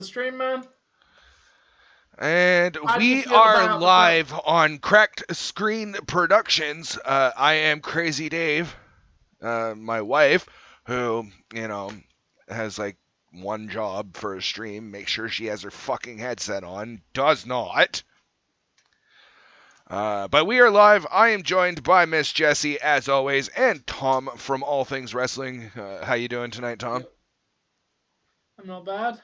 stream, man? And How do you we feel are about the live on Cracked Screen Productions. I am Crazy Dave, my wife, who, has like one job for a stream, make sure she has her fucking headset on, does not. But we are live. I am joined by Miss Jessie, as always, and Tom from All Things Wrestling. How you doing tonight, Tom? I'm not bad.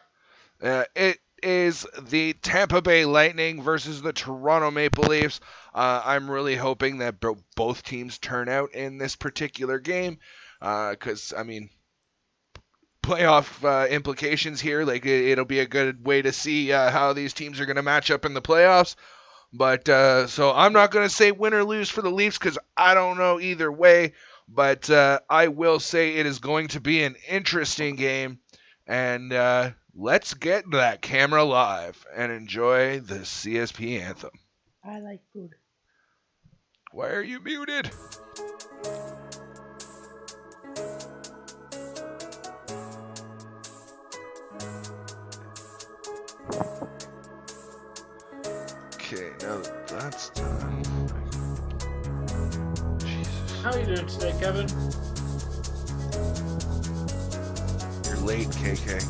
It is the Tampa Bay Lightning versus the Toronto Maple Leafs. I'm really hoping that both teams turn out in this particular game, because, playoff implications here. Like, it'll be a good way to see how these teams are going to match up in the playoffs. But, so I'm not going to say win or lose for the Leafs because I don't know either way. But I will say it is going to be an interesting game. And let's get that camera live and enjoy the C.S.P. anthem. I like food. Why are you muted? Okay, now that that's done. Jesus. How are you doing today, Kevin? You're late, KK.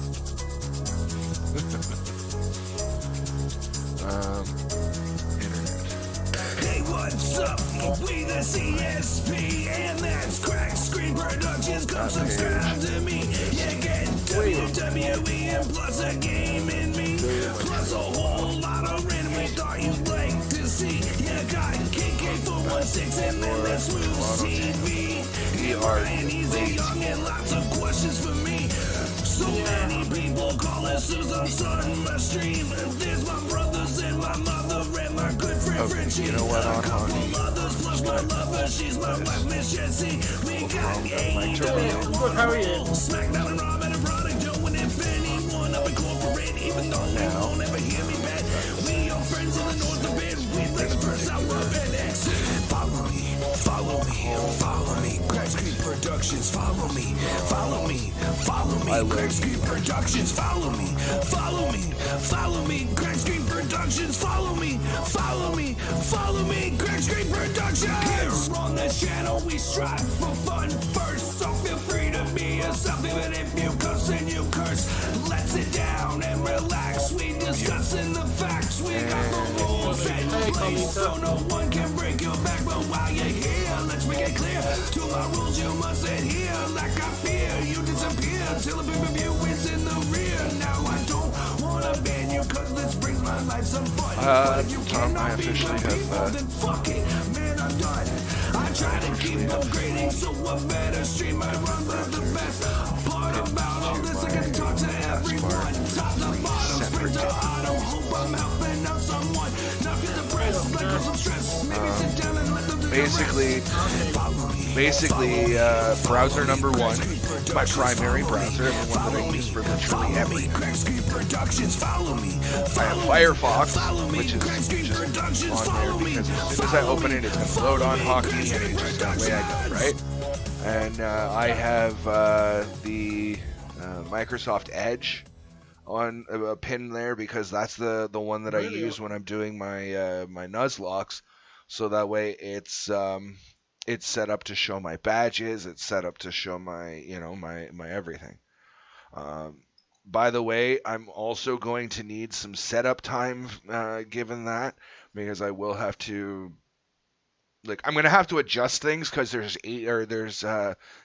Internet. Hey, what's up? We the C.S.P. and that's Crack Screen Productions. Come subscribe to me. You get WWE and plus a game in me. Plus a whole lot of random we thought you'd like to see. You got KK416 and then the Smooth TV. Hey, Brian, he's a young and lots of questions for me. So many people call us Susan on my stream. There's my brothers and my mother and my good friend Frenchie. You know what, on hockey? Mothers plus my lover, she's my wife, Miss Jessie. We got Good, how are you? SmackDown and Raw and a product, Joe, and if anyone up incorporate, even though they won't ever hear me back. We are friends in the north of it. We play the first hour of NX. Follow me, follow me, follow me. Crack Screen Productions, follow me, follow me, follow me. Crack Screen Productions, follow me, follow me, follow me. Crack Screen Productions, follow me, follow me, follow me. Crack Screen Productions. Here on this channel, we strive for fun first, so feel free to be yourself, even if you cuss and you curse. Let's sit down and relax. We discussing the facts. We got the rules in place, so no one can break your back. But while you're here, let's make it clear. To my rules, you must adhere. Like I fear, you disappear till a pay-per-view is in the rear. Now I don't wanna ban you, cause this brings my life some fun. But if you Tom, I cannot be officially my people, have, then fuck it, man, I'm done. I try to keep upgrading, so a better stream I run. But the best part about all this, I can talk to everyone. Top to bottom, spring to autumn. Hope I'm helping out someone. Not get depressed, like cause some stress. Maybe sit down and let them do Basically, browser number one, my primary browser, the one that I use for literally everything. I have Firefox, which is just on there because as soon as I open it, it's going to load on hockey, and it's just that way I go, right? And I have the Microsoft Edge on a pin there because that's the one that I use when I'm doing my my Nuzlocke. So that way it's set up to show my badges, it's set up to show my, my everything. By the way, I'm also going to need some setup time given that, because I will have to, I'm going to have to adjust things because there's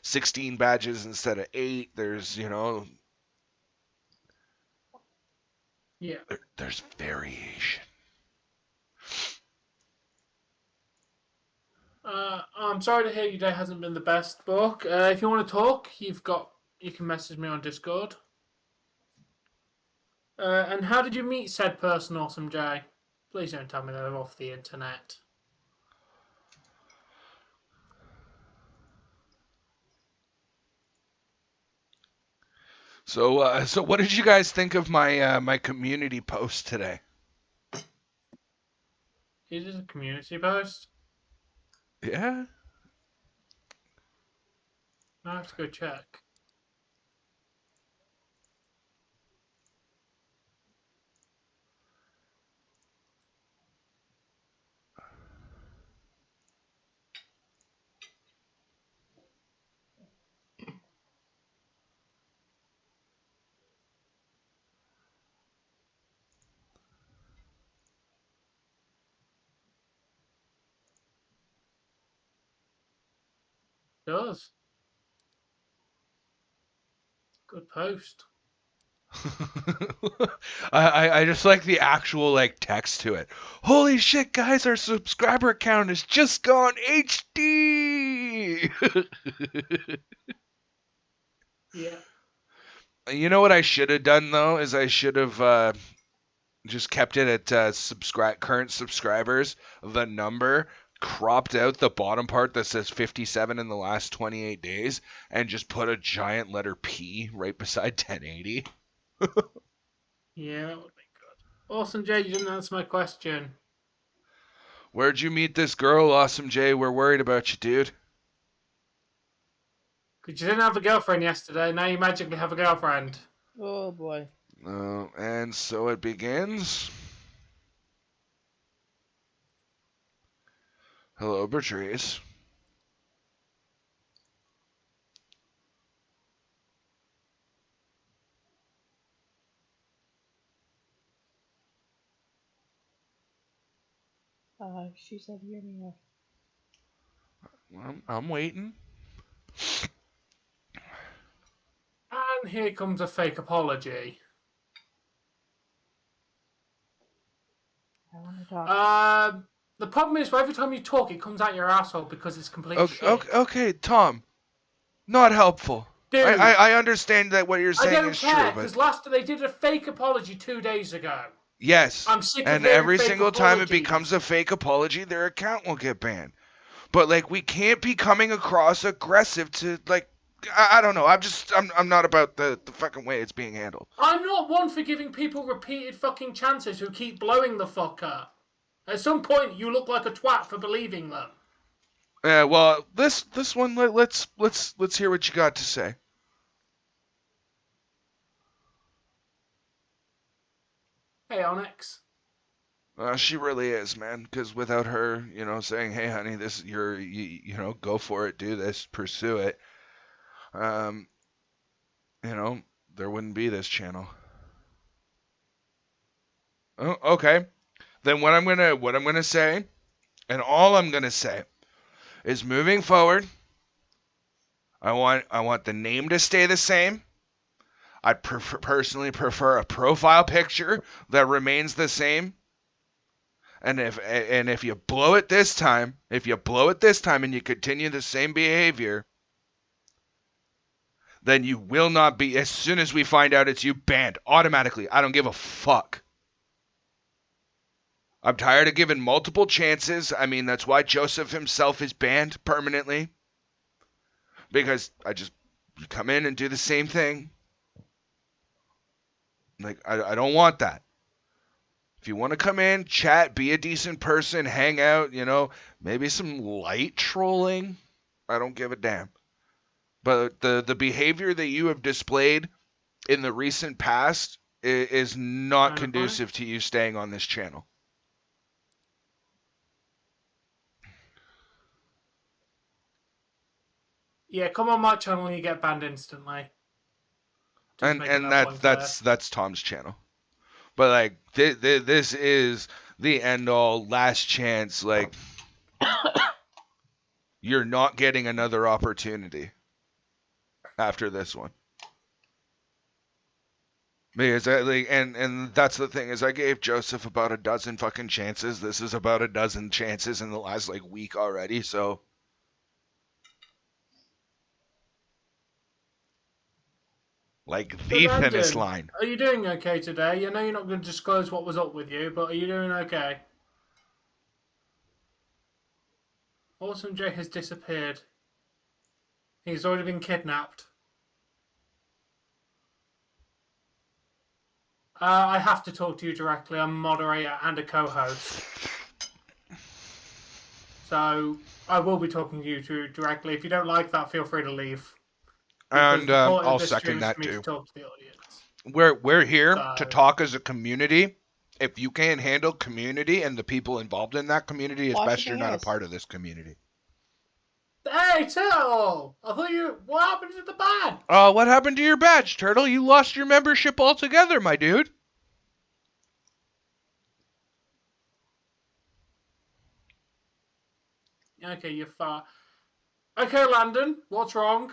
16 badges instead of 8. There's, there's variation. I'm sorry to hear your day hasn't been the best, Buck. If you want to talk, you can message me on Discord. And how did you meet said person, Awesome J? Please don't tell me they're off the internet. So what did you guys think of my my community post today? You did a community post? Yeah. I have to go check. does. Good post. I just like the actual like text to it. Holy shit, guys, our subscriber count has just gone HD. Yeah. You know what I should have done though is I should have just kept it at current subscribers, the number, cropped out the bottom part that says 57 in the last 28 days, and just put a giant letter P right beside 1080. Yeah, that would be good. Awesome, Jay, you didn't answer my question. Where'd you meet this girl, Awesome Jay? We're worried about you, dude. Because you didn't have a girlfriend yesterday, now you magically have a girlfriend. Oh boy. And so it begins. Hello, Bertrice. She said hear me off. I'm waiting. And here comes a fake apology. I want to talk. The problem is, every time you talk, it comes out your asshole because it's complete shit. Okay, Tom. Not helpful. Dude, I understand that what you're saying is true, I don't care, but because they did a fake apology 2 days ago. yes. I'm sick of And hearing every fake single time it apologies. becomes a fake apology, their account will get banned. But like, we can't be coming across aggressive to like. I don't know. I'm not about the fucking way it's being handled. I'm not one for giving people repeated fucking chances who keep blowing the fuck up. At some point, you look like a twat for believing them. Well, this one, let's hear what you got to say. Hey, Onyx. She really is, man. Because without her, saying, "Hey, honey, go for it, do this, pursue it," there wouldn't be this channel. Oh, okay. Then what I'm gonna say, and all I'm gonna say, is moving forward, I want the name to stay the same. I personally prefer a profile picture that remains the same. And if you blow it this time, and you continue the same behavior, then you will not be, as soon as we find out it's you, banned automatically. I don't give a fuck. I'm tired of giving multiple chances. I mean, that's why Joseph himself is banned permanently. Because you come in and do the same thing. Like, I don't want that. If you want to come in, chat, be a decent person, hang out, maybe some light trolling, I don't give a damn. But the behavior that you have displayed in the recent past is not conducive to you staying on this channel. Yeah, come on my channel and you get banned instantly. And that's Tom's channel. But like this is the end all, last chance. Like, you're not getting another opportunity after this one. Because and that's the thing, is I gave Joseph about a dozen fucking chances. This is about a dozen chances in the last week already. So. The finish line. Are you doing okay today? I know you're not going to disclose what was up with you, but are you doing okay? Awesome Jay has disappeared. He's already been kidnapped. I have to talk to you directly. I'm a moderator and a co-host. So I will be talking to you directly. If you don't like that, feel free to leave. And I'll second that too. We're here to talk as a community. If you can't handle community and the people involved in that community, it's best you're not a part of this community. Hey, Turtle! I thought what happened to the badge? What happened to your badge, Turtle? You lost your membership altogether, my dude. Okay, you're far. Okay, Landon, what's wrong?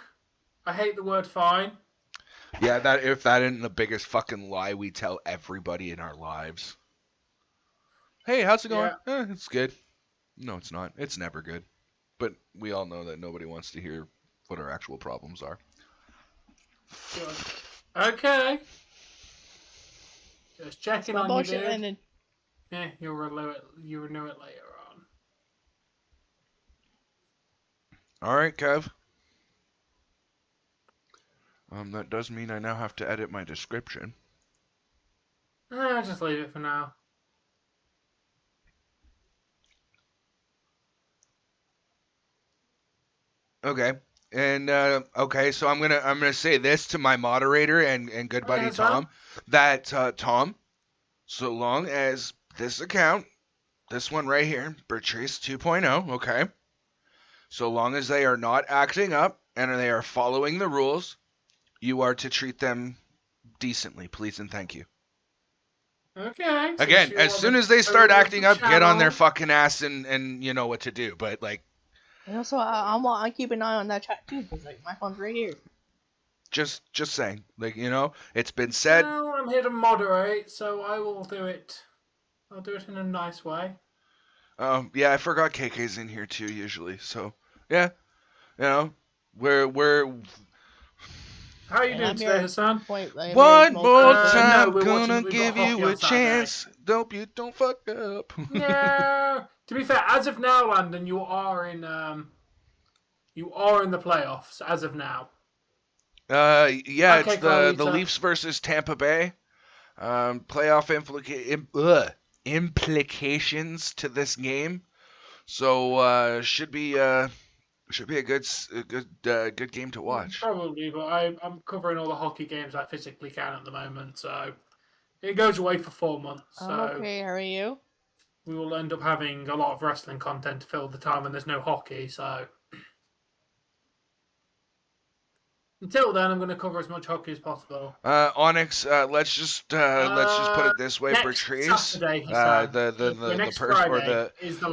I hate the word fine. Yeah, that if that isn't the biggest fucking lie we tell everybody in our lives. Hey, how's it going? It's good. No, it's not. It's never good. But we all know that nobody wants to hear what our actual problems are. Good. Okay. Just checking on you, dude. Landon. Yeah, you'll renew it later on. All right, Kev. That does mean I now have to edit my description. Just leave it for now. Okay. And okay, so I'm gonna say this to my moderator and good buddy Tom, that Tom, so long as this account, this one right here, Bertrice 2.0, okay, so long as they are not acting up and they are following the rules, you are to treat them decently, please and thank you. Okay. Again, as soon as they start acting up, get on their fucking ass and you know what to do. But like, And also, I keep an eye on that chat too, because like my phone's right here. just saying, like, you know, it's been said. Well, I'm here to moderate, so I will do it. I'll do it in a nice way. Yeah, I forgot KK's in here too usually. So yeah, you know, we're. How are you doing today, Hassan? One more time, no, gonna give you a chance. Hope you don't fuck up. No. To be fair, as of now, Landon, you are in the playoffs as of now. Yeah, okay, it's the Leafs versus Tampa Bay. Playoff implications to this game. So should be a good game to watch. Probably, but I'm covering all the hockey games I physically can at the moment, so it goes away for 4 months. So Okay, how are you? we will end up having a lot of wrestling content to fill the time when there's no hockey. So until then, I'm going to cover as much hockey as possible. Onyx, let's just put it this way, Bertrice.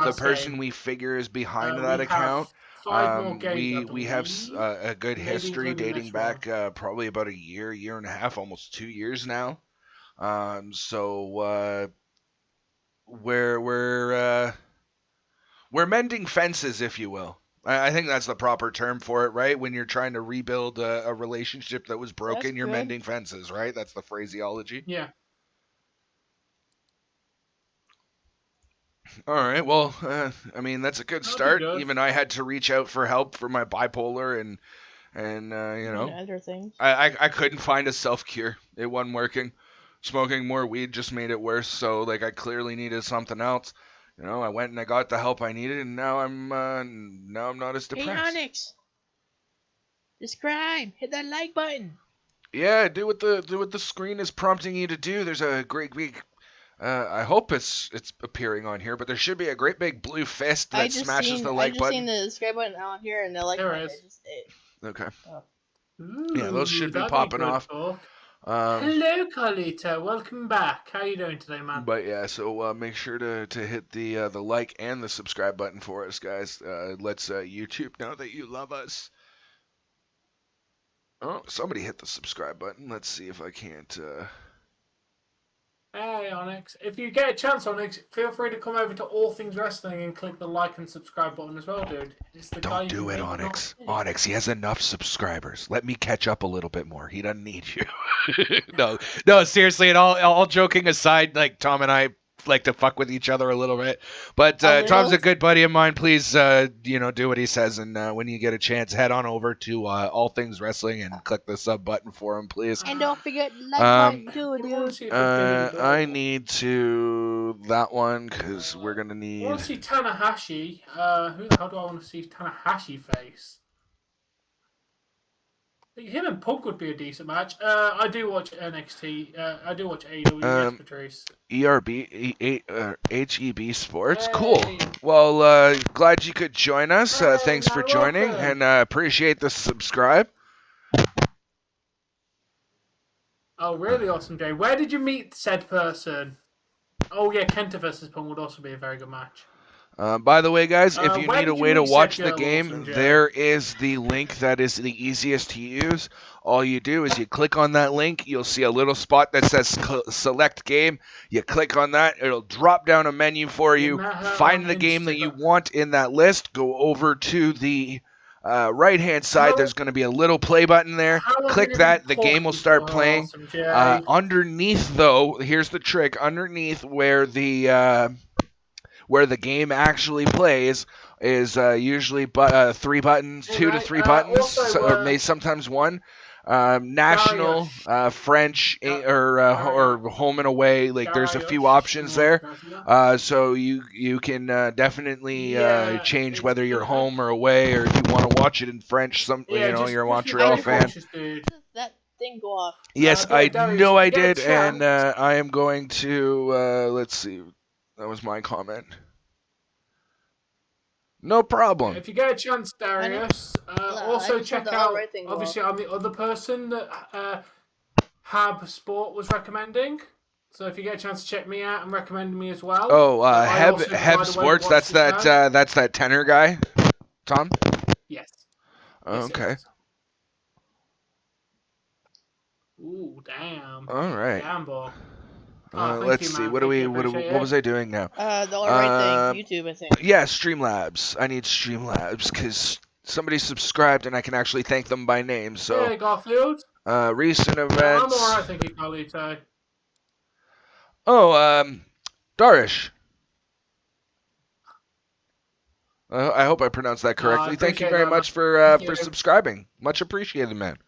The person we figure is behind that account. We have a good history dating back probably about a year and a half, almost 2 years now. So we're mending fences, if you will. I think that's the proper term for it, right? When you're trying to rebuild a relationship that was broken, you're mending fences, right? That's the phraseology. Yeah. All right. Well, I mean, that's a good start. Even I had to reach out for help for my bipolar and you know, other things. I couldn't find a self-cure. It wasn't working. Smoking more weed just made it worse. So like, I clearly needed something else. You know, I went and I got the help I needed, and now I'm not as depressed. Hey, Onyx, describe. Hit that like button. Yeah, do what the screen is prompting you to do. There's a great big. I hope it's appearing on here, but there should be a great big blue fist that smashes the like button. I just seen the subscribe button on here and the like button. Okay. Ooh, yeah, those should be popping off. Hello, Carlita. Welcome back. How are you doing today, man? But yeah, so make sure to hit the like and the subscribe button for us, guys. Let's YouTube know that you love us. Oh, somebody hit the subscribe button. Let's see if I can't. Hey, Onyx. If you get a chance, Onyx, feel free to come over to All Things Wrestling and click the like and subscribe button as well, dude. Don't do it, Onyx. Onyx, he has enough subscribers. Let me catch up a little bit more. He doesn't need you. No, seriously, and all joking aside, like, Tom and I like to fuck with each other a little bit. But Tom's a good buddy of mine. Please, do what he says. And when you get a chance, head on over to All Things Wrestling and click the sub button for him, please. And don't forget like button too, dude. I need to that one because we're gonna need. I want to see Tanahashi. Who the hell do I want to see Tanahashi face? Him and Punk would be a decent match. I do watch NXT. I do watch AEW. Patrice. HEB Sports. Hey. Cool. Well, glad you could join us. Thanks for joining, and appreciate the subscribe. Oh, really awesome, Jay. Where did you meet said person? Oh, yeah, Kenta versus Punk would also be a very good match. By the way, guys, if you Where need a did you way to reset watch your the game, Awesome Joe? there is the link that is the easiest to use. All you do is you click on that link. You'll see a little spot that says select game. You click on that. It'll drop down a menu for you. Find the game that you want in that list. Go over to the right-hand side. There's going to be a little play button there. Click that. The game will start playing. Awesome Joe? Underneath, though, here's the trick. Underneath where the game actually plays is usually 3 buttons, 2 to 3 buttons, also, or maybe sometimes 1. National, French, or home and away. Like there's a few options there, so you can definitely change whether you're home or away, or if you want to watch it in French. You're a Montreal fan. Does that thing go off? Yes, I know I did, and I am going to let's see. That was my comment. No problem. If you get a chance, Darius, also check out, obviously, I'm the other person that Hab Sport was recommending. So if you get a chance to check me out and recommend me as well. Oh, Heb Sports, that's that tenor guy, Tom? Yes. Oh, okay. Ooh, damn. All right. Damn, boy. Let's see. What was I doing now? The right thing, YouTube, I think. Yeah, Streamlabs. I need Streamlabs because somebody subscribed and I can actually thank them by name. So. Yeah, Garfield. Recent events. I'm alright, thank you, Carlito. Oh, Darish. I hope I pronounced that correctly. Thank you very much for subscribing. Much appreciated, man.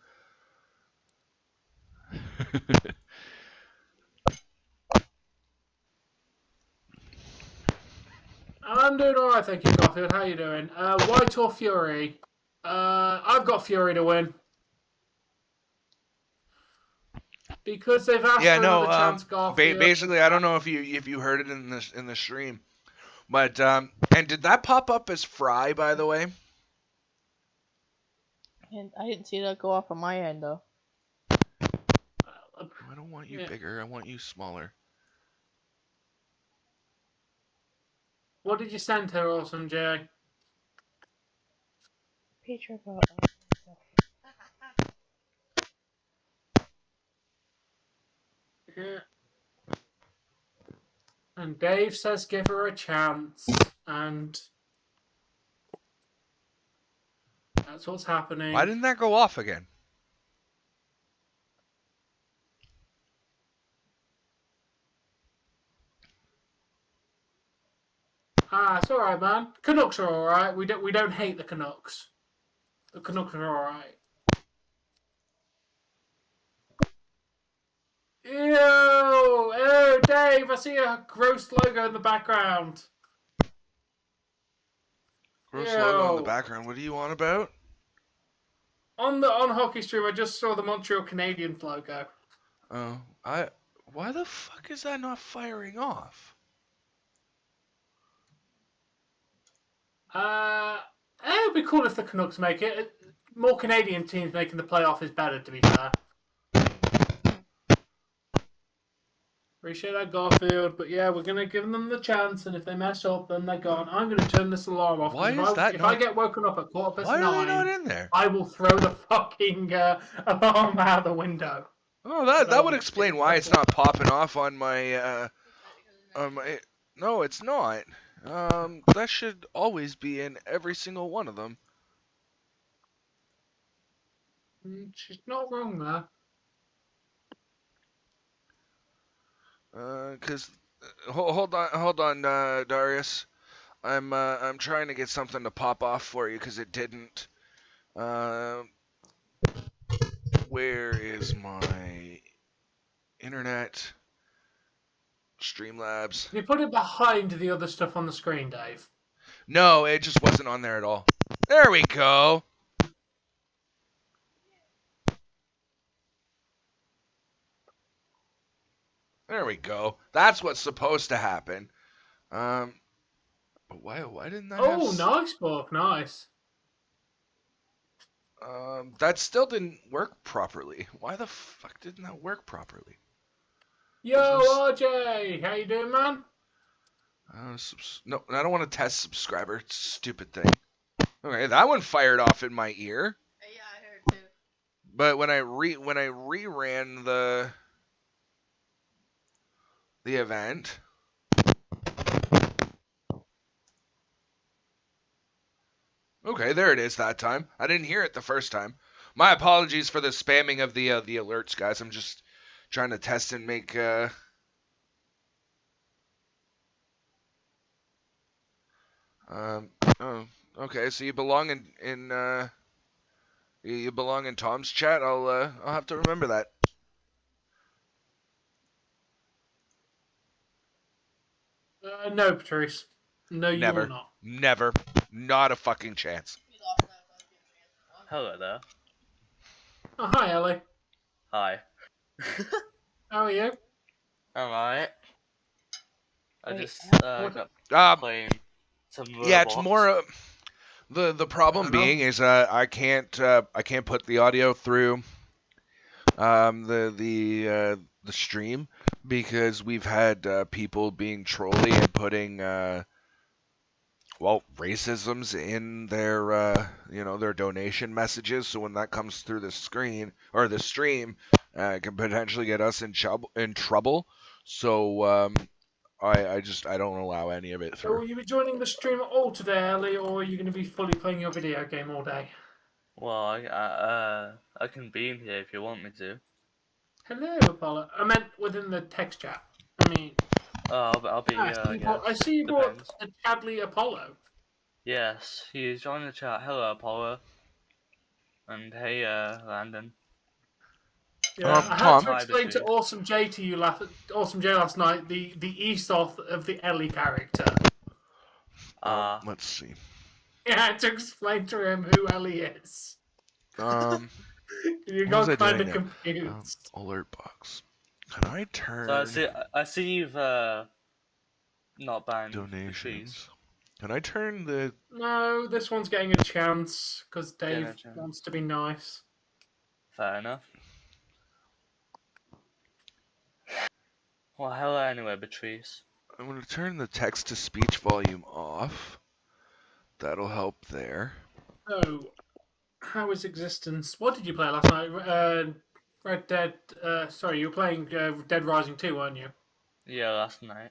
I'm doing alright, thank you, Garfield. How you doing? White or Fury? I've got Fury to win. Because they've asked for another chance, Garfield. Basically, I don't know if you heard it in the stream, but and did that pop up as Fry, by the way? And I didn't see that go off on my end though. I don't want you bigger. I want you smaller. What did you send her, Awesome Jay? Picture about. Yeah. And Dave says give her a chance, and that's what's happening. Why didn't that go off again? It's all right, man. Canucks are all right. We don't hate the Canucks. The Canucks are all right. Ew! Oh, Dave! I see a gross logo in the background. Gross logo in the background. What are you on about? On Hockey Stream, I just saw the Montreal Canadiens logo. Oh, why the fuck is that not firing off? It would be cool if the Canucks make it. More Canadian teams making the playoff is better, to be fair. Appreciate that, Garfield. But yeah, we're going to give them the chance, and if they mess up, then they're gone. I'm going to turn this alarm off. Why is that If I get woken up at 9:15, why are they not in there? I will throw the fucking alarm out the window. Oh, that would explain why it's not popping off on my, No, it's not. That should always be in every single one of them. She's not wrong there. Cause hold on, Darius. I'm trying to get something to pop off for you because it didn't. Where is my internet? Streamlabs. You put it behind the other stuff on the screen, Dave. No, it just wasn't on there at all. There we go. There we go. That's what's supposed to happen. But why didn't that? Oh, nice, Bork. Nice. That still didn't work properly. Why the fuck didn't that work properly? Yo, RJ, how you doing, man? No, I don't want to test subscriber. Stupid thing. Okay, that one fired off in my ear. Yeah, I heard too. But when I reran the event, okay, there it is that time. I didn't hear it the first time. My apologies for the spamming of the alerts, guys. I'm just trying to test and make. Oh, okay. So you belong in you belong in Tom's chat. I'll have to remember that. No, Patrice. No, you Never. will not. Never. Not a fucking chance. Hello there. Oh, hi, Ellie. Hi. How are you? Alright. I Wait, just what- got playing some Roblox. Yeah, it's more. The problem being is I can't put the audio through the stream because we've had people being trolly and putting racisms in their their donation messages. So when that comes through the screen or the stream, it can potentially get us in trouble. So I don't allow any of it So through. will you be joining the stream at all today, Ellie, or are you going to be fully playing your video game all day? Well, I can be in here if you want me to. Hello, Apollo. I meant within the text chat. I mean, I'll be here, I see you brought Depends. a Chadley Apollo. Yes, he's joined the chat. Hello, Apollo. And hey, Landon. Yeah, I Tom. had to explain to Awesome J last night the ethos of the Ellie character. Let's see. Yeah, I had to explain to him who Ellie is. You got kind of confused. Alert box. Can I turn? So I see you've not banned donations. Can I turn the? No, this one's getting a chance because Dave wants to be nice. Fair enough. Well, hello anyway, Patrice. I'm going to turn the text-to-speech volume off. That'll help there. So, how is existence? What did you play last night? Red Dead. Sorry, you were playing Dead Rising 2, weren't you? Yeah, last night.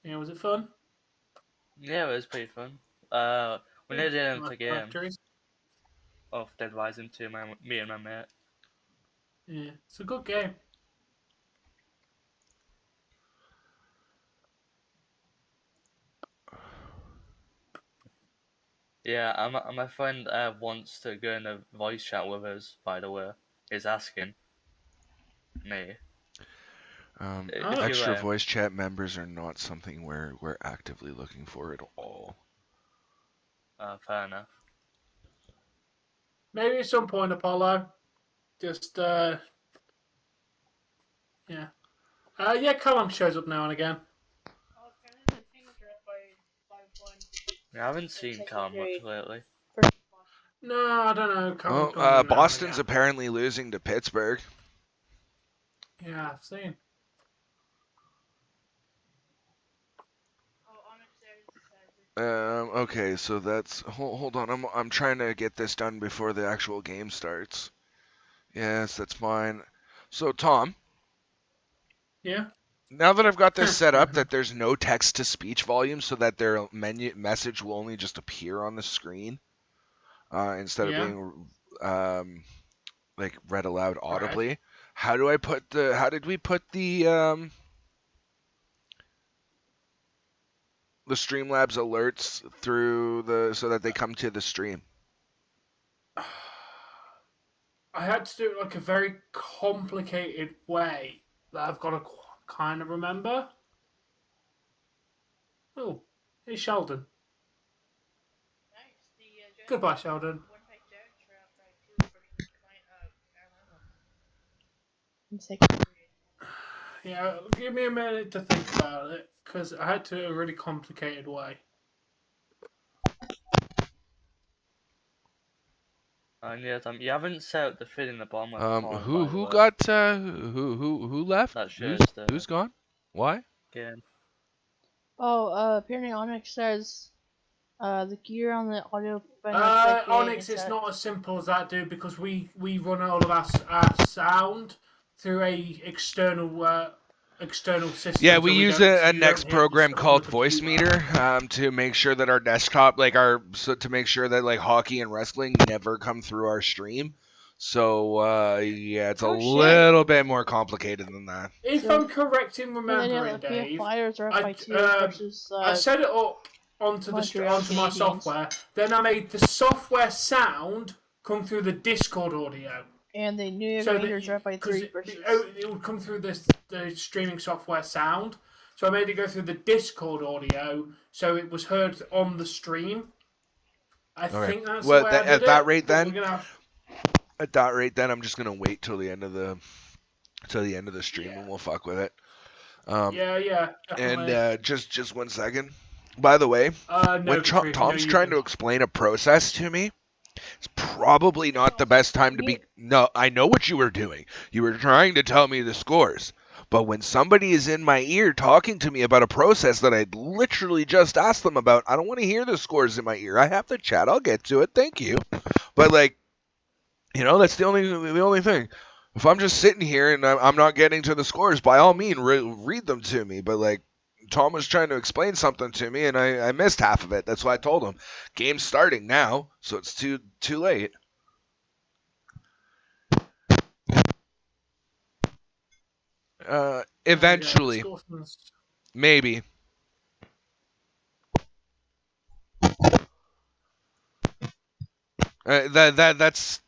Yeah, was it fun? Yeah, it was pretty fun. We nearly didn't the game of Dead Rising 2, me and my mate. Yeah, it's a good game. Yeah, my friend wants to go in a voice chat with us, by the way. He's asking me. Extra voice chat members are not something we're actively looking for at all. Fair enough. Maybe at some point, Apollo. Just, yeah. Yeah, Callum shows up now and again. I haven't seen Callum much lately. No, I don't know. Well, Boston's apparently losing to Pittsburgh. Yeah, I've seen. Okay, so that's hold on. I'm trying to get this done before the actual game starts. Yes, that's fine. So Tom. Yeah. Now that I've got this set up, that there's no text-to-speech volume, so that their message will only just appear on the screen, instead of being like read aloud audibly. Right. How did we put the Streamlabs alerts through so that they come to the stream? I had to do it like a very complicated way that I've got to kind of remember. Oh, hey Sheldon. Goodbye, Sheldon. Yeah, give me a minute to think about it, because I had to do it a really complicated way. Yeah, you haven't set up the feed in the bottom of the phone, who left? That Who's gone? Why? Game. Apparently Onyx says the gear on the audio. Onyx, it's not as simple as that, dude, because we run all of our sound through a external system. Yeah, we so use a next program called Voice Meter to make sure that our desktop, to make sure that like hockey and wrestling never come through our stream. So yeah, it's a little bit more complicated than that. If I'm correct in remembering, Dave, I set it up onto my software. Then I made the software sound come through the Discord audio. And they knew you were going to drop by 3 versus... It would come through the streaming software sound. So I made it go through the Discord audio, so it was heard on the stream. I think that's the way I did at that rate then. At that rate, then I'm just gonna wait till the end of the stream and we'll fuck with it. Yeah. Definitely. And just 1 second. By the way, when Tom's trying to explain a process to me, it's probably not the best time to be. No, I know what you were doing. You were trying to tell me the scores. But when somebody is in my ear talking to me about a process that I literally just asked them about, I don't want to hear the scores in my ear. I have the chat. I'll get to it. Thank you. But that's the only thing. If I'm just sitting here and I'm not getting to the scores, by all means, read them to me. But Tom was trying to explain something to me, and I missed half of it. That's why I told him. Game's starting now, so it's too late. Eventually. Maybe. That's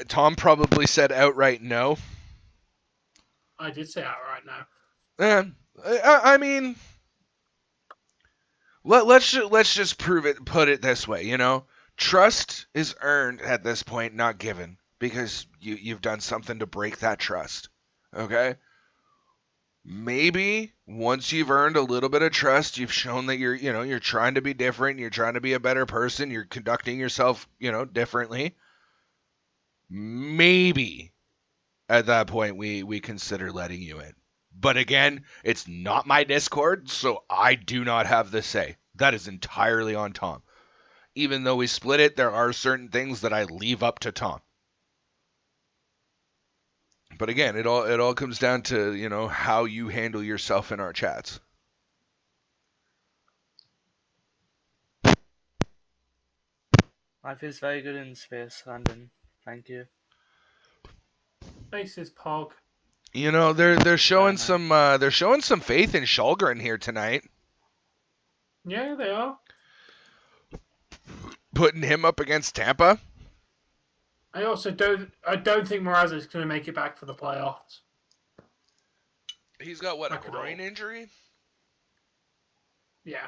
Tom probably said outright no. I did say outright no. I mean, let's just put it this way, trust is earned at this point, not given, because you've done something to break that trust. Okay? Maybe once you've earned a little bit of trust, you've shown that you're trying to be different, you're trying to be a better person, you're conducting yourself, differently. Maybe at that point we consider letting you in. But again, it's not my Discord, so I do not have the say. That is entirely on Tom. Even though we split it, there are certain things that I leave up to Tom. But again, it all comes down to, how you handle yourself in our chats. I feel very good in space, London. Thank you. Space is Pog. They're showing some faith in Shulgren here tonight. Yeah, they are. Putting him up against Tampa. I don't think Mraz is going to make it back for the playoffs. He's got a groin injury? Yeah.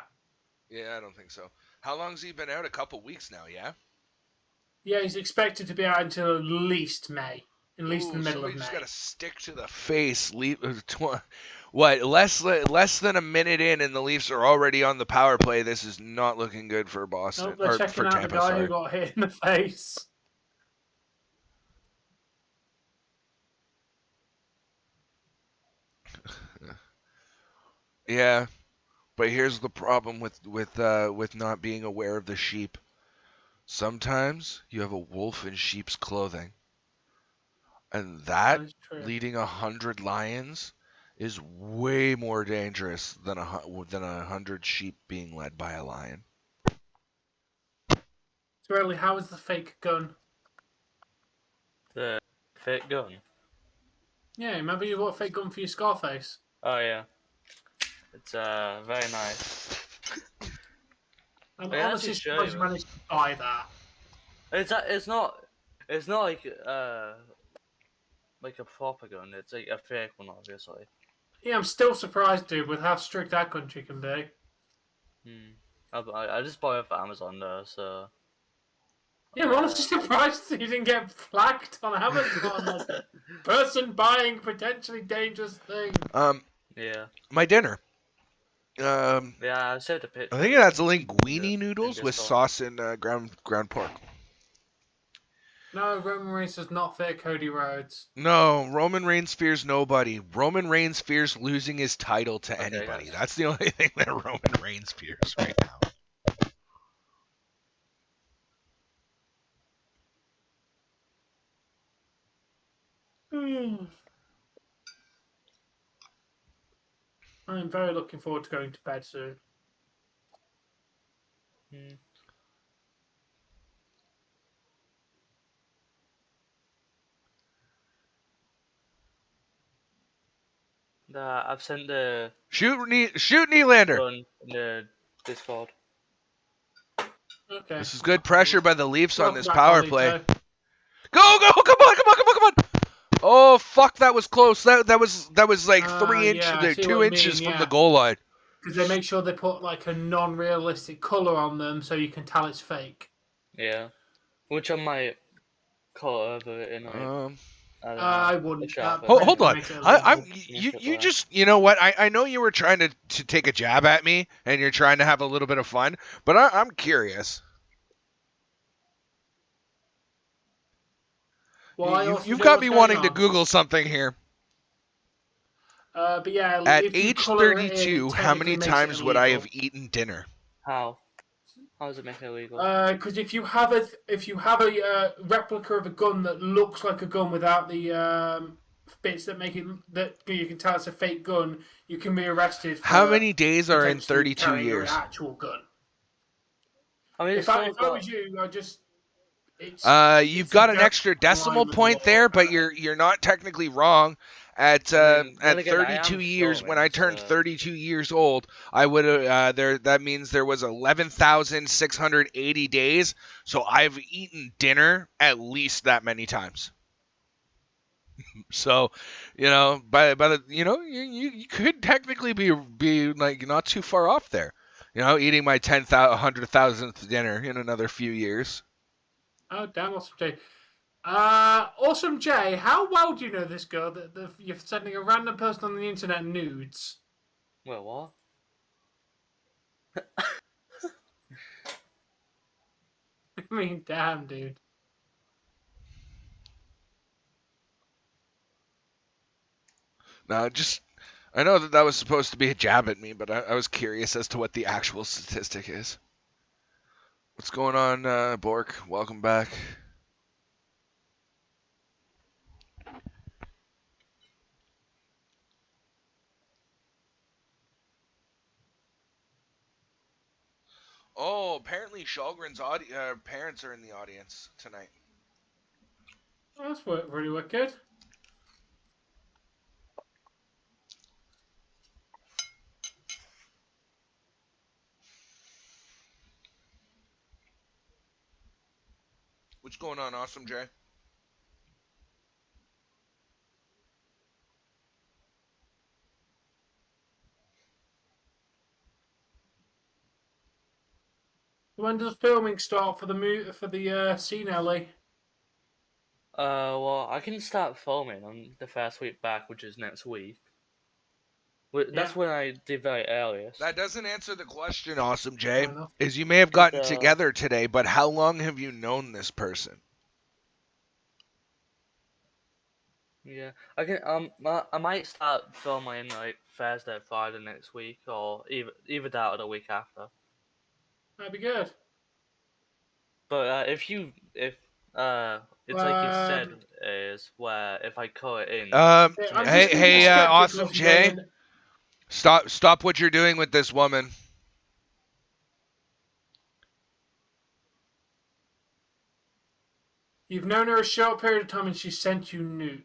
Yeah, I don't think so. How long's he been out? A couple weeks now, yeah? Yeah, he's expected to be out until at least May. At least in the middle of May. He's got a stick to the face. Less than a minute in, and the Leafs are already on the power play. This is not looking good for Boston. Nope, they're checking out the guy who got hit in the face. Yeah, but here's the problem with not being aware of the sheep. Sometimes you have a wolf in sheep's clothing, and that leading 100 lions is way more dangerous than 100 sheep being led by a lion. So, Early, how is the fake gun? The fake gun? Yeah, remember you bought a fake gun for your Scarface? Oh yeah. It's very nice. I'm honestly surprised you managed to buy that. It's not like a proper gun. It's like a fake one, obviously. Yeah, I'm still surprised, dude, with how strict that country can be. I just bought it for Amazon though, so. Yeah, I'm honestly surprised that you didn't get flagged on Amazon as a person buying potentially dangerous things. Yeah. My dinner. Yeah, I saved a picture. I think that's linguine noodles with sauce and ground pork. No, Roman Reigns does not fear Cody Rhodes. No, Roman Reigns fears nobody. Roman Reigns fears losing his title to anybody. That's the only thing that Roman Reigns fears right now. I'm very looking forward to going to bed soon. I've sent the shoot Nylander in the Discord. Okay. This is good pressure by the Leafs on this back, power Ollie, play. Joe. Go! Come on! Oh fuck! That was close. That was like 3 inches, 2 inches from the goal line. Because they make sure they put like a non-realistic color on them so you can tell it's fake. Yeah, which I might cut over it in. I wouldn't. Hold on. You just, you know what? I know you were trying to take a jab at me and you're trying to have a little bit of fun, but I'm curious. Well, you've got me wanting to Google something here. But yeah, at age 32, how many times would I have eaten dinner? How does it make it illegal? Because if you have a replica of a gun that looks like a gun without the bits that make it that you can tell it's a fake gun, you can be arrested. For how many days are in 32 years? An actual gun. I mean, if I was you, I just. You've got an extra decimal point there, but you're not technically wrong. At 32 years, when I turned 32 years old, I would that means there was 11,680 days. So I've eaten dinner at least that many times. So, by the you could technically be like not too far off there. Eating my 100,000th dinner in another few years. Oh, damn, Awesome Jay. Awesome Jay, how well do you know this girl that you're sending a random person on the internet nudes? Well, what? I mean, damn, dude. No, I know that was supposed to be a jab at me, but I was curious as to what the actual statistic is. What's going on, Bork? Welcome back. Oh, apparently Shalgren's parents are in the audience tonight. Oh, that's really wicked. What's going on, Awesome Jay? When does filming start for the scene, Ellie? Well, I can start filming on the first week back, which is next week. That's when I did very earliest. That doesn't answer the question, Awesome Jay. Is you may have gotten together today, but how long have you known this person? Yeah, I can. I might start filming like Thursday, Friday next week, or either that or the week after. That'd be good. But if it's like you said, is where if I cut it in. Hey, Awesome Jay, stop what you're doing with this woman. You've known her a short period of time, and she sent you nude.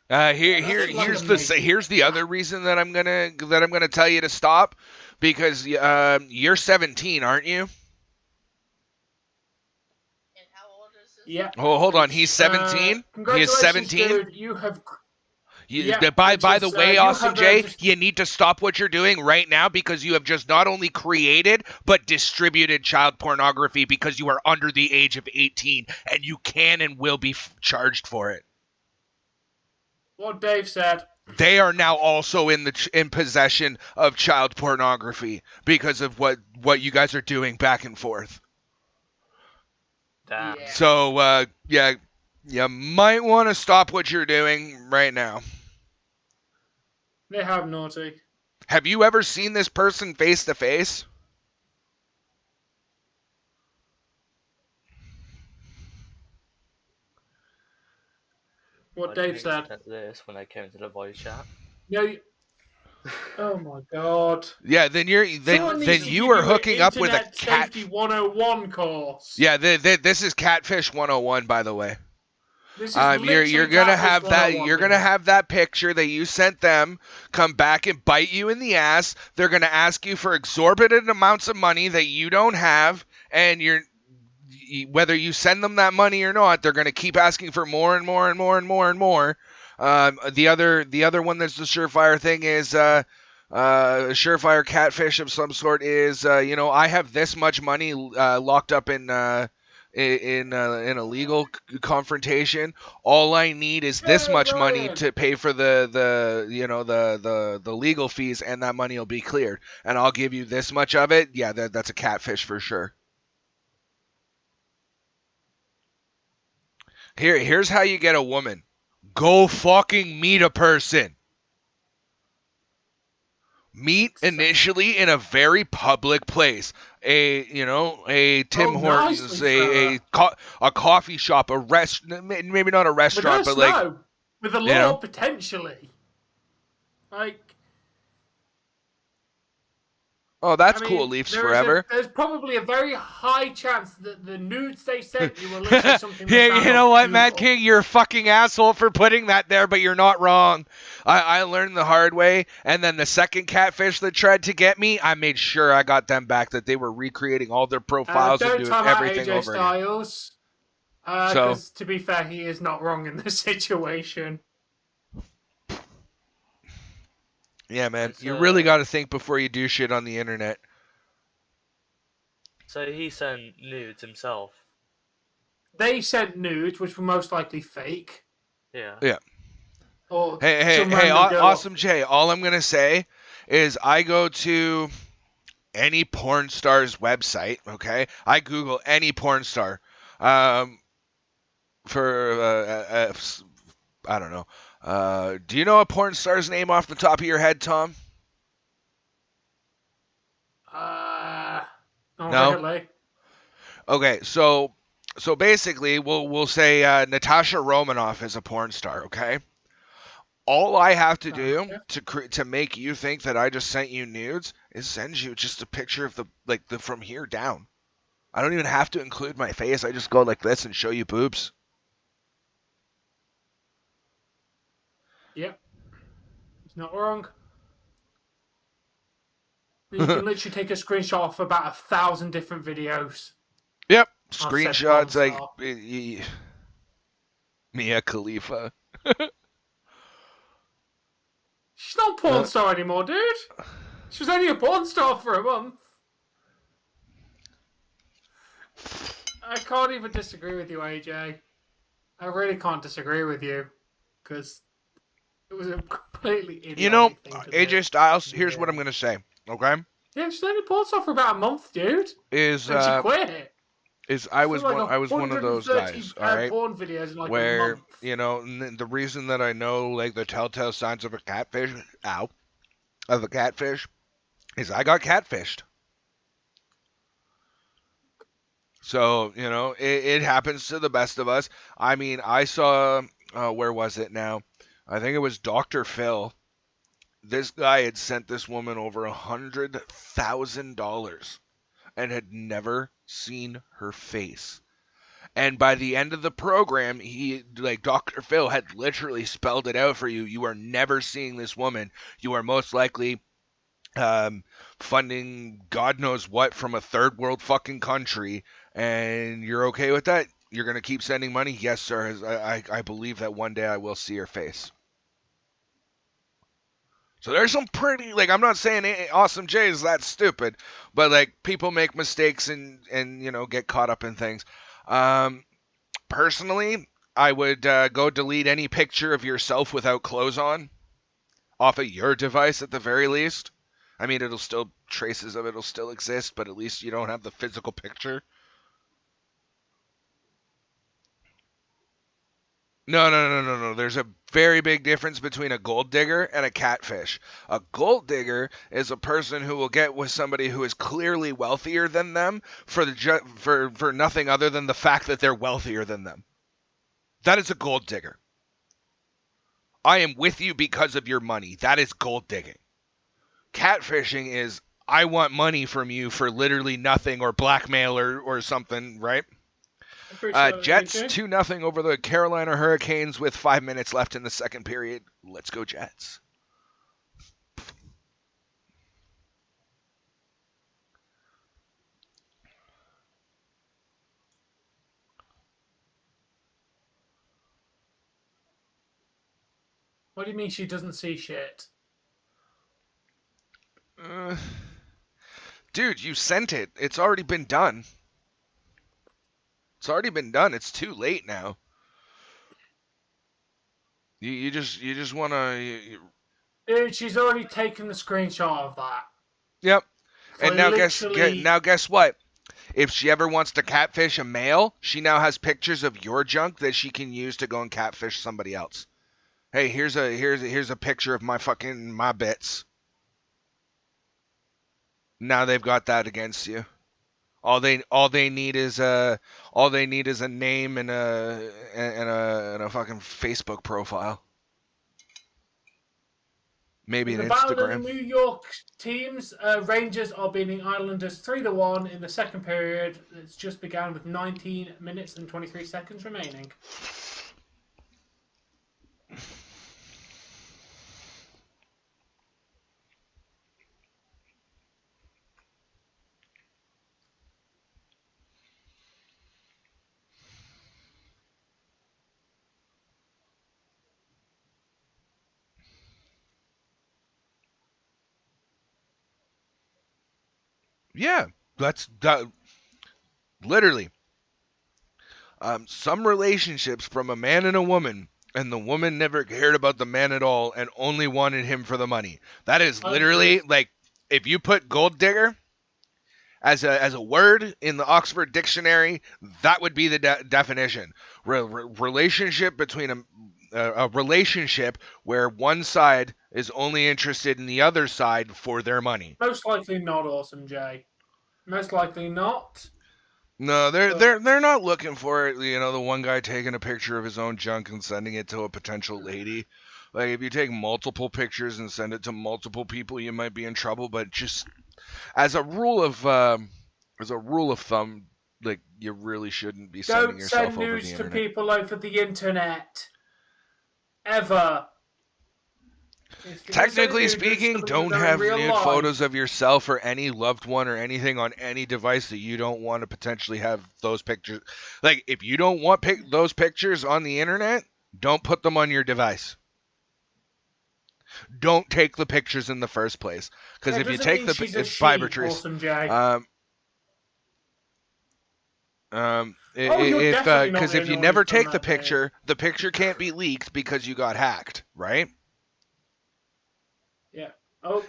Here's the other reason that I'm gonna tell you to stop, because you're 17, aren't you? And how old is this? Yeah. Oh, hold on. He's 17. He is 17. Dude, you have. By the way, Awesome Jay, you need to stop what you're doing right now, because you have just not only created but distributed child pornography, because you are under the age of 18 and you can and will be charged for it. What Dave said. They are now also in possession of child pornography because of what you guys are doing back and forth. Damn. So You might want to stop what you're doing right now. They have naughty. Have you ever seen this person face to face? What Dave said. This when I came into the voice chat. No. Oh my god. Yeah, then you are hooking up with a cat. Safety 101 course. Yeah, this is Catfish 101, by the way. This is you're gonna have that. You're gonna have that picture that you sent them come back and bite you in the ass. They're gonna ask you for exorbitant amounts of money that you don't have, and whether you send them that money or not, they're gonna keep asking for more and more and more and more and more. The other one that's the surefire thing is surefire catfish of some sort is I have this much money locked up in a legal confrontation. All I need is this much money to pay for the legal fees, and that money will be cleared. And I'll give you this much of it. Yeah, that's a catfish for sure. Here's how you get a woman. Go fucking meet a person. Meet initially in a very public place. A Tim Hortons, a coffee shop, a maybe not a restaurant, but like with the law potentially. Like, oh, that's cool. Leafs forever. There's probably a very high chance that the nudes they sent you were literally something. Yeah, you know what, Matt King, you're a fucking asshole for putting that there, but you're not wrong. I learned the hard way, and then the second catfish that tried to get me, I made sure I got them back, that they were recreating all their profiles and doing everything AJ over Styles. Because to be fair, he is not wrong in this situation. Yeah, man, you really got to think before you do shit on the internet. So he sent nudes himself. They sent nudes, which were most likely fake. Yeah. Yeah. Or hey, Awesome Jay, all I'm going to say is I go to any porn star's website, okay? I Google any porn star for, I don't know. Do you know a porn star's name off the top of your head, Tom? Not no? Really. Okay, so basically we'll say Natasha Romanoff is a porn star, okay? All I have to do to make you think that I just sent you nudes is send you just a picture of the from here down. I don't even have to include my face. I just go like this and show you boobs. Yep. It's not wrong. You can literally take a screenshot of about 1,000 different videos. Yep. Screenshots like Mia Khalifa. She's not a porn star anymore, dude. She was only a porn star for a month. I can't even disagree with you, AJ. I really can't disagree with you. Because it was a completely idiotic thing to AJ do. Styles, here's what I'm going to say, okay? Yeah, she's only porn star for about a month, dude. And she quit it. I was one of those guys, all right, porn videos in like where, a month. the reason that I know, like, the telltale signs of a catfish, is I got catfished. So, it happens to the best of us. I mean, I saw, where was it now? I think it was Dr. Phil. This guy had sent this woman over $100,000 and had never seen her face. And by the end of the program, Dr. Phil had literally spelled it out for you. You are never seeing this woman. You are most likely funding God knows what from a third world fucking country. And you're okay with that? You're going to keep sending money? Yes, sir. I believe that one day I will see her face. So there's some pretty, I'm not saying Awesome Jay is that stupid, but, people make mistakes and get caught up in things. Personally, I would go delete any picture of yourself without clothes on off of your device at the very least. I mean, traces of it will still exist, but at least you don't have the physical picture. No. There's a very big difference between a gold digger and a catfish. A gold digger is a person who will get with somebody who is clearly wealthier than them for nothing other than the fact that they're wealthier than them. That is a gold digger. I am with you because of your money. That is gold digging. Catfishing is, I want money from you for literally nothing, or blackmail or something, right? Jets 2-0 over the Carolina Hurricanes with 5 minutes left in the second period. Let's go Jets. What do you mean she doesn't see shit? Dude, you sent it. It's already been done. It's already been done. It's too late now. You just want to... Dude, she's already taken the screenshot of that. Yep. So and now guess what? If she ever wants to catfish a male, she now has pictures of your junk that she can use to go and catfish somebody else. Hey, here's a picture of my bits. Now they've got that against you. All they need is a name and a fucking Facebook profile. Maybe an Instagram. In the battle of the New York teams, Rangers are beating Islanders 3-1 in the second period. It's just began with 19 minutes and 23 seconds remaining. Yeah, that's literally. Some relationships from a man and a woman, and the woman never cared about the man at all and only wanted him for the money. That is literally like, if you put gold digger as a word in the Oxford Dictionary, that would be the definition. Relationship between a relationship where one side is only interested in the other side for their money. Most likely not, Awesome Jay. Most likely not. No, they're not looking for it. You know, the one guy taking a picture of his own junk and sending it to a potential lady. Like, if you take multiple pictures and send it to multiple people, you might be in trouble. But just as a rule of thumb, like, you really shouldn't be sending yourself over the internet. Don't send news to people over the internet. Ever. Technically speaking, don't have nude photos of yourself or any loved one or anything on any device that you don't want to potentially have those pictures. Like, if you don't want those pictures on the internet, don't put them on your device. Don't take the pictures in the first place. Because if you take the pictures, it's vibratrix. Because if you never take the picture can't be leaked because you got hacked, right? Yeah.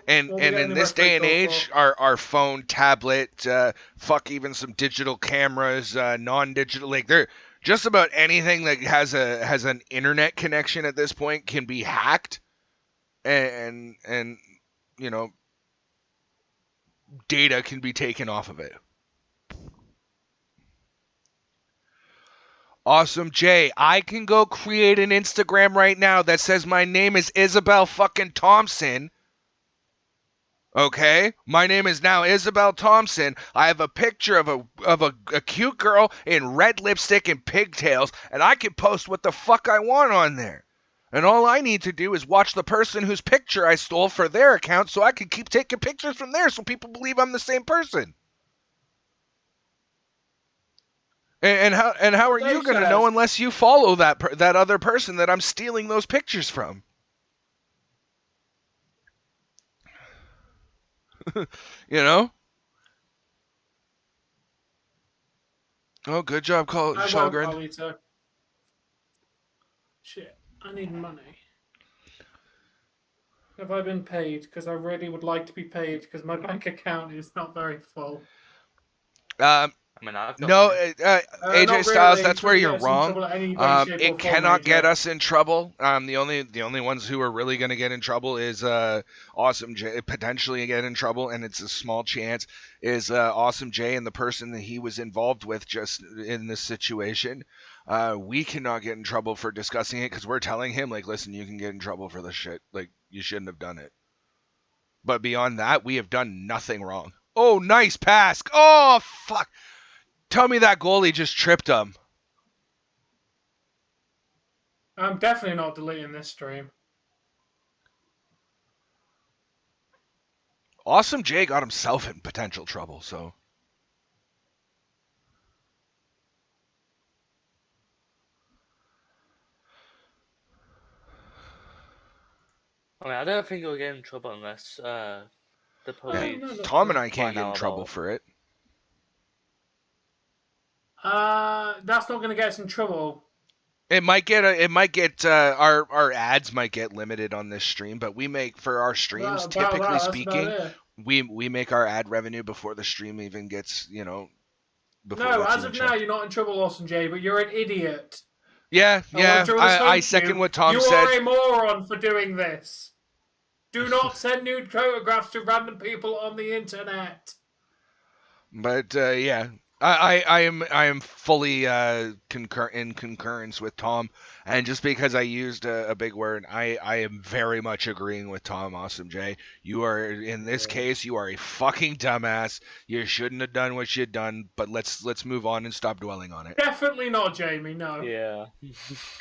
And in this day and age, our phone, tablet, fuck even some digital cameras, non-digital, like they're just about anything that has an internet connection at this point can be hacked, and you know, data can be taken off of it. Awesome Jay, I can go create an Instagram right now that says my name is Isabel fucking Thompson. Okay, my name is now Isabel Thompson. I have a picture of a cute girl in red lipstick and pigtails, and I can post what the fuck I want on there. And all I need to do is watch the person whose picture I stole for their account, so I can keep taking pictures from there, so people believe I'm the same person. And how are you going to know unless you follow that other person that I'm stealing those pictures from? You know? Oh, good job, Shulgren. Shit, I need money. Have I been paid? Because I really would like to be paid because my bank account is not very full. No, AJ Styles, that's where you're wrong. It cannot get us in trouble. The only ones who are really going to get in trouble is Awesome J, potentially get in trouble, and it's a small chance, is Awesome J and the person that he was involved with just in this situation. We cannot get in trouble for discussing it because we're telling him, like, listen, you can get in trouble for this shit. Like, you shouldn't have done it. But beyond that, we have done nothing wrong. Oh, nice pass. Oh, fuck. Tell me that goalie just tripped him. I'm definitely not deleting this stream. Awesome Jay got himself in potential trouble, so. I mean, I don't think we'll get in trouble unless the police. Tom and I can't get in trouble for it. That's not going to get us in trouble. It might get our ads might get limited on this stream, but we make for our streams, typically speaking, we make our ad revenue before the stream even gets, before. No, as of now, you're not in trouble, Austin J, but you're an idiot. Yeah, I second what Tom said. You are a moron for doing this. Do not send nude photographs to random people on the internet. But yeah, I am fully in concurrence with Tom, and just because I used a big word, I am very much agreeing with Tom. Awesome Jay, you are in this case, you are a fucking dumbass. You shouldn't have done what you'd done. But let's move on and stop dwelling on it. Definitely not, Jamie. No. Yeah. You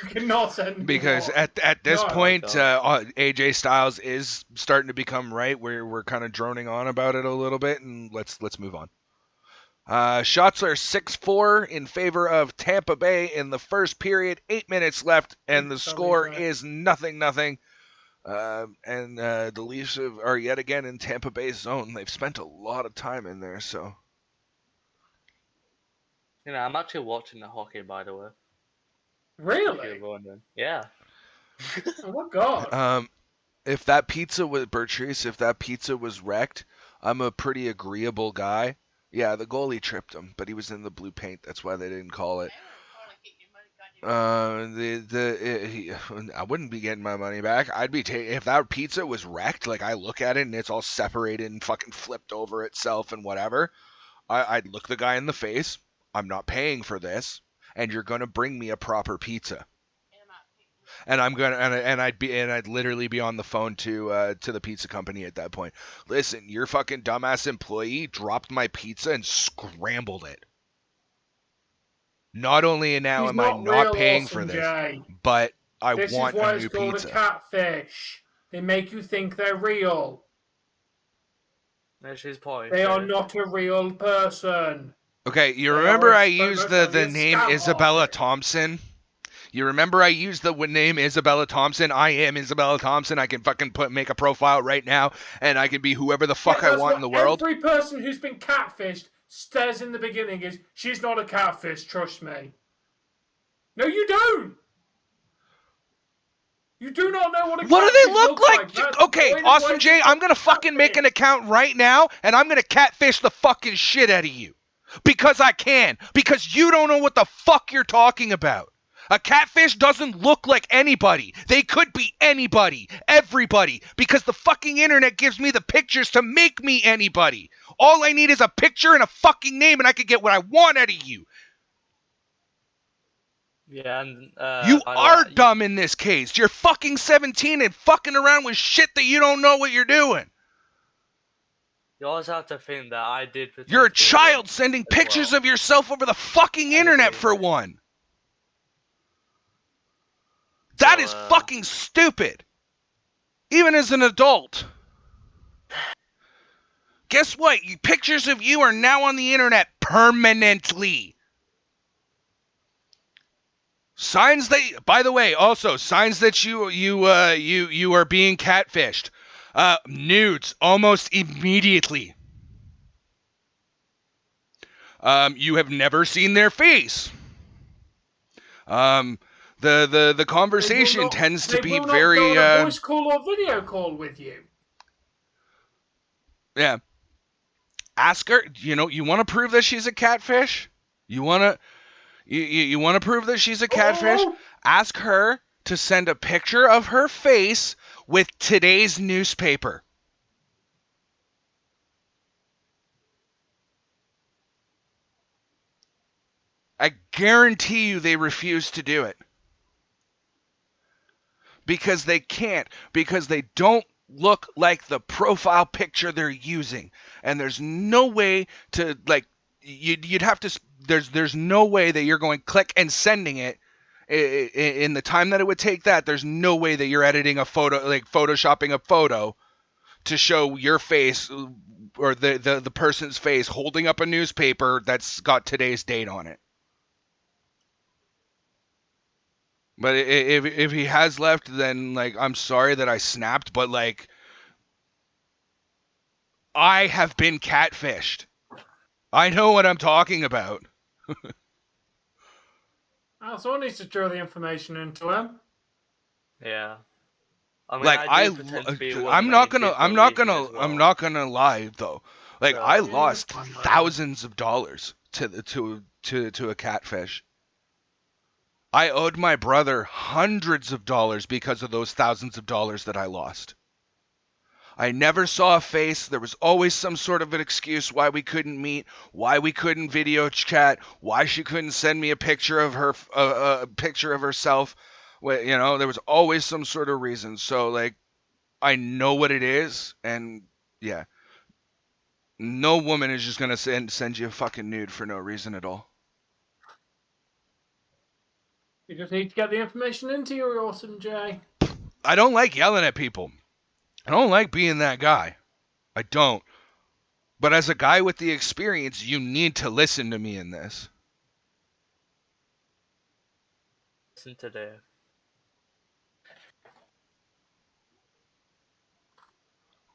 cannot send. Because at this point, AJ Styles is starting to become right. We're kind of droning on about it a little bit, and let's move on. Shots are 6-4 in favor of Tampa Bay in the first period. 8 minutes left, and the score is 0-0. And the Leafs are yet again in Tampa Bay's zone. They've spent a lot of time in there, so. I'm actually watching the hockey, by the way. Really? Yeah. Oh my god. If that pizza was Bertrice, if that pizza was wrecked, I'm a pretty agreeable guy. Yeah, the goalie tripped him, but he was in the blue paint. That's why they didn't call it. I wouldn't be getting my money back. I'd be if that pizza was wrecked, like I look at it and it's all separated and fucking flipped over itself and whatever. I'd look the guy in the face. I'm not paying for this, and you're gonna bring me a proper pizza. And I'd literally be on the phone to the pizza company at that point. Listen, your fucking dumbass employee dropped my pizza and scrambled it. Not only now am I not paying for this, but I want a new pizza. This is why it's called a catfish. They make you think they're real. That's his point. They are not a real person. Okay, you remember I used the name Isabella Thompson? You remember I used the name Isabella Thompson? I am Isabella Thompson. I can fucking make a profile right now, and I can be whoever the fuck I want in the world. Every person who's been catfished says in the beginning is, she's not a catfish, trust me. No, you don't. You do not know what a catfish What do they look like? That's okay, Awesome Jay, I'm going to fucking make an account right now, and I'm going to catfish the fucking shit out of you. Because I can. Because you don't know what the fuck you're talking about. A catfish doesn't look like anybody. They could be anybody, everybody, because the fucking internet gives me the pictures to make me anybody. All I need is a picture and a fucking name, and I can get what I want out of you. Yeah, and you are dumb in this case. You're fucking 17 and fucking around with shit that you don't know what you're doing. You also have to think that I did. You're a child sending pictures of yourself over the fucking internet for one. That is fucking stupid. Even as an adult. Guess what? Pictures of you are now on the internet permanently. Signs that, by the way, also signs that you are being catfished. Nudes almost immediately. You have never seen their face. The conversation tends to be very. They will not go on a voice call or video call with you. Yeah. Ask her, you want to prove that she's a catfish? You want to prove that she's a catfish? Oh. Ask her to send a picture of her face with today's newspaper. I guarantee you they refuse to do it. Because they can't. Because they don't look like the profile picture they're using. And there's no way to, like, you'd have to, there's no way that you're going click and sending it in the time that it would take that. There's no way that you're editing a photo, like photoshopping a photo to show your face or the person's face holding up a newspaper that's got today's date on it. But if he has left, then, like, I'm sorry that I snapped, but, like, I have been catfished. I know what I'm talking about. Someone needs to drill the information into him. Yeah. I mean, Like, I'm not gonna lie though. Like, I lost thousands of dollars to a catfish. I owed my brother hundreds of dollars because of those thousands of dollars that I lost. I never saw a face. There was always some sort of an excuse why we couldn't meet, why we couldn't video chat, why she couldn't send me a picture of her, a picture of herself. There was always some sort of reason. So, like, I know what it is, and yeah, no woman is just gonna send you a fucking nude for no reason at all. You just need to get the information into you, awesome Jay. I don't like yelling at people. I don't like being that guy. I don't. But as a guy with the experience, you need to listen to me in this. Listen to Dave.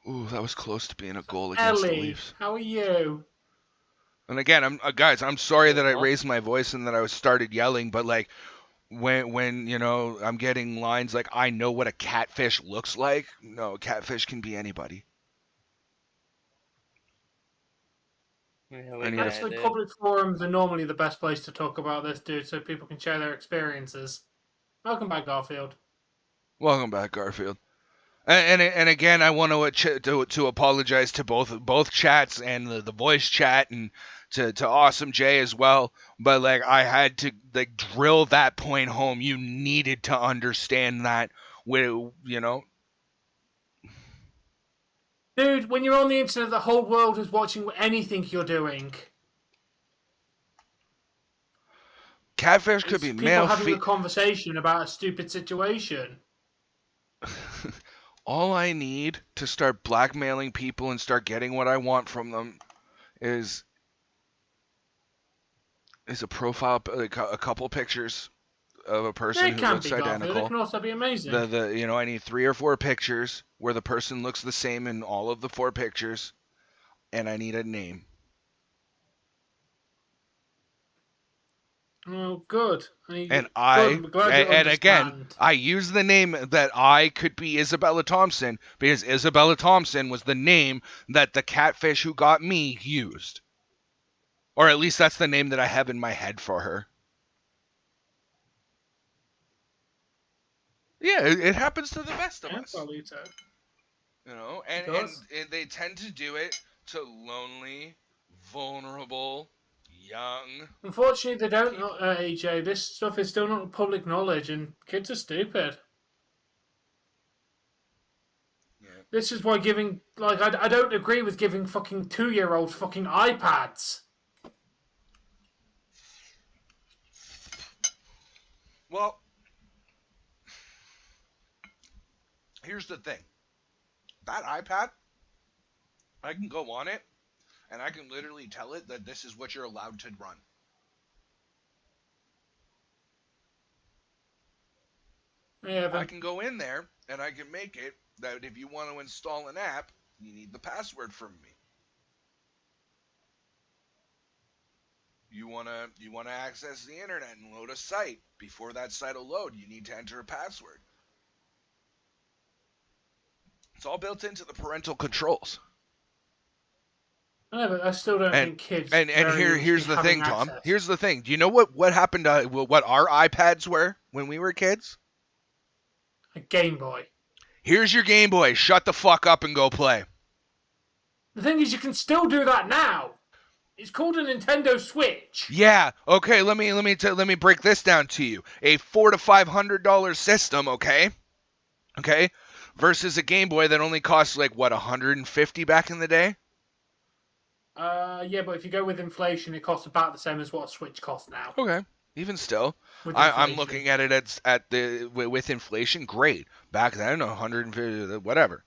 Ooh, that was close to being a goal against the Leafs. How are you? And again, guys, I'm sorry that I raised my voice and that I started yelling, but, like, when I'm getting lines like, I know what a catfish looks like. No, a catfish can be anybody. Yeah, actually, public forums are normally the best place to talk about this, dude, so people can share their experiences. Welcome back, Garfield. Welcome back, Garfield. And again, I want to apologize to both chats and the voice chat and to Awesome Jay as well. But, like, I had to, like, drill that point home. You needed to understand that, Dude, when you're on the internet, the whole world is watching anything you're doing. Catfish could be male. People having a conversation about a stupid situation. All I need to start blackmailing people and start getting what I want from them is a profile, like a couple pictures of a person who looks identical. It can also be amazing. I need 3 or 4 pictures where the person looks the same in all of the 4 pictures, and I need a name. Oh, good. And again, I use the name that I could be Isabella Thompson because Isabella Thompson was the name that the catfish who got me used. Or at least that's the name that I have in my head for her. Yeah, it happens to the best of us. And they tend to do it to lonely, vulnerable, young. Unfortunately, they don't, AJ. This stuff is still not public knowledge, and kids are stupid. Yeah. This is why giving, like, I don't agree with giving fucking 2-year-olds fucking iPads. Well, here's the thing. That iPad, I can go on it, and I can literally tell it that this is what you're allowed to run. Yeah, I can go in there, and I can make it that if you want to install an app, you need the password from me. You want to access the internet and load a site. Before that site will load, you need to enter a password. It's all built into the parental controls. I know, but I still don't think kids. And here's the thing, Tom. Here's the thing. Do you know what happened to what our iPads were when we were kids? A Game Boy. Here's your Game Boy. Shut the fuck up and go play. The thing is, you can still do that now. It's called a Nintendo Switch. Yeah. Okay. Let me break this down to you. A $400 to $500 system. Okay. Okay. Versus a Game Boy that only costs like what, $150 back in the day. Yeah, but if you go with inflation, it costs about the same as what a Switch costs now. Okay, even still, I'm looking at it with inflation. Great, back then, 150, whatever,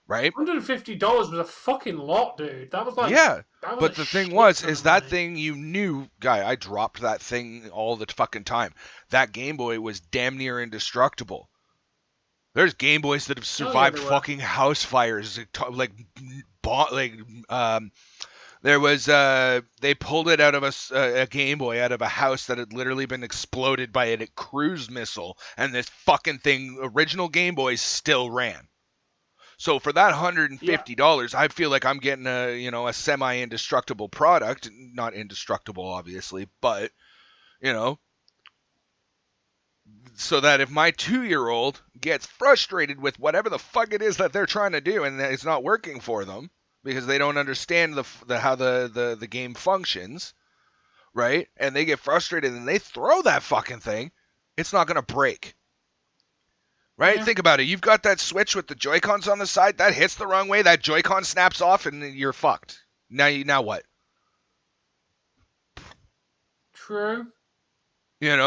right? $150 was a fucking lot, dude. That was like But the thing was, is that thing you knew, guy. I dropped that thing all the fucking time. That Game Boy was damn near indestructible. There's Game Boys that have survived fucking house fires, There was they pulled it out of a Game Boy out of a house that had literally been exploded by a cruise missile, and this fucking thing, original Game Boys, still ran. So for that $150, I feel like I'm getting a semi-indestructible product, not indestructible obviously, but so that if my 2-year-old gets frustrated with whatever the fuck it is that they're trying to do and it's not working for them, because they don't understand how the game functions, right? And they get frustrated and they throw that fucking thing, it's not going to break. Right? Yeah. Think about it. You've got that Switch with the Joy-Cons on the side. That hits the wrong way. That Joy-Con snaps off and you're fucked. Now what? True. Where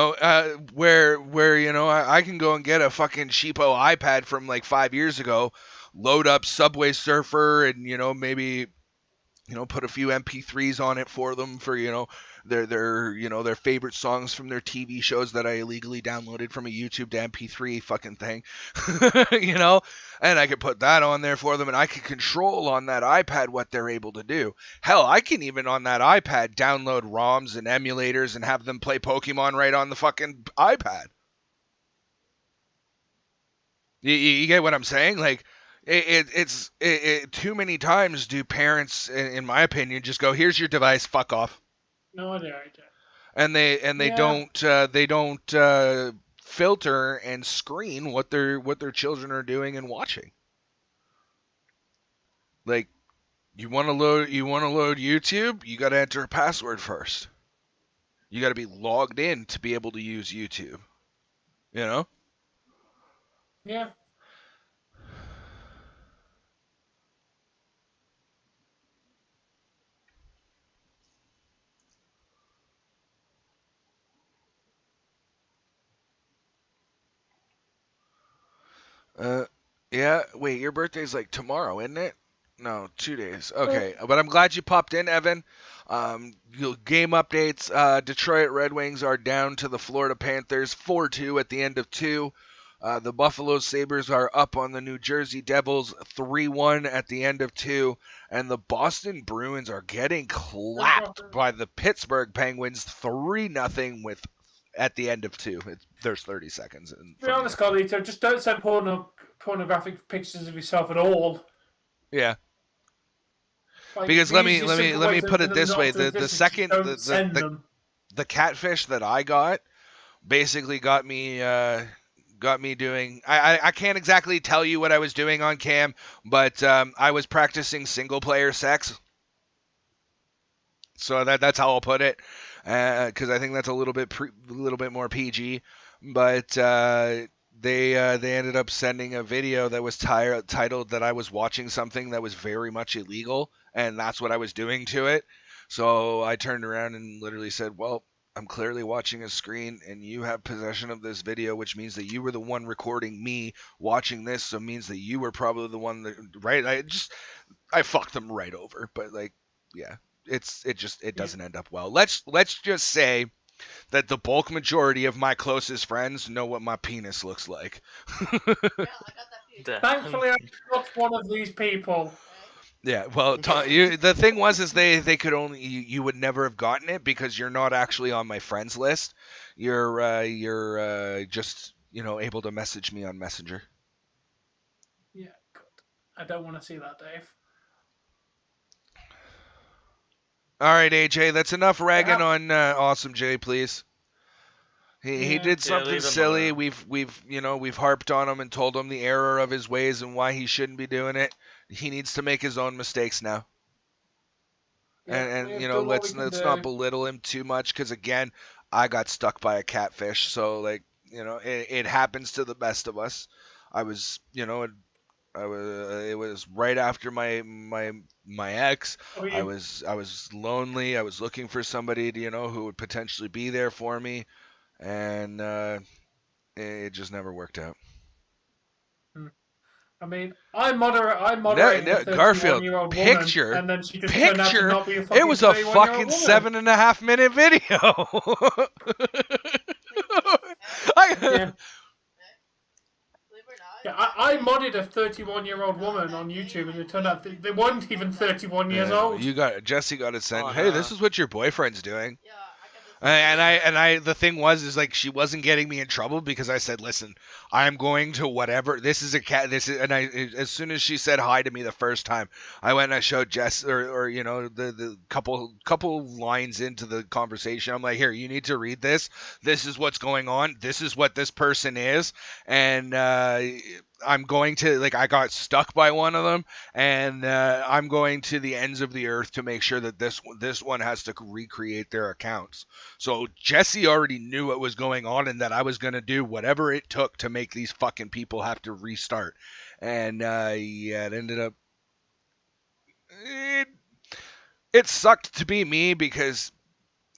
I can go and get a fucking cheapo iPad from like 5 years ago, load up Subway Surfer and, maybe, put a few MP3s on it for them for, their favorite songs from their TV shows that I illegally downloaded from a YouTube to MP3 fucking thing, and I could put that on there for them and I could control on that iPad what they're able to do. Hell, I can even on that iPad download ROMs and emulators and have them play Pokemon right on the fucking iPad. You get what I'm saying? Like, it's too many times do parents, in my opinion, just go, "Here's your device, fuck off." No, I do. And they don't filter and screen what their children are doing and watching. Like, you want to load YouTube, you got to enter a password first. You got to be logged in to be able to use YouTube. Yeah. Yeah, wait, your birthday's like tomorrow, isn't it? No, 2 days. Okay, but I'm glad you popped in, Evan. Game updates, Detroit Red Wings are down to the Florida Panthers 4-2 at the end of 2. The Buffalo Sabres are up on the New Jersey Devils 3-1 at the end of 2. And the Boston Bruins are getting clapped by the Pittsburgh Penguins 3-0 at the end of 2. There's 30 seconds. To be honest, Carlito, just don't send pornographic pictures of yourself at all. Yeah. Like, because let me put it this way: the catfish that I got basically got me doing. I can't exactly tell you what I was doing on cam, but I was practicing single player sex. So that's how I'll put it, because I think that's a little bit more PG. But they ended up sending a video that was titled that I was watching something that was very much illegal, and that's what I was doing to it. So I turned around and literally said, "Well, I'm clearly watching a screen, and you have possession of this video, which means that you were the one recording me watching this, so it means that you were probably the one that," right? I fucked them right over, but like, yeah. It doesn't end up well. Let's just say that the bulk majority of my closest friends know what my penis looks like. Thankfully, I'm not one of these people. Yeah, well, the thing was they could only you would never have gotten it because you're not actually on my friends list. You're just able to message me on Messenger. Yeah, good. I don't want to see that, Dave. All right, AJ, that's enough ragging on Awesome J, please. He did something silly. We've harped on him and told him the error of his ways and why he shouldn't be doing it. He needs to make his own mistakes now. And let's not belittle him too much, because again, I got stuck by a catfish. So like, it happens to the best of us. It was right after my ex. I was lonely. I was looking for somebody who would potentially be there for me, and it just never worked out. I mean, I moderated a 31-year-old woman, and then she just turned out to not be a fucking It was a fucking 7.5 minute video. I modded a 31-year-old woman on YouTube, and it turned out they weren't even 31 years old. Jesse got it sent. Hey, this is what your boyfriend's doing. And the thing was like, she wasn't getting me in trouble because I said, listen, I'm going to whatever. This is a cat. As soon as she said hi to me the first time, I went and I showed Jess the couple lines into the conversation. I'm like, here, you need to read this. This is what's going on. This is what this person is. And, I'm going to, I got stuck by one of them, and I'm going to the ends of the earth to make sure that this one has to recreate their accounts. So Jesse already knew what was going on and that I was going to do whatever it took to make these fucking people have to restart. And it ended up... It sucked to be me because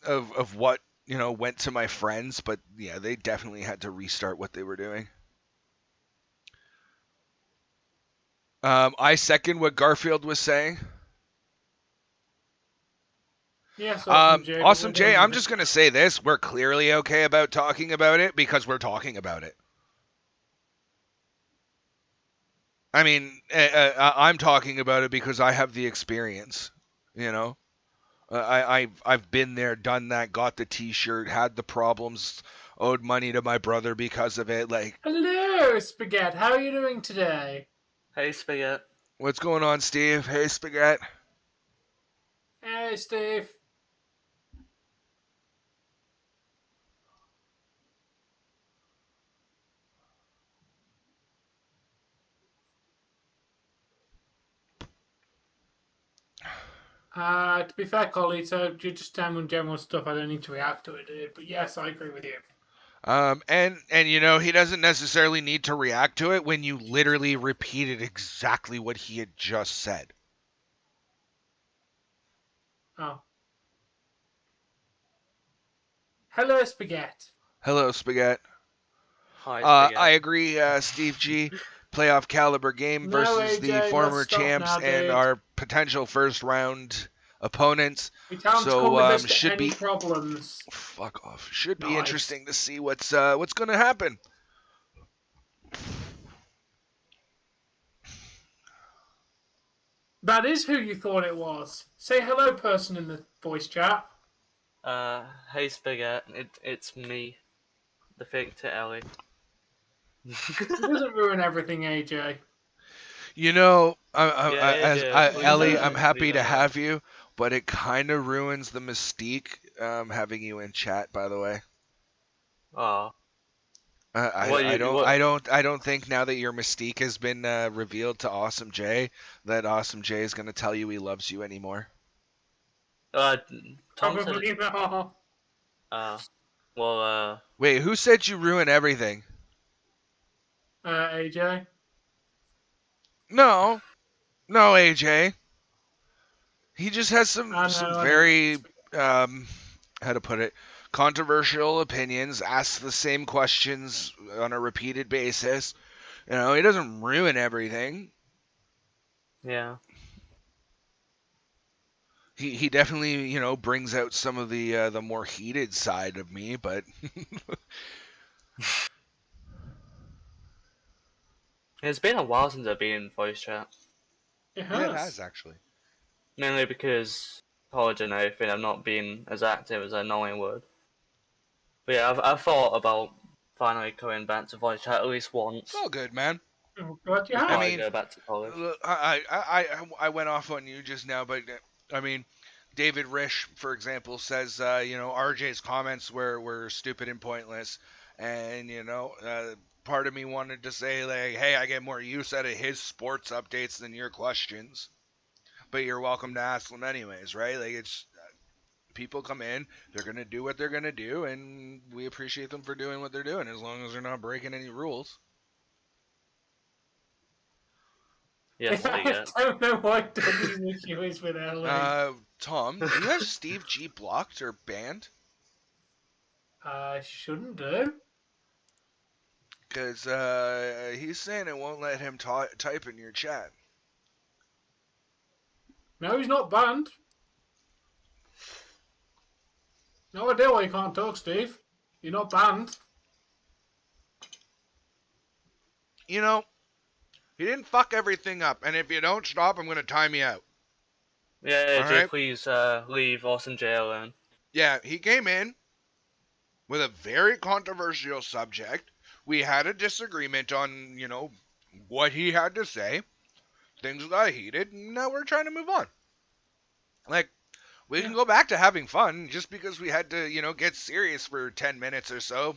of what, went to my friends, but yeah, they definitely had to restart what they were doing. I second what Garfield was saying. Yes, Awesome Jay, I'm just going to say this. We're clearly okay about talking about it because we're talking about it. I mean, I'm talking about it because I have the experience, I've been there, done that, got the t-shirt, had the problems, owed money to my brother because of it. Hello, Spaghetti. How are you doing today? Hey, Spaghetti. What's going on, Steve? Hey, Spaghetti. Hey, Steve. To be fair, Collie, so you're just down general stuff. I don't need to react to it, but yes, I agree with you. And he doesn't necessarily need to react to it when you literally repeated exactly what he had just said. Oh. Hello, Spaghetti. Hello, Spaghetti. Hi, Spaghetti. I agree, Steve G. Playoff caliber game versus the former champs and our potential first round opponents. So should be problems. Fuck off. Should be interesting to see what's going to happen. That is who you thought it was. Say hello, person in the voice chat. Hey Spaghetti, it's me, the fake to Ellie. It doesn't ruin everything, AJ. Ellie, I'm happy to have you, but it kind of ruins the mystique having you in chat. By the way. Oh. I don't think now that your mystique has been revealed to Awesome J that Awesome J is going to tell you he loves you anymore. Probably not. Wait, who said you ruin everything? AJ. No, AJ. He just has some very how to put it, controversial opinions, asks the same questions on a repeated basis. He doesn't ruin everything. Yeah. He definitely, brings out some of the more heated side of me, but It's been a while since I've been in voice chat. It has. Yeah, it has actually. Mainly because college and everything, I've not been as active as I normally would. But yeah, I've thought about finally going back to voice chat at least once. It's all good, man. Oh, God, you have. I mean, go back to college. I went off on you just now, but I mean, David Risch, for example, says, RJ's comments were stupid and pointless. And, part of me wanted to say, like, hey, I get more use out of his sports updates than your questions. But you're welcome to ask them anyways, right? Like, it's people come in, they're going to do what they're going to do, and we appreciate them for doing what they're doing as long as they're not breaking any rules. Yes, I don't know why Dougie's issue is with LA. Tom, do you have Steve G blocked or banned? Shouldn't do. Because he's saying it won't let him type in your chat. No, he's not banned. No idea why you can't talk, Steve. You're not banned. You know, he didn't fuck everything up, and if you don't stop, I'm going to time you out. Yeah, AJ, right? Please leave Austin J alone. Yeah, he came in with a very controversial subject. We had a disagreement on, what he had to say. Things got heated, and now we're trying to move on. Like, we can go back to having fun just because we had to, get serious for 10 minutes or so,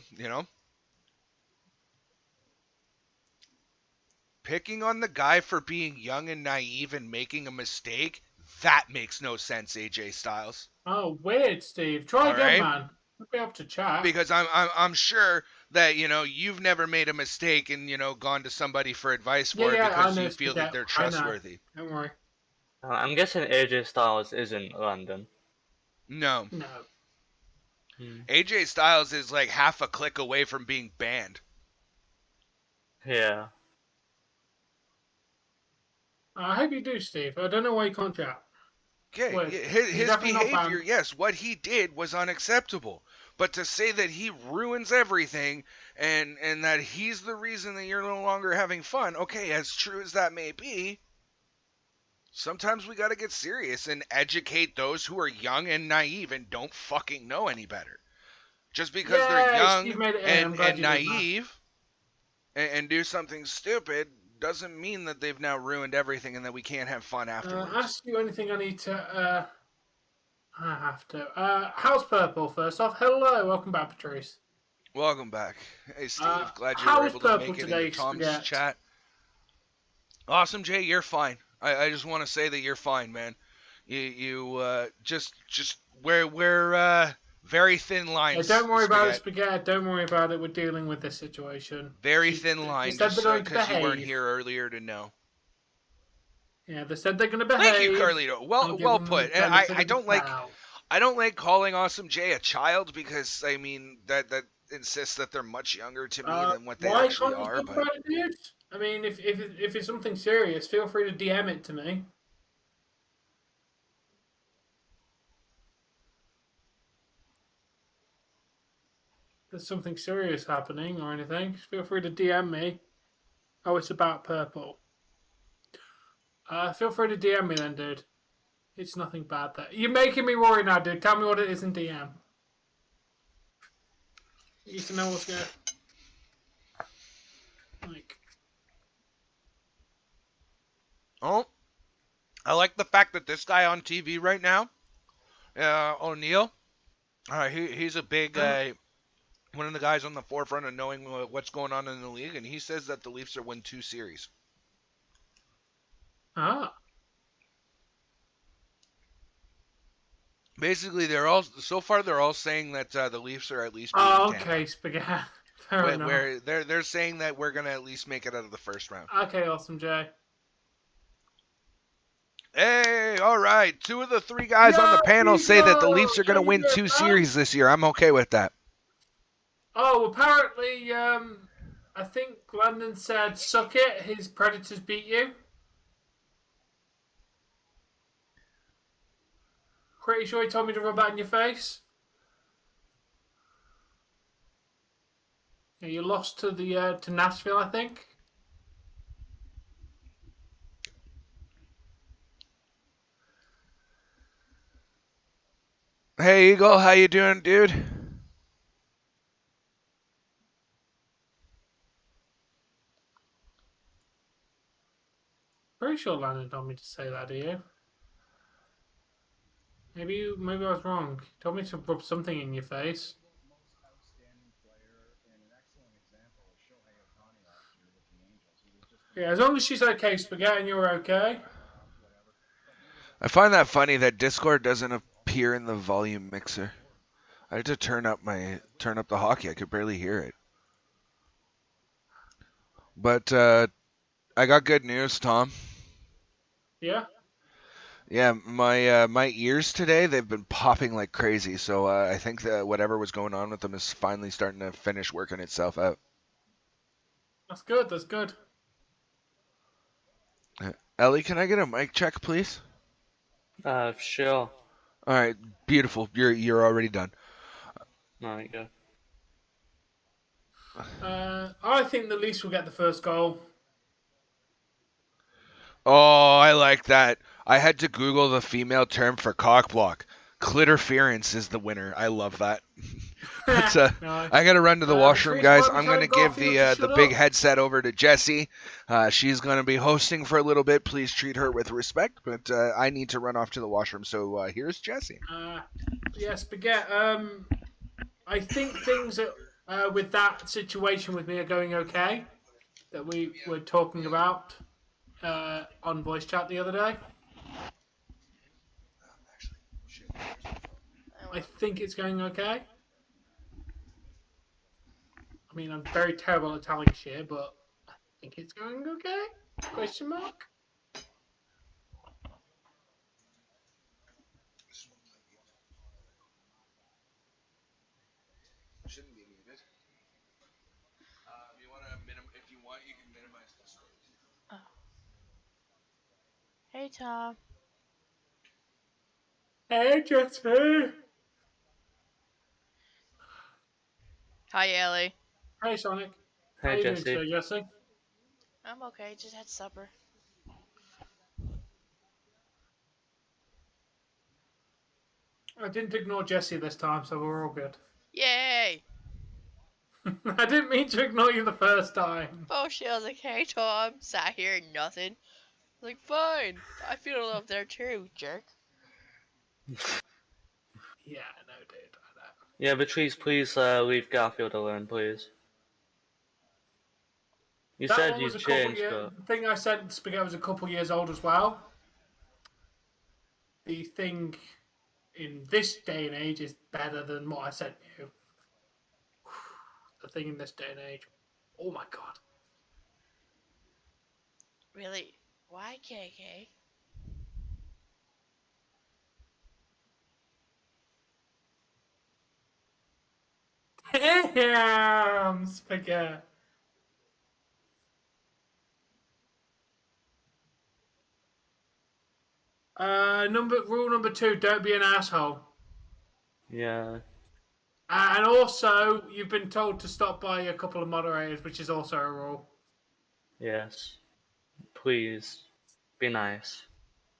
Picking on the guy for being young and naive and making a mistake, that makes no sense, AJ Styles. Oh, weird, Steve. Try again, man. We'll be able to chat. Because I'm sure that, you've never made a mistake and, gone to somebody for advice for it because you feel that they're trustworthy. Don't worry. I'm guessing AJ Styles isn't London. No. No. AJ Styles is like half a click away from being banned. Yeah. I hope you do, Steve. I don't know why you can't chat. Okay, his behavior, yes, what he did was unacceptable. But to say that he ruins everything and that he's the reason that you're no longer having fun, okay, as true as that may be, sometimes we gotta get serious and educate those who are young and naive and don't fucking know any better. Just because they're young and naive and do something stupid doesn't mean that they've now ruined everything and that we can't have fun afterwards. Ask you anything I need to... I have to. How's Purple, first off? Hello, welcome back, Patrice. Welcome back. Hey, Steve, glad you were able to make it into Tom's chat. Awesome, Jay, you're fine. I just want to say that you're fine, man. You just we're very thin lines. Don't worry about it, Spaghetti. Don't worry about it. We're dealing with this situation. Very thin line, just because you weren't here earlier to know. Yeah, they said they're going to behave. Thank you, Carlito. Well put. And I don't like calling Awesome Jay a child because I mean that insists that they're much younger to me than what they actually are. But I mean, if it's something serious, feel free to DM it to me. There's something serious happening or anything, feel free to DM me. Oh, it's about Purple. Feel free to DM me then, dude. It's nothing bad there. You're making me worry now, dude. Tell me what it is in DM. You need to know what's going on. Oh, I like the fact that this guy on TV right now, O'Neal, he's a big one of the guys on the forefront of knowing what's going on in the league, and he says that the Leafs are win 2 series. Ah. Basically, they're all saying that the Leafs are at least. Oh, okay, Spaghetti. Fair enough. Where they're saying that we're gonna at least make it out of the first round. Okay, Awesome Jay. Hey, all right. 2 of the 3 guys on the panel say that the Leafs are gonna win 2 series this year. I'm okay with that. Oh, apparently, I think Landon said, "Suck it." His Predators beat you. Pretty sure he told me to rub that in your face. Yeah, you lost to the to Nashville, I think. Hey, Eagle, how you doing, dude? Pretty sure Landon told me to say that, do you? Maybe I was wrong. You told me to rub something in your face. Yeah, as long as she's okay, Spaghetti, and you're okay. I find that funny that Discord doesn't appear in the volume mixer. I had to turn up the hockey. I could barely hear it. But I got good news, Tom. Yeah. Yeah, my ears today, they've been popping like crazy. So I think that whatever was going on with them is finally starting to finish working itself out. That's good. That's good. Ellie, can I get a mic check, please? Sure. All right, beautiful. You're already done. There you go. I think the Leafs will get the first goal. Oh, I like that. I had to Google the female term for cockblock. Clitorference is the winner. I love that. Nice. I gotta run to the washroom, guys. I'm gonna give the big headset over to Jessie. She's gonna be hosting for a little bit. Please treat her with respect. But I need to run off to the washroom. So here's Jessie. Yes, Spaghetti. I think things with that situation with me are going okay. That we were talking about on voice chat the other day. I think it's going okay. I mean, I'm very terrible at telling shit, but I think it's going okay? Question mark? Shouldn't be muted. If you want, you can minimize this. Oh. Hey, Tom. Hey, Jesse. Hi, Ellie. Hey, Sonic. Hey, How you Jesse. doing today, Jesse? I'm okay. Just had supper. I didn't ignore Jesse this time, so we're all good. Yay! I didn't mean to ignore you the first time. Oh shit, I was like, hey Tom, sat here and nothing. I was like, fine, I feel love there too, jerk. Yeah, I know, dude, I know. Yeah, Patrice, please leave Garfield alone, please. You That said one you was a changed, couple but... The thing I sent Spaghetti was a couple years old as well. The thing in this day and age is better than what I sent you. The thing in this day and age. Oh my god. Really? Why KK? Damn, Spaghetti. Rule number 2, don't be an asshole. Yeah. And also, you've been told to stop by a couple of moderators, which is also a rule. Yes. Please. Be nice.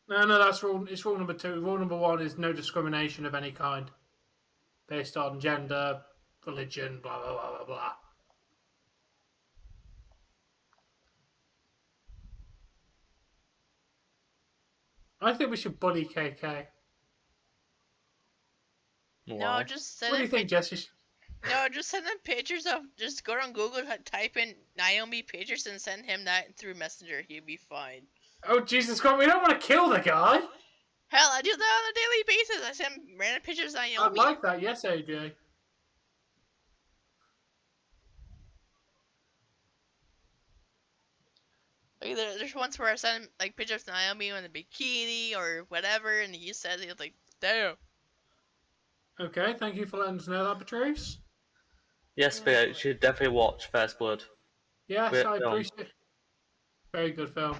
No, that's rule. It's rule number 2. Rule number 1 is no discrimination of any kind, based on gender, religion, blah blah blah blah blah. I think we should bully KK. No, just send What do you think, Jesse? No, just send them pictures of. Just go on Google, type in Naomi pictures, and send him that through Messenger. He'll be fine. Oh Jesus God, we don't want to kill the guy. Hell, I do that on a daily basis. I send random pictures of Naomi. I'd like that, yes, AJ. Like, there's once where I sent him like pictures of Naomi in a bikini or whatever, and he said he was like, "Damn." Okay, thank you for letting us know that, Patrice. Yes, but you should definitely watch First Blood. Yes, Great I film. appreciate it. Very good film.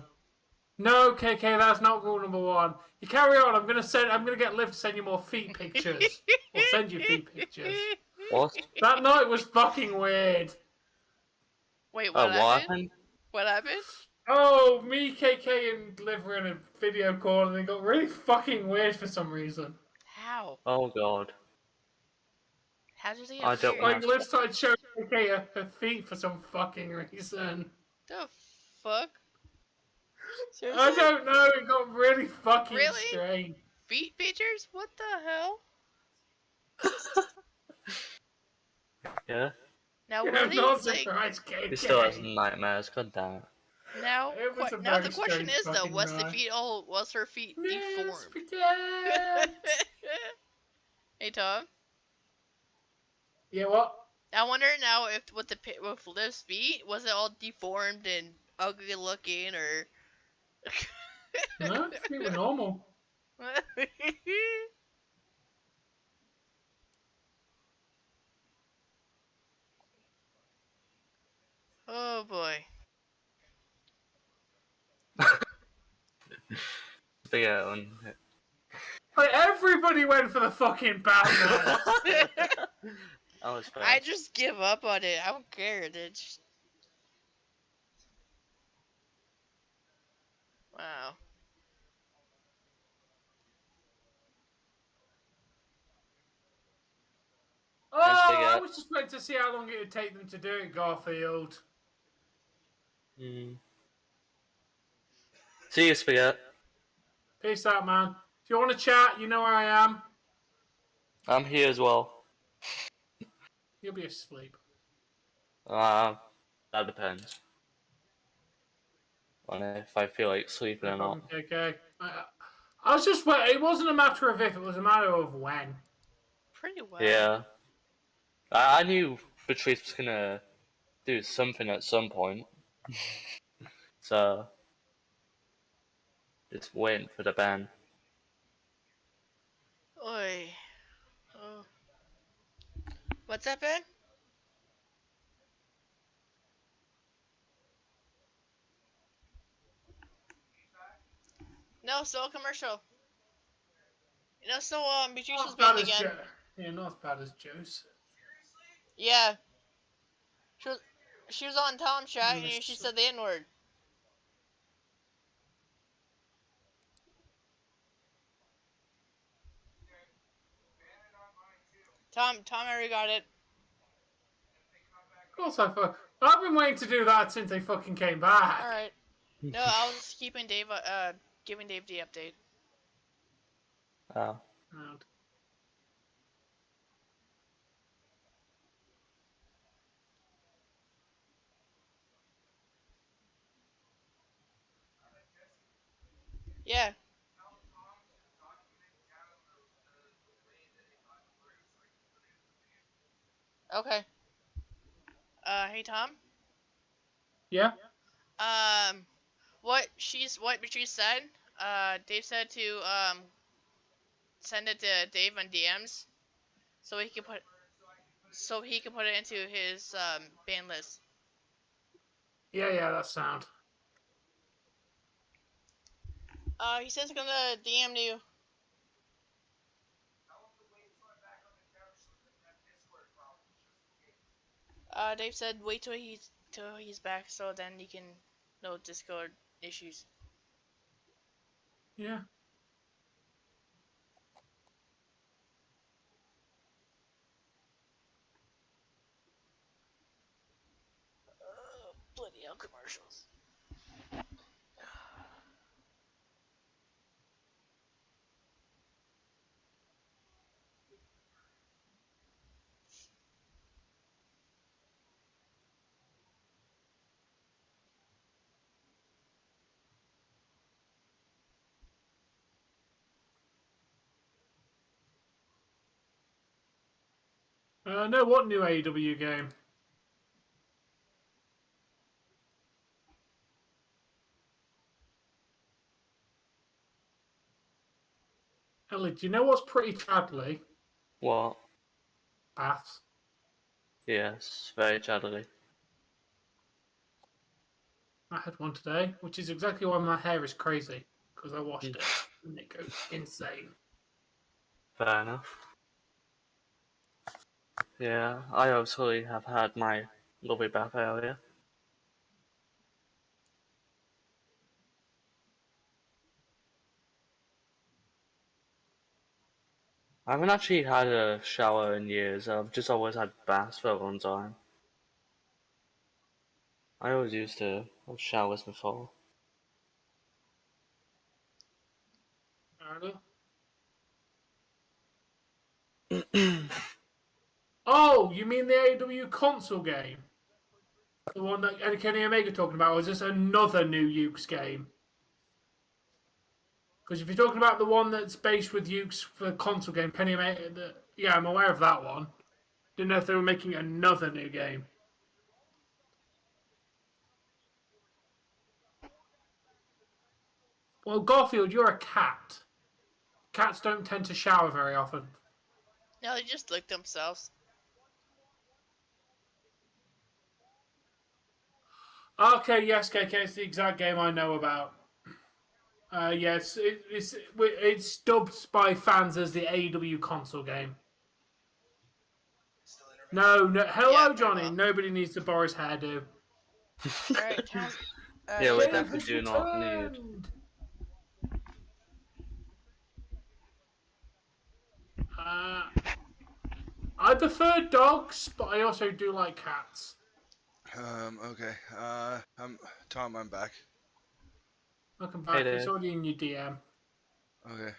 No, KK, that's not rule number 1. You carry on. I'm gonna get Liv to send you more feet pictures. Or send you feet pictures. What? That night was fucking weird. Wait, what happened? What happened? Oh, me, KK, and Liv were in a video call, and it got really fucking weird for some reason. How? Oh god. How did he I don't appear? Like, Liv started showing KK her feet for some fucking reason. The fuck? I don't know, it got really fucking strange. feet pictures? What the hell? Yeah. Now Yeah, were I'm not these like? surprised, KK. He still has nightmares. God damn it. Now, It was a now very the question strange is though, fucking was the night. feet all? Was her feet Yes, deformed? we can. Hey Tom. Yeah, what? I wonder now if with Liv's feet, was it all deformed and ugly looking, or? No, his feet were normal. Oh boy. But yeah, Like, everybody went for the fucking Batman. I was fast. I just give up on it. I don't care. It's... Wow. Oh, I was just waiting to see how long it would take them to do it, Garfield. See you, Spaghetti. Peace out, man. If you want to chat, you know where I am. I'm here as well. You'll be asleep. That depends on if I feel like sleeping or not. Okay. I was just waiting. It wasn't a matter of if, it was a matter of when. Pretty well. Yeah. I knew Patrice was gonna do something at some point. So, just waiting for the ban. Oi. Oh. What's that, Ben? No, still a commercial. You know, so Beatrice was banned again. Yeah, not as bad as Joe's. Yeah. She was on Tom's chat and she said the N-word. Tom already got it. Of course I've been waiting to do that since they fucking came back. Alright. No, I was just keeping Dave, giving Dave the update. Oh. Yeah. Okay. Hey Tom? Yeah? What Beatrice said, Dave said to, send it to Dave on DMs, so he can put it into his, ban list. Yeah, that's sound. He says he's gonna DM you. Dave said wait till he's back, so then you can know Discord issues. Yeah. Bloody hell, commercials. No, what new AEW game? Ellie, do you know what's pretty chadly? What? Baths. Yes, very chadly. I had one today, which is exactly why my hair is crazy, because I washed it and it goes insane. Fair enough. Yeah, I absolutely have had my lovely bath earlier. I haven't actually had a shower in years. I've just always had baths for a long time. I always used to have showers before. Fair enough. Oh, you mean the AEW console game? The one that Kenny Omega talking about, or is this another new Ukes game? Because if you're talking about the one that's based with Ukes for the console game, Kenny Omega, yeah, I'm aware of that one. Didn't know if they were making another new game. Well, Garfield, you're a cat. Cats don't tend to shower very often. No, they just lick themselves. Okay, yes, KK, it's the exact game I know about. Yes, it's dubbed by fans as the AEW console game. No. Hello, Yeah, Johnny. well. Nobody needs to borrow his hairdo. Alright, time. Yeah, we Dave definitely has do not need. returned. I prefer dogs, but I also do like cats. Okay. Tom, I'm back. Welcome back. Hey, It's already in your DM. Okay.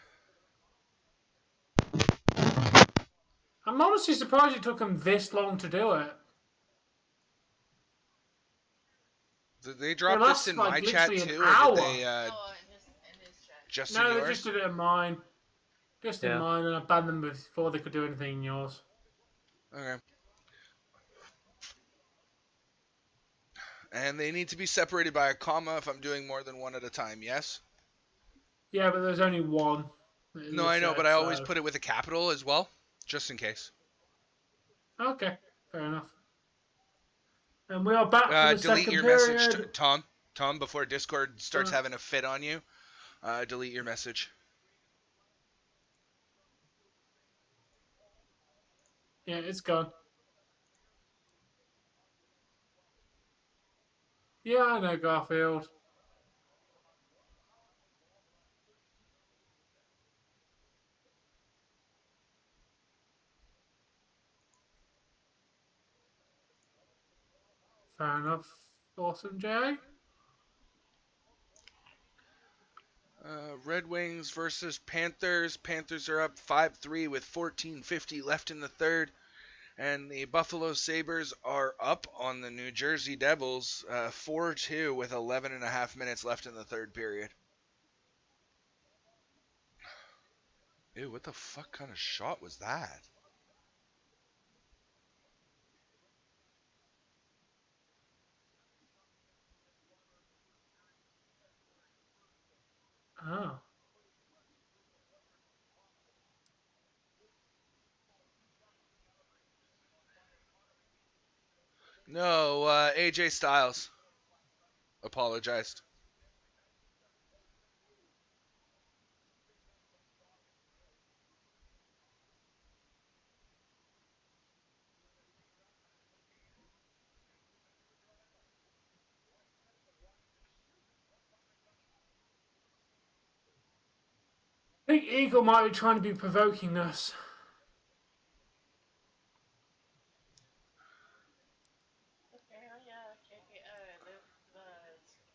I'm honestly surprised it took them this long to do it. They dropped this in my chat too, or did they in his chat. just No, in they yours? just did it in mine. Just in Yeah. mine, and I banned them before they could do anything in yours. Okay. And they need to be separated by a comma if I'm doing more than one at a time, yes? Yeah, but there's only one. No, I know, but I always put it with a capital as well, just in case. Okay, fair enough. And we are back for the delete second your period. message, Tom. Tom, before Discord starts having a fit on you, delete your message. Yeah, it's gone. Yeah, I know, Garfield. Fair enough. Awesome, Jay. Red Wings versus Panthers. Panthers are up 5-3 with 14:50 left in the third. And the Buffalo Sabres are up on the New Jersey Devils 4-2 with 11.5 minutes left in the third period. Ew, what the fuck kind of shot was that? Oh. No, AJ Styles apologized. I think Eagle might be trying to be provoking us. Okay, oh yeah, KK,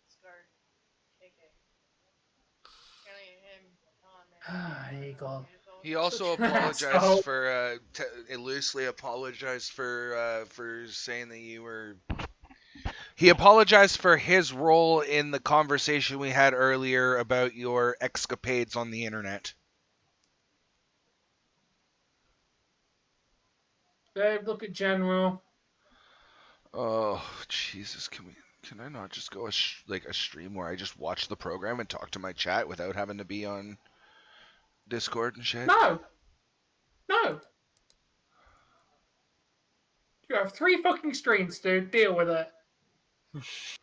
scarred KK. Apparently Eagle. He also Such an apologized asshole. for loosely apologized for saying that you were. He apologized for his role in the conversation we had earlier about your escapades on the internet. Dave, look at General. Oh, Jesus, can I not just go a stream where I just watch the program and talk to my chat without having to be on Discord and shit? No. You have 3 fucking streams, dude. Deal with it. That's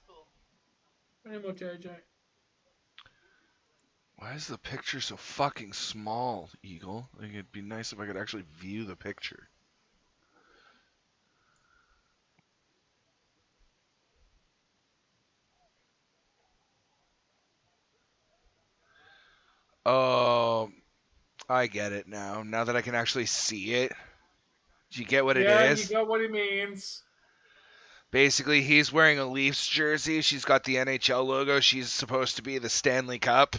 cool. Any more, JJ? Why is the picture so fucking small, Eagle? Like, it'd be nice if I could actually view the picture. Oh, I get it now. Now that I can actually see it. Do you get what it Yeah, is? you got what it means. Basically, he's wearing a Leafs jersey. She's got the NHL logo. She's supposed to be the Stanley Cup.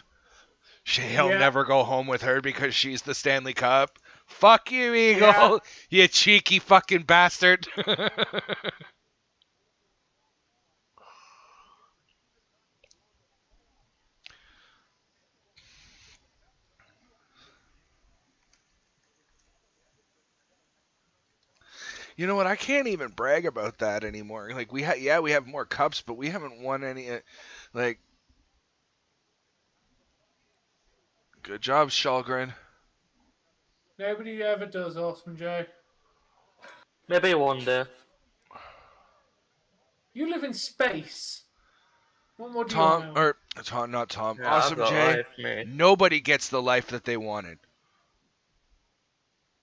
He'll never go home with her because she's the Stanley Cup. Fuck you, Eagle. Yeah. You cheeky fucking bastard. You know what? I can't even brag about that anymore. Like we have more cups, but we haven't won any. Like, good job, Shalgren. Nobody ever does, Awesome Joe. Maybe one day. You live in space. What more do you Tom, want? Not Tom. Yeah, Awesome Jay. Nobody gets the life that they wanted.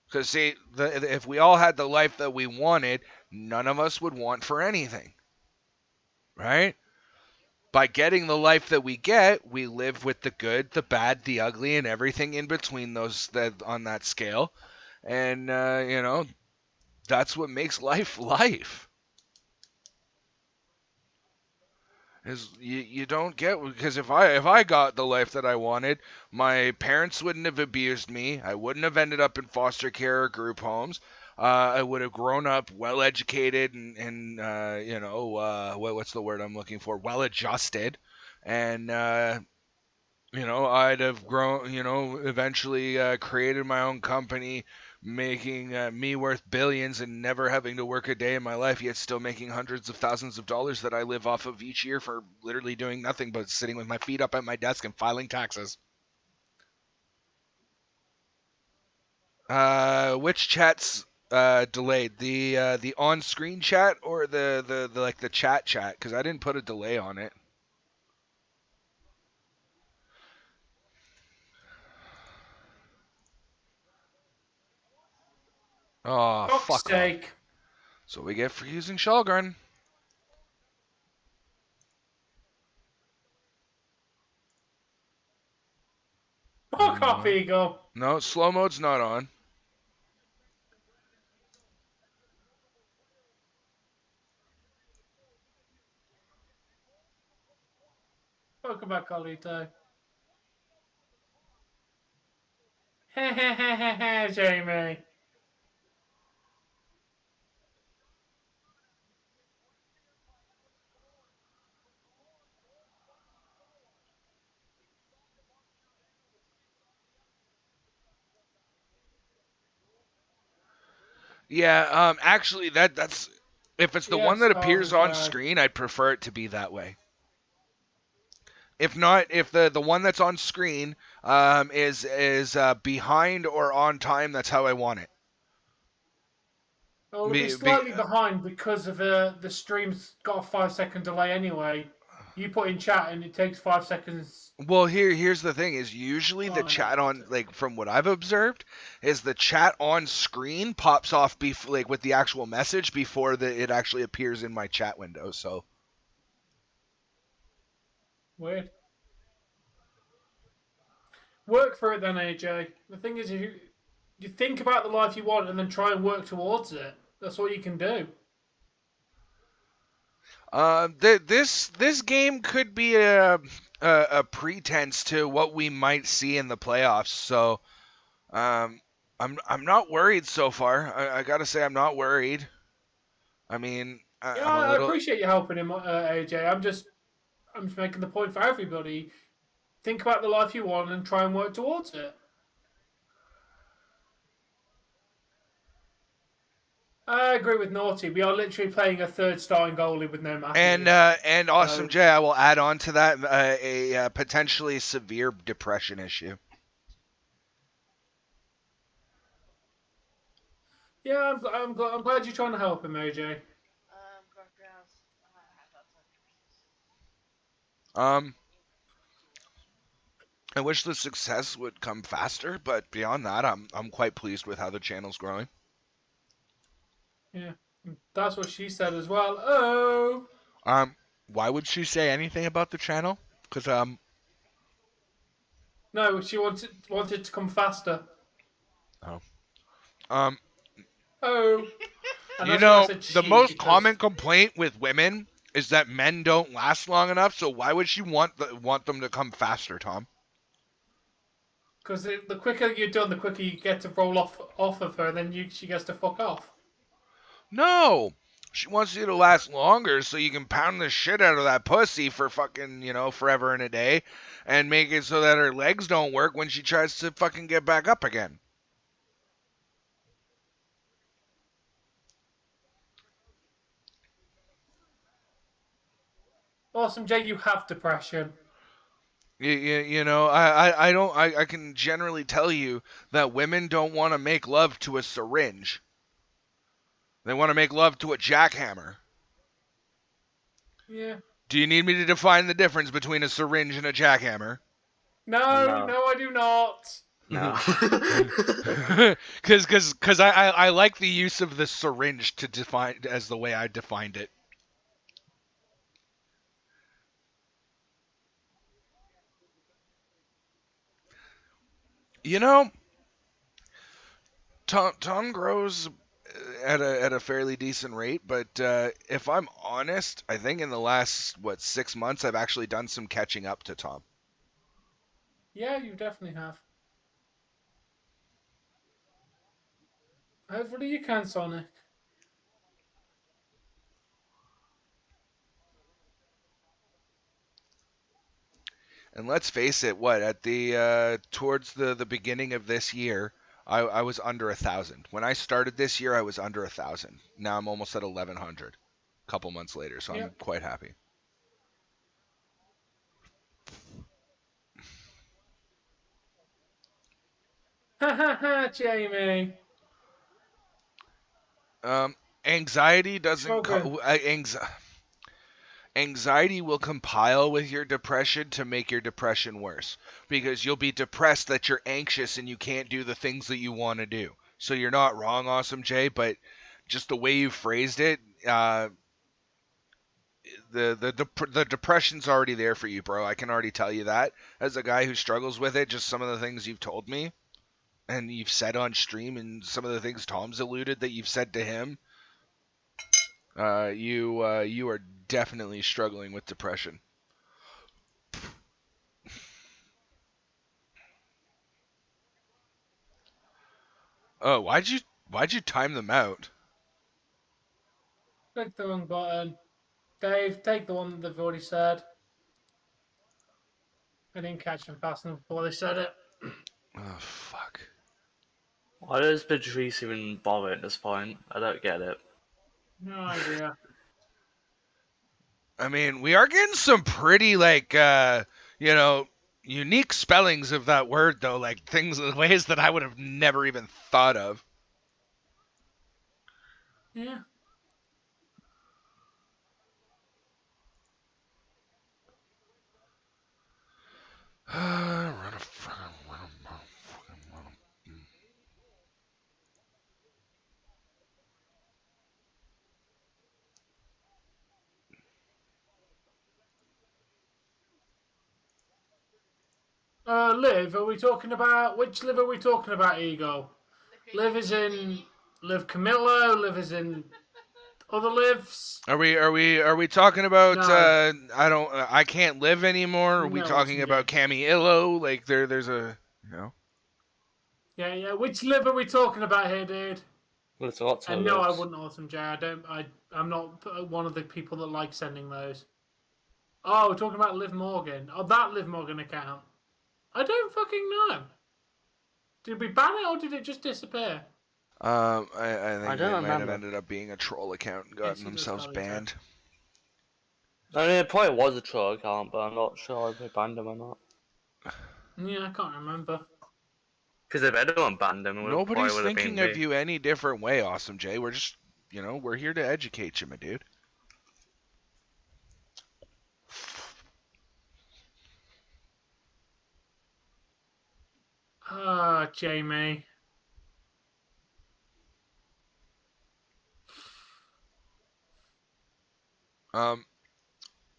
Because, see, if we all had the life that we wanted, none of us would want for anything. Right? By getting the life that we get, we live with the good, the bad, the ugly, and everything in between those on that scale. And, that's what makes life life. Is you don't get, because if I got the life that I wanted, my parents wouldn't have abused me. I wouldn't have ended up in foster care or group homes. I would have grown up well educated and what's the word I'm looking for? Well adjusted, and I'd have grown, eventually created my own company, making me worth billions and never having to work a day in my life, yet still making hundreds of thousands of dollars that I live off of each year for literally doing nothing but sitting with my feet up at my desk and filing taxes. Which chat's delayed? The on-screen chat or the chat? Because I didn't put a delay on it. Oh, fuck off. So we get for using Shalgren. Fuck off, Eagle. No, slow mode's not on. Welcome back, Carlito. Hehehehe, Jamie. Yeah, actually, that's if it's the one that appears on screen, I'd prefer it to be that way. If not, if the one that's on screen is behind or on time, that's how I want it. Well, it'll be slightly behind because of the stream's got a 5-second delay anyway. You put in chat and it takes 5 seconds. Well, here's the thing: is usually the chat on, like, from what I've observed, is the chat on screen pops off with the actual message before it actually appears in my chat window. So weird. Work for it then, AJ. The thing is, if you think about the life you want and then try and work towards it, that's all you can do. This game could be a pretense to what we might see in the playoffs. So, I'm not worried so far. I gotta say I'm not worried. I mean, I appreciate you helping him, AJ. I'm just making the point for everybody. Think about the life you want and try and work towards it. I agree with Naughty. We are literally playing a third starting goalie with no Matthews. And Awesome Jay, I will add on to that a potentially severe depression issue. Yeah, I'm glad you're trying to help him, AJ. I wish the success would come faster, but beyond that, I'm quite pleased with how the channel's growing. Yeah, that's what she said as well. Oh. Why would she say anything about the channel? Because No, she wanted to come faster. Oh. Oh. And You that's why I know, said the she, most because... common complaint with women is that men don't last long enough, so why would she want them to come faster, Tom? Because the quicker you're done, the quicker you get to roll off of her, and then she gets to fuck off. No! She wants you to last longer so you can pound the shit out of that pussy for fucking, forever and a day, and make it so that her legs don't work when she tries to fucking get back up again. Awesome, Jay, you have depression. I can generally tell you that women don't want to make love to a syringe. They want to make love to a jackhammer. Yeah. Do you need me to define the difference between a syringe and a jackhammer? No, I do not. No. Because I like the use of the syringe to define as the way I defined it. You know, Tom grows at a fairly decent rate, but if I'm honest, I think in the last 6 months I've actually done some catching up to Tom. Yeah, you definitely have. Hopefully you can, Sonic. And let's face it, at the towards the beginning of this year, I was under 1,000. When I started this year, I was under 1,000. Now I'm almost at 1,100. A couple months later, so I'm quite happy. Ha ha ha, Jamie. Anxiety doesn't. Anxiety will compile with your depression to make your depression worse, because you'll be depressed that you're anxious and you can't do the things that you want to do. So you're not wrong, Awesome Jay, but just the way you phrased it, the depression's already there for you, bro. I can already tell you that. As a guy who struggles with it, just some of the things you've told me and you've said on stream, and some of the things Tom's alluded that you've said to him, you are definitely struggling with depression. Oh, why'd you time them out? Click the wrong button. Dave, take the one that they've already said. I didn't catch them fast enough before they said it. Oh, fuck. Why does Patrice even bother at this point? I don't get it. No idea. I mean, we are getting some pretty, unique spellings of that word, though. Like, ways that I would have never even thought of. Yeah. Liv, are we talking about... Which Liv are we talking about, Ego? Liv is in... Liv Camillo? Liv is in... Other Livs? Are we talking about No. I can't live anymore? Are we talking about Camillo? Like there's a Yeah. Which Liv are we talking about here, dude? There's lots of And no, I lives. wouldn't Awesome Jay. I'm not one of the people that like sending those. Oh, we're talking about Liv Morgan. Oh, that Liv Morgan account. I don't fucking know. Did we ban it or did it just disappear? I think they might have remember. ended up being a troll account and gotten themselves banned. I mean, it probably was a troll account, but I'm not sure if they banned him or not. Yeah, I can't remember. Because if anyone banned him, it Nobody's would have thinking been of you any different way, Awesome Jay. We're just, we're here to educate you, my dude. Ah, Jamie.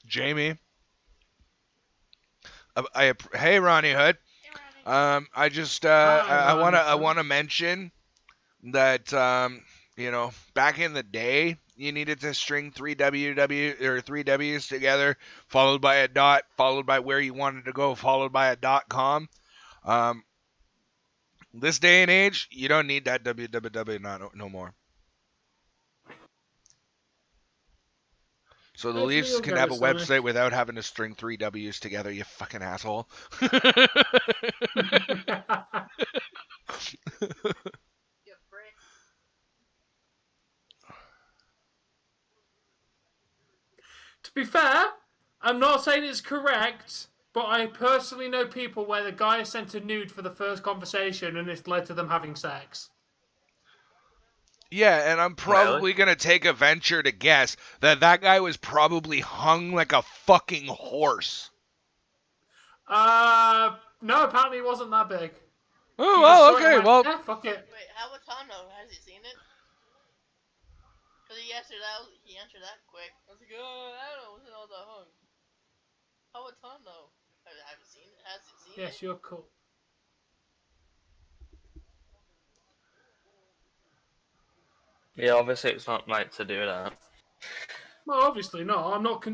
Jamie. Hey, Ronnie Hood. I just I wanna mention that back in the day you needed to string three W's together, followed by a dot, followed by where you wanted to go, followed by a .com. This day and age, you don't need that www no more. So the Leafs can have a website without having to string three W's together, you fucking asshole. To be fair, I'm not saying it's correct, but I personally know people where the guy sent a nude for the first conversation and it's led to them having sex. Yeah, and I'm probably going to take a venture to guess that guy was probably hung like a fucking horse. No, apparently it wasn't that big. Oh, well, okay, well. Yeah, fuck it. Wait, how would Tom know? Has he seen it? Because he answered that quick. I was like, oh, I don't know, wasn't all that hung. How would Tom know? Have you seen it? Has he seen it? Yes, you're cool. Yeah, obviously it's not right to do that. Well, obviously not. I'm not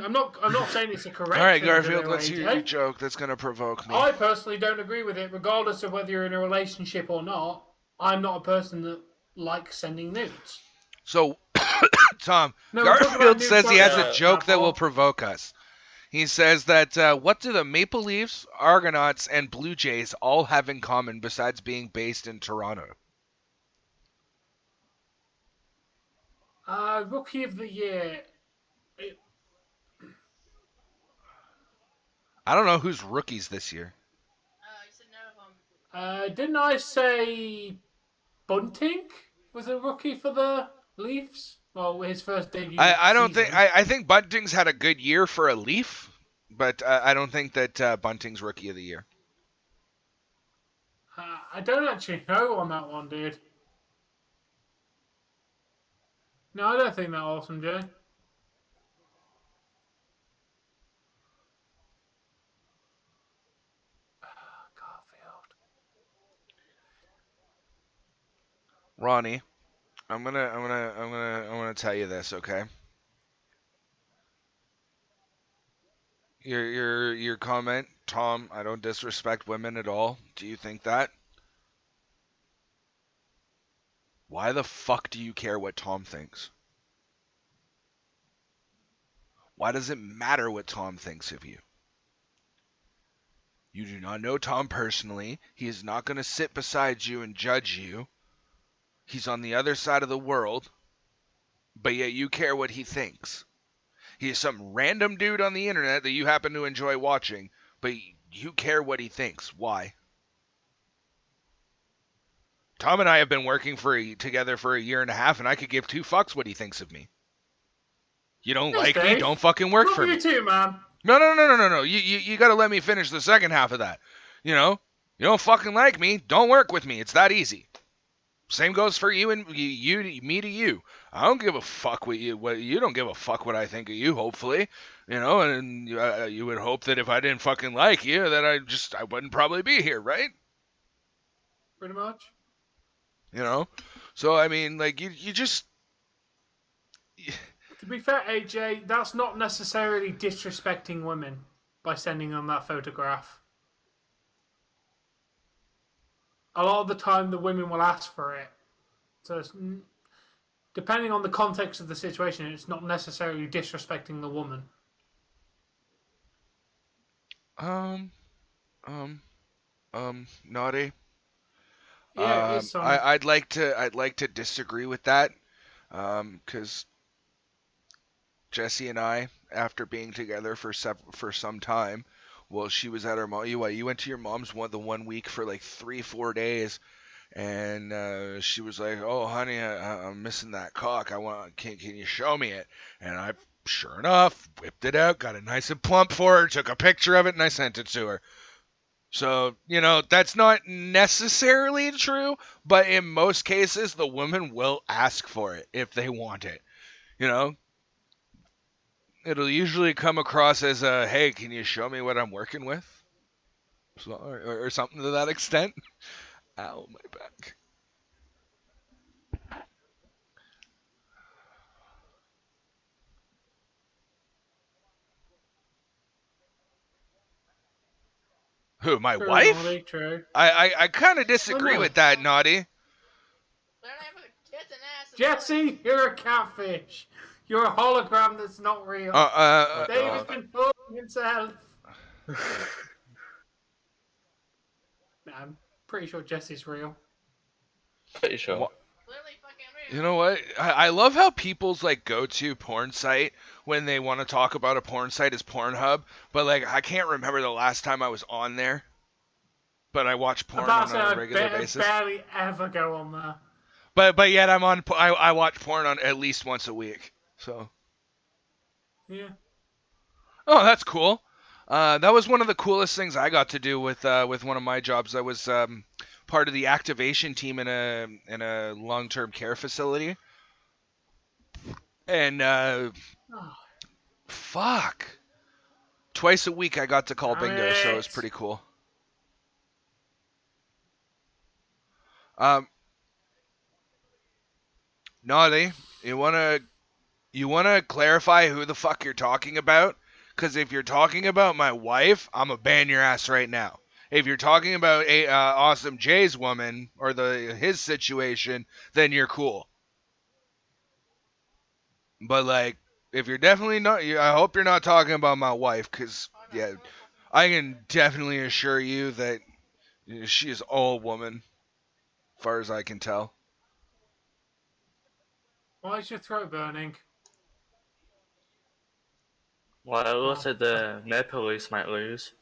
saying it's a correct. All right, Garfield, let's hear your joke. That's going to provoke me. I personally don't agree with it, regardless of whether you're in a relationship or not. I'm not a person that likes sending nudes. So, Tom, Garfield says he has a joke that will provoke us. He says that what do the Maple Leafs, Argonauts, and Blue Jays all have in common besides being based in Toronto? Rookie of the Year. I don't know who's rookies this year. You said none of them. Didn't I say Bunting was a rookie for the Leafs? Well, his first debut. I think Bunting's had a good year for a Leaf, but I don't think that Bunting's rookie of the year. I don't actually know on that one, dude. No, I don't think that awesome, Jay. Garfield. Ronnie, I'm gonna tell you this, okay? Your comment, Tom, I don't disrespect women at all. Do you think that? Why the fuck do you care what Tom thinks? Why does it matter what Tom thinks of you? You do not know Tom personally. He is not going to sit beside you and judge you. He's on the other side of the world, but yet you care what he thinks. He is some random dude on the internet that you happen to enjoy watching, but you care what he thinks. Why? Tom and I have been working together for a year and a half, and I could give two fucks what he thinks of me. You don't like me? Don't fucking work for me. You too, man. No. You got to let me finish the second half of that. You don't fucking like me? Don't work with me. It's that easy. Same goes for you and me to you. I don't give a fuck what you don't give a fuck what I think of you. Hopefully, and you would hope that if I didn't fucking like you, that I wouldn't probably be here, right? Pretty much. So I mean, like you just. To be fair, AJ, that's not necessarily disrespecting women by sending them that photograph. A lot of the time, the women will ask for it. So, depending on the context of the situation, it's not necessarily disrespecting the woman. Naughty. Yeah, it is. I'd like to disagree with that, because Jesse and I, after being together for some time, well, she was at her mom. You went to your mom's the 1 week for like 3-4 days, and she was like, "Oh, honey, I'm missing that cock. Can you show me it?" And I, sure enough, whipped it out, got it nice and plump for her, took a picture of it, and I sent it to her. So, that's not necessarily true, but in most cases, the woman will ask for it if they want it. It'll usually come across as hey, can you show me what I'm working with? So, or something to that extent. Ow, my back. Who, my True, wife? Naughty, true. I kind of disagree with that, Naughty. Jesse, you're a catfish. You're a hologram that's not real. David's been fooling himself. I'm pretty sure Jesse's real. Pretty sure. What? You know what? I love how people's like go-to porn site when they want to talk about a porn site is Pornhub, but like I can't remember the last time I was on there. But I watch porn on a regular basis. I barely ever go on there. But yet I'm on. I watch porn on at least once a week. So. Yeah. Oh, that's cool. That was one of the coolest things I got to do with one of my jobs. I was part of the activation team in a long-term care facility. And fuck. Twice a week I got to call bingo, so it was pretty cool. Naughty, you wanna clarify who the fuck you're talking about? Because if you're talking about my wife, I'm gonna ban your ass right now. If you're talking about Awesome Jay's woman or his situation, then you're cool. But like, if you're definitely not, I hope you're not talking about my wife, because yeah, I can definitely assure you that she is all woman, as far as I can tell. Why is your throat burning? Well, it looks like the Maple Police might lose.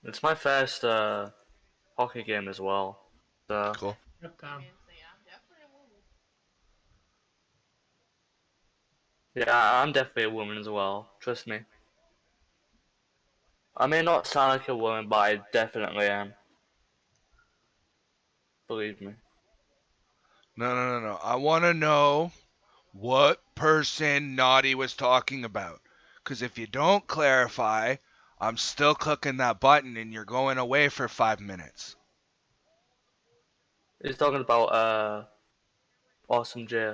It's my first hockey game as well. So. Cool. Yeah, I'm definitely a woman as well. Trust me. I may not sound like a woman, but I definitely am. Believe me. No. I want to know what person Naughty was talking about. Because if you don't clarify, I'm still clicking that button and you're going away for 5 minutes. He's talking about Awesome Jay.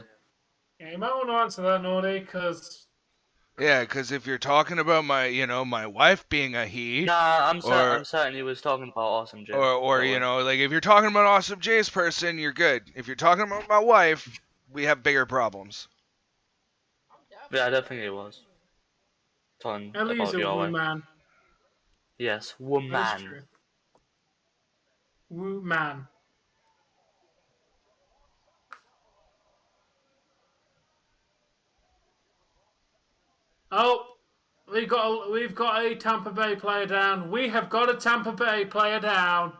Yeah, you might want to answer that, Naughty, because... Yeah, because if you're talking about my wife being a he... Nah, I'm certain he was talking about Awesome Jay. Or like, if you're talking about Awesome Jay's person, you're good. If you're talking about my wife, we have bigger problems. Yeah, I definitely was. At least a woman. Yes, woman. Woman. Oh, we've got a Tampa Bay player down. We have got a Tampa Bay player down.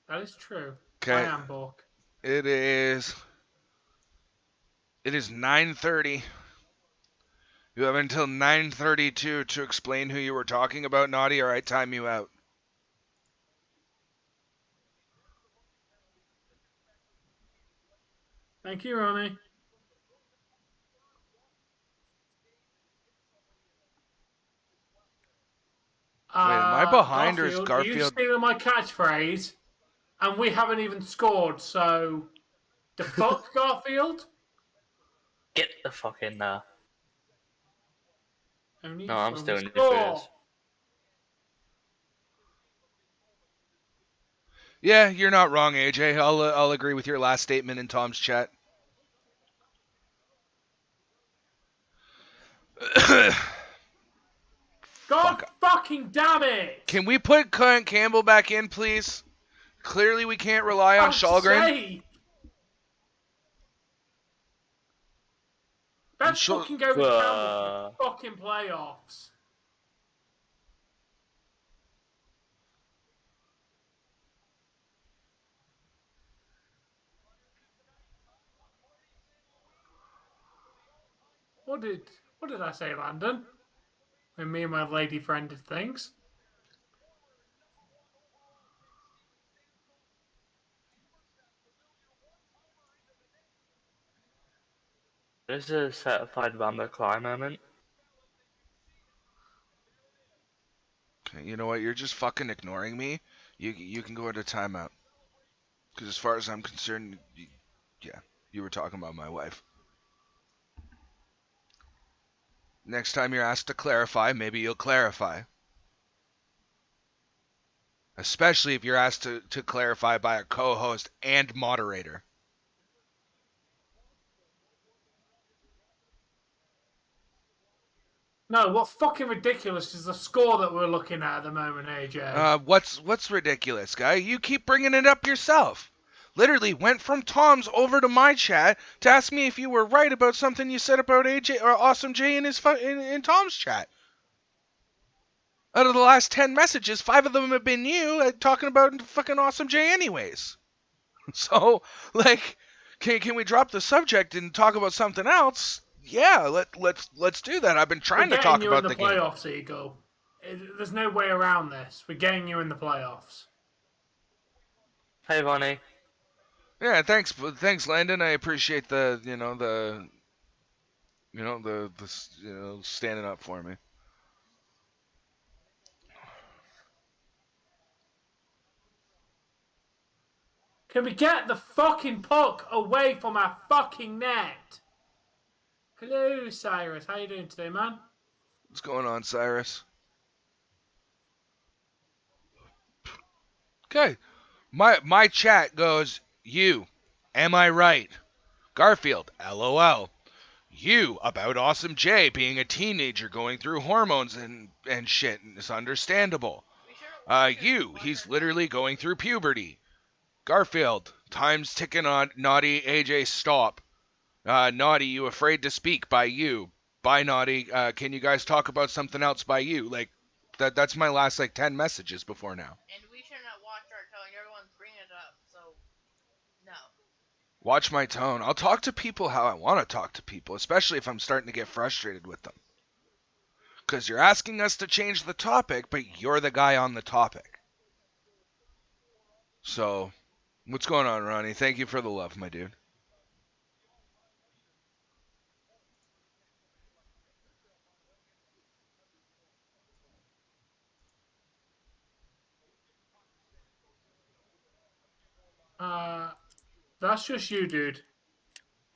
That is true. Okay. I am Bork. It is 9:30. You have until 9:32 to explain who you were talking about, Naughty, or I time you out. Thank you, Ronnie. Wait, am I behind, or is Garfield? You stealing my catchphrase, and we haven't even scored, so... The fuck, Garfield? Get the fuck in there. No, I'm still in defense. Yeah, you're not wrong, AJ. I'll agree with your last statement in Tom's chat. God fucking damn it! Can we put Campbell back in, please? Clearly we can't rely on Shalgren. Let's fucking go with Campbell for fucking playoffs. What did I say, Landon? When me and my lady friend did things. This is a certified Rambo Cry moment. Okay, you know what? You're just fucking ignoring me. You can go into timeout. Because as far as I'm concerned, you were talking about my wife. Next time you're asked to clarify, maybe you'll clarify. Especially if you're asked to clarify by a co-host and moderator. No, what fucking ridiculous is the score that we're looking at the moment, AJ? What's ridiculous, guy? You keep bringing it up yourself. Literally went from Tom's over to my chat to ask me if you were right about something you said about AJ or Awesome J in Tom's chat. Out of the last 10 messages, 5 of them have been you talking about fucking Awesome J anyways. So, like, can we drop the subject and talk about something else? Yeah, let's do that. I've been trying to talk about the game. We're getting you in the playoffs, Eagle. There's no way around this. We're getting you in the playoffs. Hey, Ronnie. Yeah, thanks, Landon. I appreciate the standing up for me. Can we get the fucking puck away from our fucking net? Hello, Cyrus. How you doing today, man? What's going on, Cyrus? Okay. My chat goes, you, am I right? Garfield, LOL. You, about Awesome J being a teenager going through hormones and shit, and it's understandable. You, he's literally going through puberty. Garfield, time's ticking on. Naughty, AJ, stop. Naughty, you afraid to speak by you. Bye, Naughty. Can you guys talk about something else by you? Like, that's my last, 10 messages before now. And we should not watch our tone. Everyone's bringing it up, so no. Watch my tone. I'll talk to people how I want to talk to people, especially if I'm starting to get frustrated with them. Because you're asking us to change the topic, but you're the guy on the topic. So, what's going on, Ronnie? Thank you for the love, my dude. That's just you, dude.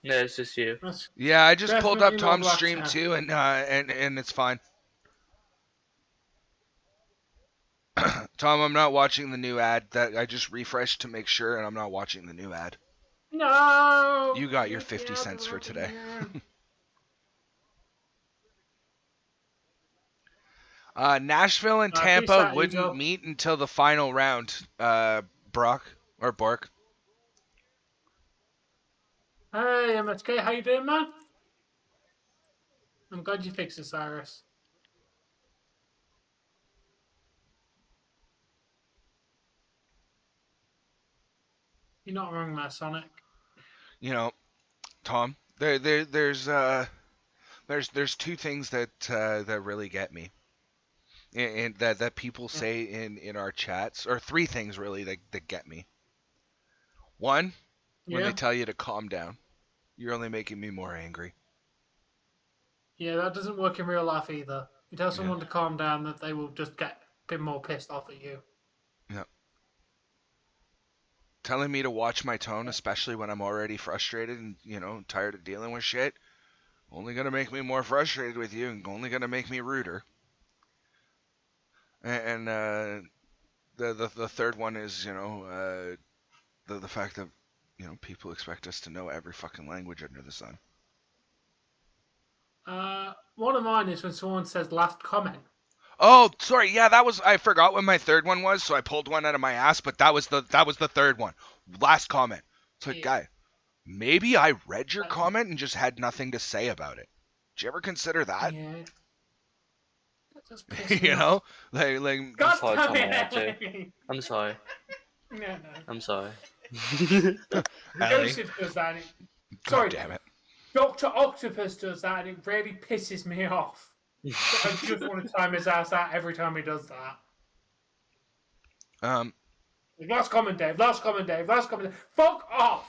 No, it's just you. Yeah, I just pulled up Tom's stream too, and it's fine. Tom, I'm not watching the new ad. That I just refreshed to make sure, and I'm not watching the new ad. No. You got your 50 cents for today. Nashville and Tampa wouldn't meet until the final round. Brock or Bork. Hey, MSK, how you doing, man? I'm glad you fixed it, Cyrus. You're not wrong there, Sonic. You know, Tom, there's two things that really get me, and that people say in our chats, or three things really that get me. One, when they tell you to calm down, you're only making me more angry. Yeah, that doesn't work in real life either. You tell someone to calm down, that they will just get a bit more pissed off at you. Yeah. Telling me to watch my tone, especially when I'm already frustrated and, tired of dealing with shit, only going to make me more frustrated with you and only going to make me ruder. And the third one is, the fact that, people expect us to know every fucking language under the sun. One of mine is when someone says last comment. Oh, sorry. Yeah, I forgot what my third one was, so I pulled one out of my ass, but that was the third one. Last comment. It's like, guy, maybe I read your comment and just had nothing to say about it. Did you ever consider that? Yeah. That just like God I'm sorry. No. I'm sorry. Joseph does that. Sorry, damn it. Dr. Octopus does that, and it really pisses me off. I just want to time his ass out every time he does that. Last comment, Dave. Last comment, Dave. Last comment. Fuck off!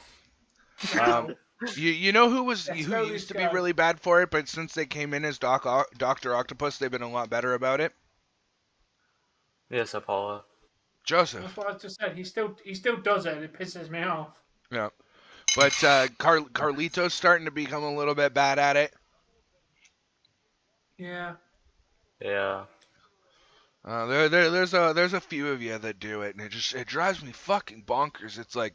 You know who used to be really bad for it, but since they came in as Dr. Octopus, they've been a lot better about it? Yes, Apollo. Joseph. That's what I just said. He still does it, and it pisses me off. Yeah. But Carlito's starting to become a little bit bad at it. Yeah. Yeah. There's a few of you that do it, and it drives me fucking bonkers. It's like,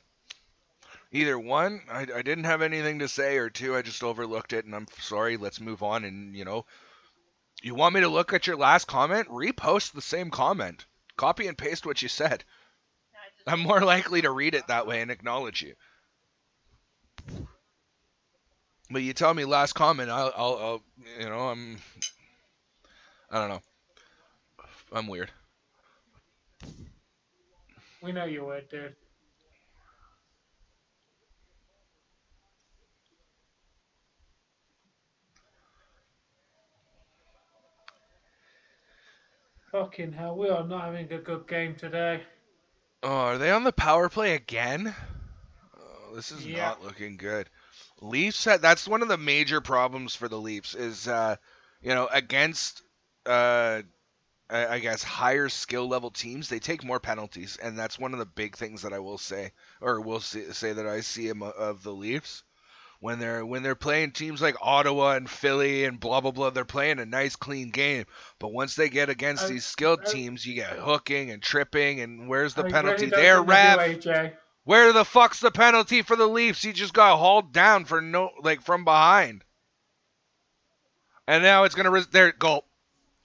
either one, I didn't have anything to say, or two, I just overlooked it, and I'm sorry, let's move on. And, you want me to look at your last comment? Repost the same comment. Copy and paste what you said. I'm more likely to read it that way and acknowledge you. But you tell me last comment, I'll I don't know. I'm weird. We know you're weird, dude. Fucking hell, we are not having a good game today. Oh, are they on the power play again? Oh, this is not looking good. Leafs, that's one of the major problems for the Leafs is, against, I guess, higher skill level teams, they take more penalties, and that's one of the big things that I will say, or will say that I see of the Leafs. When they're playing teams like Ottawa and Philly and blah blah blah, they're playing a nice clean game. But once they get against these skilled teams, you get hooking and tripping, and where's the penalty there, ref? Where the fuck's the penalty for the Leafs? He just got hauled down for from behind, and now it's gonna there goal.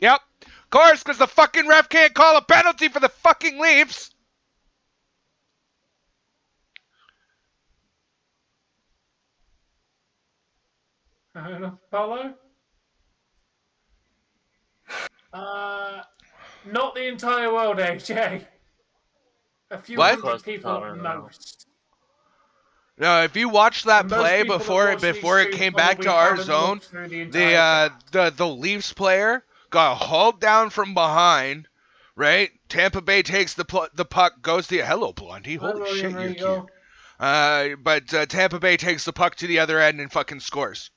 Yep, of course, because the fucking ref can't call a penalty for the fucking Leafs. Apollo? Not the entire world, AJ. A few hundred people at most. No, if you watch that play before it came back to our zone, the Leafs player got hauled down from behind, right? Tampa Bay takes the puck, goes to hello Blondie, holy shit, you're cute. But Tampa Bay takes the puck to the other end and fucking scores.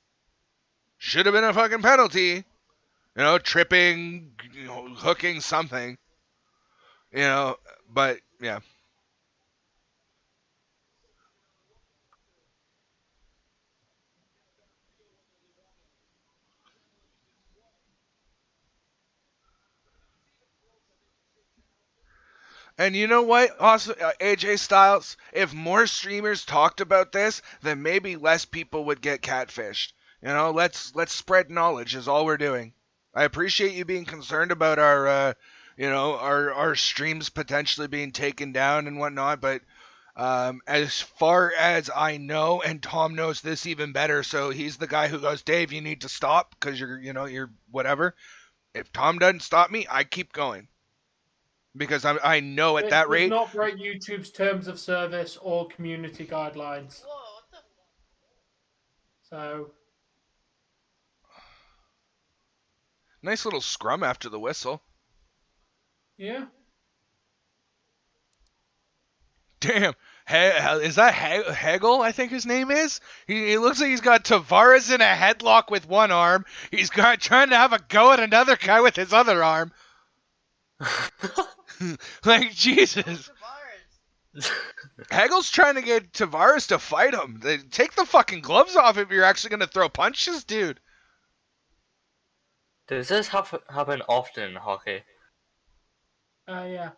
Should have been a fucking penalty, tripping, hooking something, but yeah. And you know what, also, AJ Styles, if more streamers talked about this, then maybe less people would get catfished. Let's spread knowledge is all we're doing. I appreciate you being concerned about our, our streams potentially being taken down and whatnot, but as far as I know, and Tom knows this even better, so he's the guy who goes, Dave, you need to stop because you're whatever. If Tom doesn't stop me, I keep going. Because I know at that rate... It does not break YouTube's terms of service or community guidelines. Whoa, what the... So... Nice little scrum after the whistle. Yeah. Damn. Is that Hegel, I think his name is? He looks like he's got Tavares in a headlock with one arm. He's trying to have a go at another guy with his other arm. Like, Jesus. Hegel's trying to get Tavares to fight him. Take the fucking gloves off if you're actually going to throw punches, dude. Does this happen often in hockey? Yeah.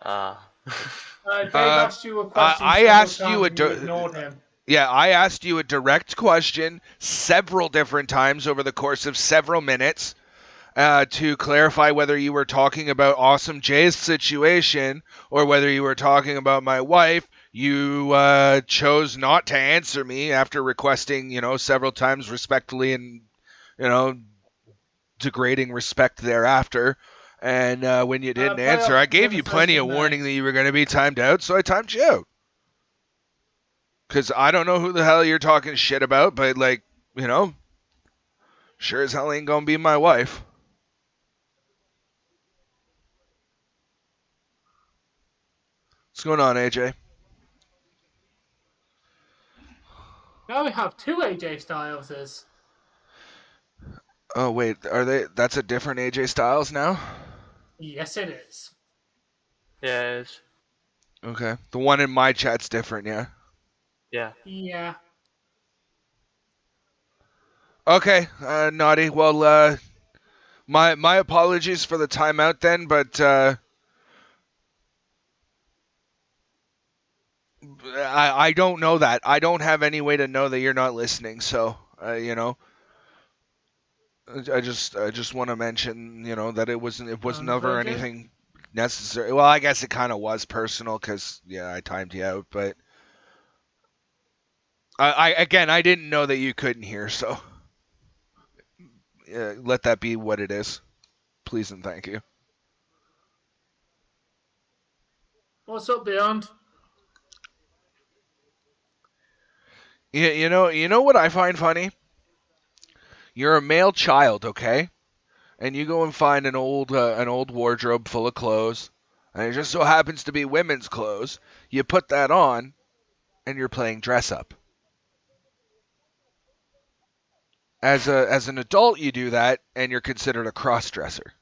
Dave asked you a question. I asked you ignored him. Yeah, I asked you a direct question several different times over the course of several minutes. To clarify whether you were talking about Awesome Jay's situation or whether you were talking about my wife. You chose not to answer me after requesting, several times respectfully and, degrading respect thereafter. And when you didn't answer, I gave you plenty of warning that you were going to be timed out, so I timed you out. Because I don't know who the hell you're talking shit about, but, sure as hell ain't going to be my wife. What's going on, AJ? Now we have two AJ Styleses. Oh wait, are they? That's a different AJ Styles now. Yes, it is. Yeah, it is. Okay, the one in my chat's different. Yeah. Yeah. Yeah. Okay, Naughty. Well, my apologies for the timeout then, but I don't know that. I don't have any way to know that you're not listening. So you know, I just want to mention that it was never anything necessary. Well, I guess it kind of was personal because I timed you out, but I didn't know that you couldn't hear, so let that be what it is. Please and thank you. What's up, Beyond? You know what I find funny? You're a male child, okay? And you go and find an old wardrobe full of clothes, and it just so happens to be women's clothes. You put that on, and you're playing dress up. As an adult, you do that, and you're considered a cross-dresser.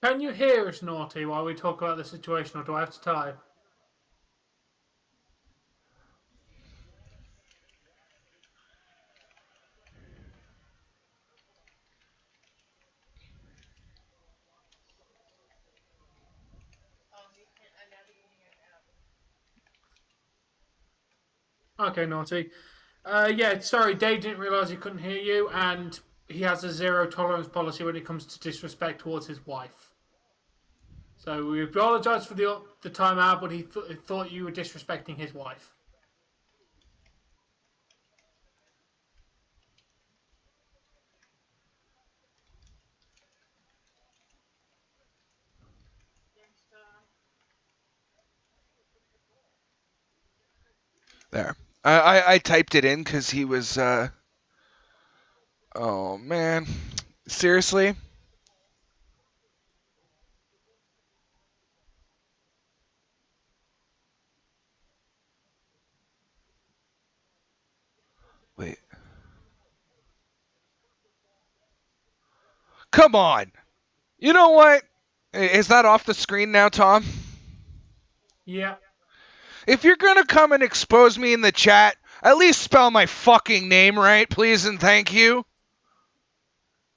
Can you hear us, Naughty, while we talk about the situation, or do I have to type? Okay, Naughty. Yeah, sorry, Dave didn't realise he couldn't hear you, and he has a zero tolerance policy when it comes to disrespect towards his wife. So we apologise for the timeout, but he thought you were disrespecting his wife. There. I typed it in because he was. Oh man, seriously. Wait. Come on. You know what? Is that off the screen now, Tom? Yeah. If you're gonna come and expose me in the chat, at least spell my fucking name right, please and thank you.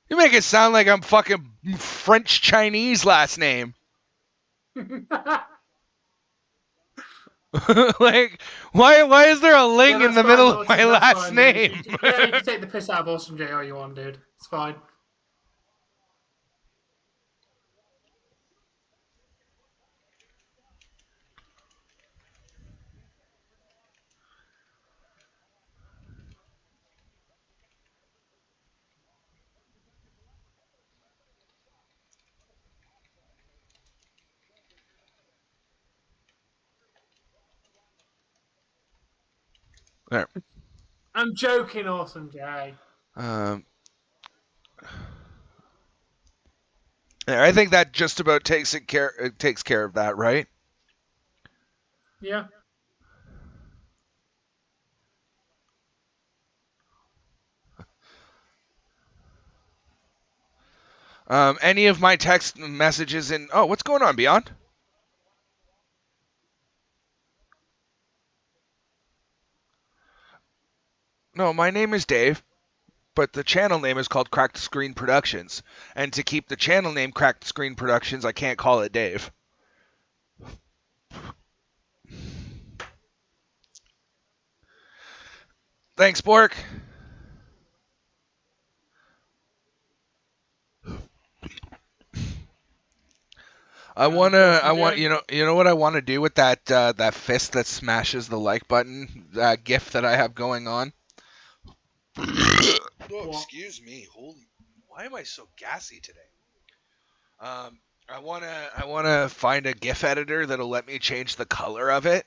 You make it sound like I'm fucking French Chinese last name. Like, why is there a ling in the middle of my last name? You can take the piss out of Austin J all you want, dude. It's fine. There. I'm joking, Awesome J. I think that just about takes care of that, right? Yeah. Any of my text messages in... Oh, what's going on, Beyond? No, my name is Dave, but the channel name is called Cracked Screen Productions. And to keep the channel name Cracked Screen Productions, I can't call it Dave. Thanks, Bork. You know what I want to do with that fist that smashes the like button GIF that I have going on. Oh, excuse me. Holy, why am I so gassy today? I wanna find a GIF editor that'll let me change the color of it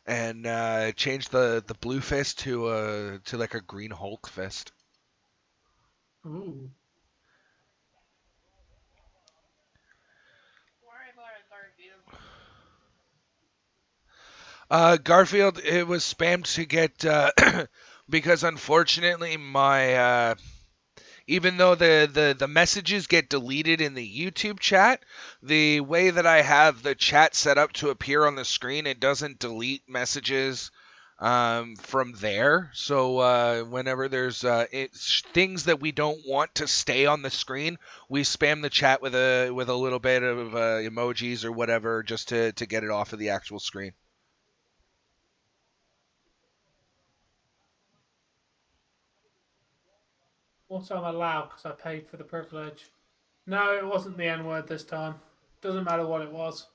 and change the blue fist to like a green Hulk fist. Ooh. Garfield, it was spammed to get because unfortunately my even though the messages get deleted in the YouTube chat, the way that I have the chat set up to appear on the screen, it doesn't delete messages from there. So whenever there's things that we don't want to stay on the screen, we spam the chat with a little bit of emojis or whatever just to get it off of the actual screen. What I'm allowed because I paid for the privilege. No, it wasn't the N-word this time. Doesn't matter what it was.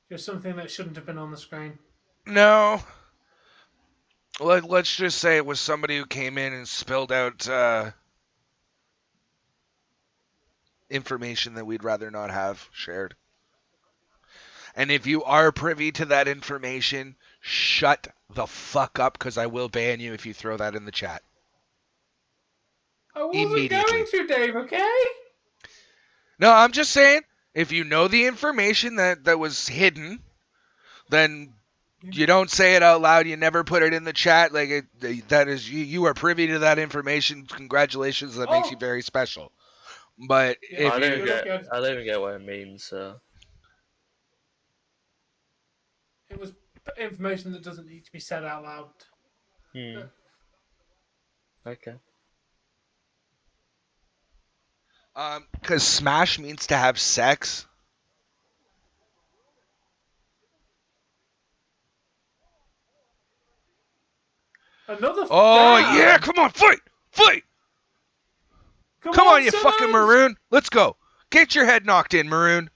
Just something that shouldn't have been on the screen. No. Let's just say it was somebody who came in and spilled out information that we'd rather not have shared. And if you are privy to that information, shut the fuck up because I will ban you if you throw that in the chat. I wasn't going to, Dave, okay? No, I'm just saying, if you know the information that was hidden, then you don't say it out loud. You never put it in the chat. Like that is you are privy to that information. Congratulations, that makes you very special. But I don't even get what it means. So it was information that doesn't need to be said out loud. Okay. Because smash means to have sex. Another. Oh yeah! Come on, fight! Come on, you fucking Maroon! Let's go! Get your head knocked in, Maroon!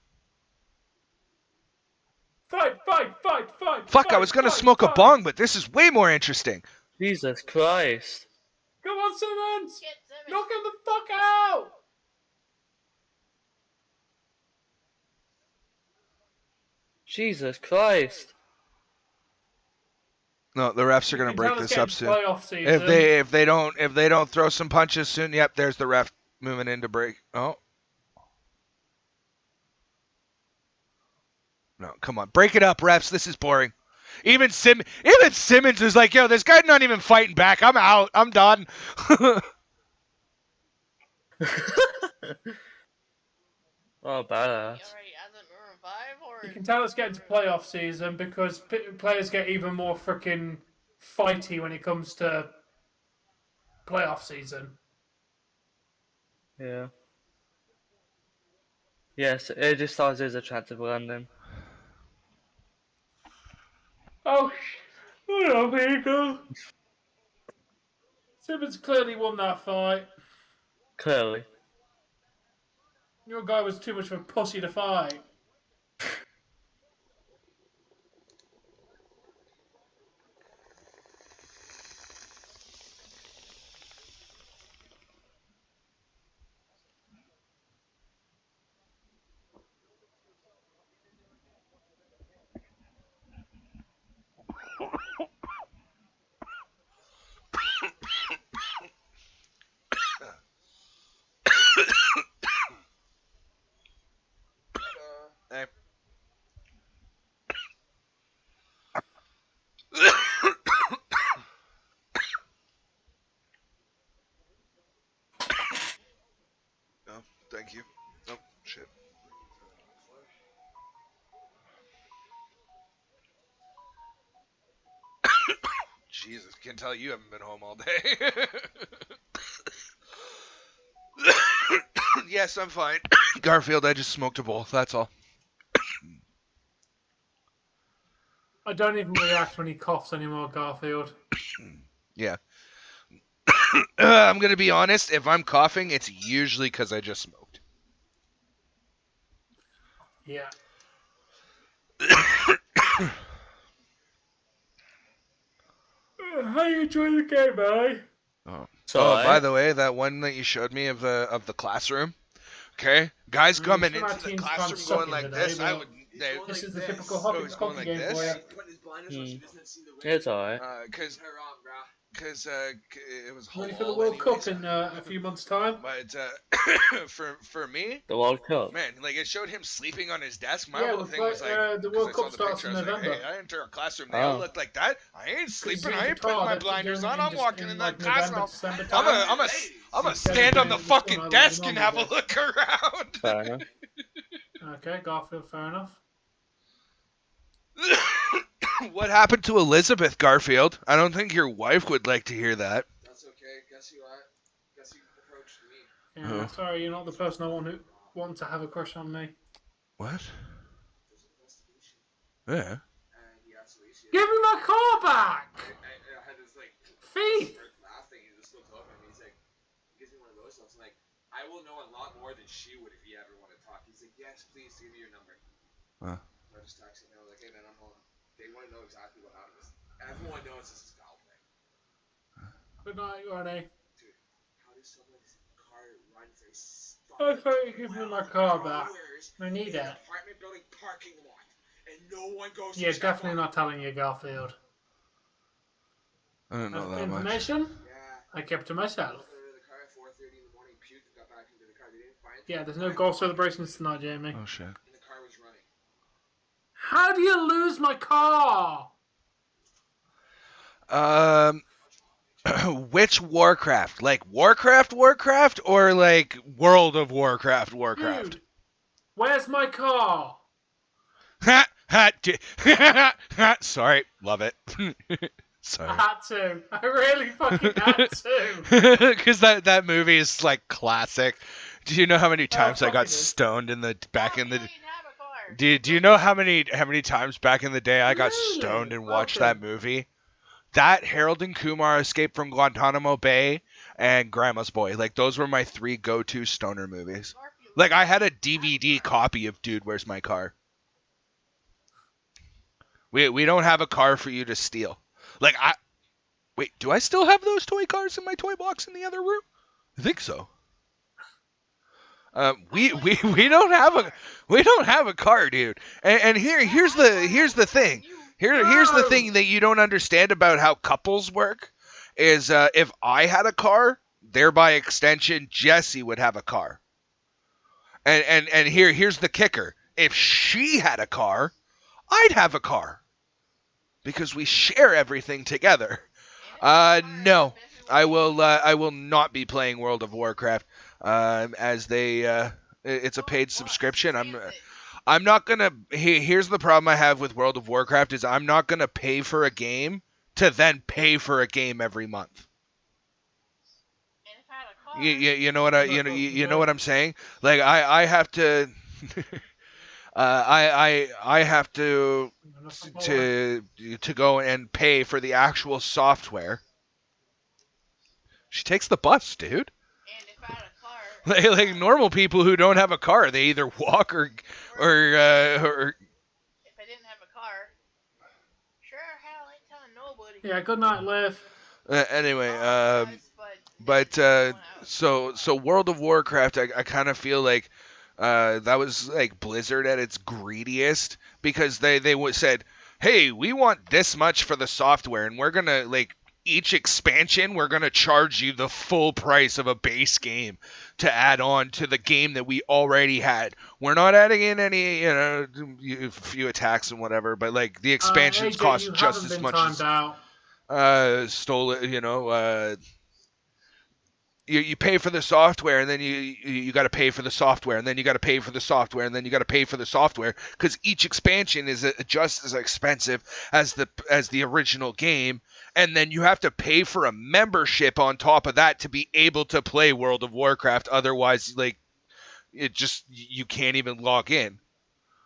Fight! Fuck! I was gonna smoke a bong, but this is way more interesting. Jesus Christ! Come on, Simmons! Knock him the fuck out! Jesus Christ! No, the refs are gonna break this up soon. If they don't throw some punches soon, yep, there's the ref moving in to break. Oh. No, come on, break it up, refs. This is boring. Even Simmons is like, yo, this guy's not even fighting back. I'm out. I'm done. Oh, badass. You can tell it's getting to playoff season because players get even more freaking fighty when it comes to playoff season. Yeah. Yes, it just starts as attractive landing. Oh, no, there you go. Simmons clearly won that fight. Clearly. Your guy was too much of a pussy to fight. Hey. Oh, thank you. Oh, shit. Jesus, can tell you haven't been home all day. Yes, I'm fine. Garfield, I just smoked a bowl, that's all. I don't even react when he coughs anymore, Garfield. Yeah. I'm going to be honest, if I'm coughing, it's usually because I just smoked. Yeah. How you enjoy the game, eh? Oh, by the way, that one that you showed me of the classroom, okay? Guys coming into the classroom going like this, this is the typical hockey going like game this. for you. It's alright. because it was ready for the World Cup in a few months' time. But for me, the World Cup, man, like it showed him sleeping on his desk. My Yeah, whole thing was like, the World Cup starts in November. Like, hey, I enter a classroom, they all look like that. I ain't sleeping. I ain't putting my blinders on. I'm walking in that classroom. I'm a stand on the fucking desk and have a look around. fair enough. Okay, Garfield, fair enough. What happened to Elizabeth, Garfield? I don't think your wife would like to hear that. That's okay. Guess you approached me. Yeah, sorry, you're not the person I want to have a crush on me. What? There's an investigation. Yeah. And he asked Alicia. Give me my car back! I had this Thief! laughing. He just looked over at me. He's like, he gives me one of those looks. I'm like, I will know a lot more than she would if he ever want to talk. He's like, yes, please give me your number. Huh. So I just texted him. I was like, hey man, I'm home. They want to know exactly what happened. Everyone knows this is foul play. Good night, Ronnie. Dude, how does someone's car run for I thought you give me my car back. I need it. Apartment building parking lot, and no one goes. Yeah, definitely not telling you, Garfield. I don't know that much. Information? Yeah. I kept to myself. The car at 4:30 in the morning, puked and got back into the car. They didn't find. Yeah, there's no golf celebrations tonight, Jamie. Oh shit. And the car was running. How do you lose my car? Which Warcraft? Like Warcraft, or like World of Warcraft? Dude, where's my car? Sorry, love it. Sorry. I had to. I really fucking had to. Because that movie is like classic. Do you know how many times I got stoned in the back in the? Do you know how many times back in the day I got stoned and watched that movie? That, Harold and Kumar Escape from Guantanamo Bay, and Grandma's Boy. Like, those were my 3 go-to stoner movies. Like, I had a DVD copy of Dude, Where's My Car? We don't have a car for you to steal. Like, wait, do I still have those toy cars in my toy box in the other room? I think so. We don't have a car, dude. And here's the thing. Here's the thing that you don't understand about how couples work is if I had a car, thereby extension, Jesse would have a car. And here's the kicker. If she had a car, I'd have a car. Because we share everything together. No. I will not be playing World of Warcraft as it's a paid subscription. I'm not gonna. Here's the problem I have with World of Warcraft is I'm not gonna pay for a game to then pay for a game every month. You know what you know what I'm saying? Like I have to. I have to go and pay for the actual software. She takes the bus, dude. And if I had a car, like normal people who don't have a car, they either walk or if I didn't have a car, sure hell ain't telling nobody. Yeah, good night, Liv. Anyway, so World of Warcraft, I kind of feel like that was like Blizzard at its greediest because they said, hey, we want this much for the software, and we're gonna like. Each expansion, we're going to charge you the full price of a base game to add on to the game that we already had. We're not adding in any, a few attacks and whatever, but like the expansions AJ, cost just as much as you pay for the software, and then you got to pay for the software, and then you got to pay for the software, and then you got to pay for the software because each expansion is just as expensive as the original game, and then you have to pay for a membership on top of that to be able to play World of Warcraft. Otherwise, like you can't even log in.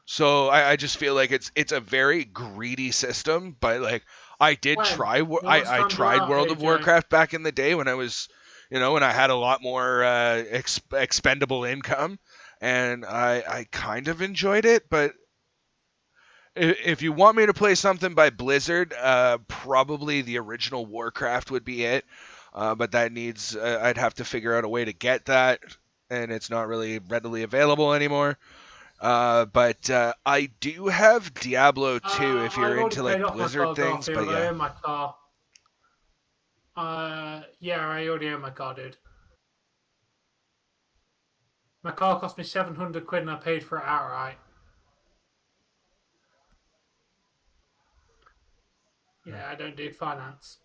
So I just feel like it's a very greedy system, but like I tried World of Warcraft back in the day when I was. When I had a lot more expendable income, and I kind of enjoyed it. But if you want me to play something by Blizzard, probably the original Warcraft would be it. But that needs, I'd have to figure out a way to get that, and it's not really readily available anymore. But I do have Diablo 2 if you're into like Blizzard things. But yeah. Yeah, I already own my car, dude. My car cost me 700 quid and I paid for it outright. Yeah, I don't do finance.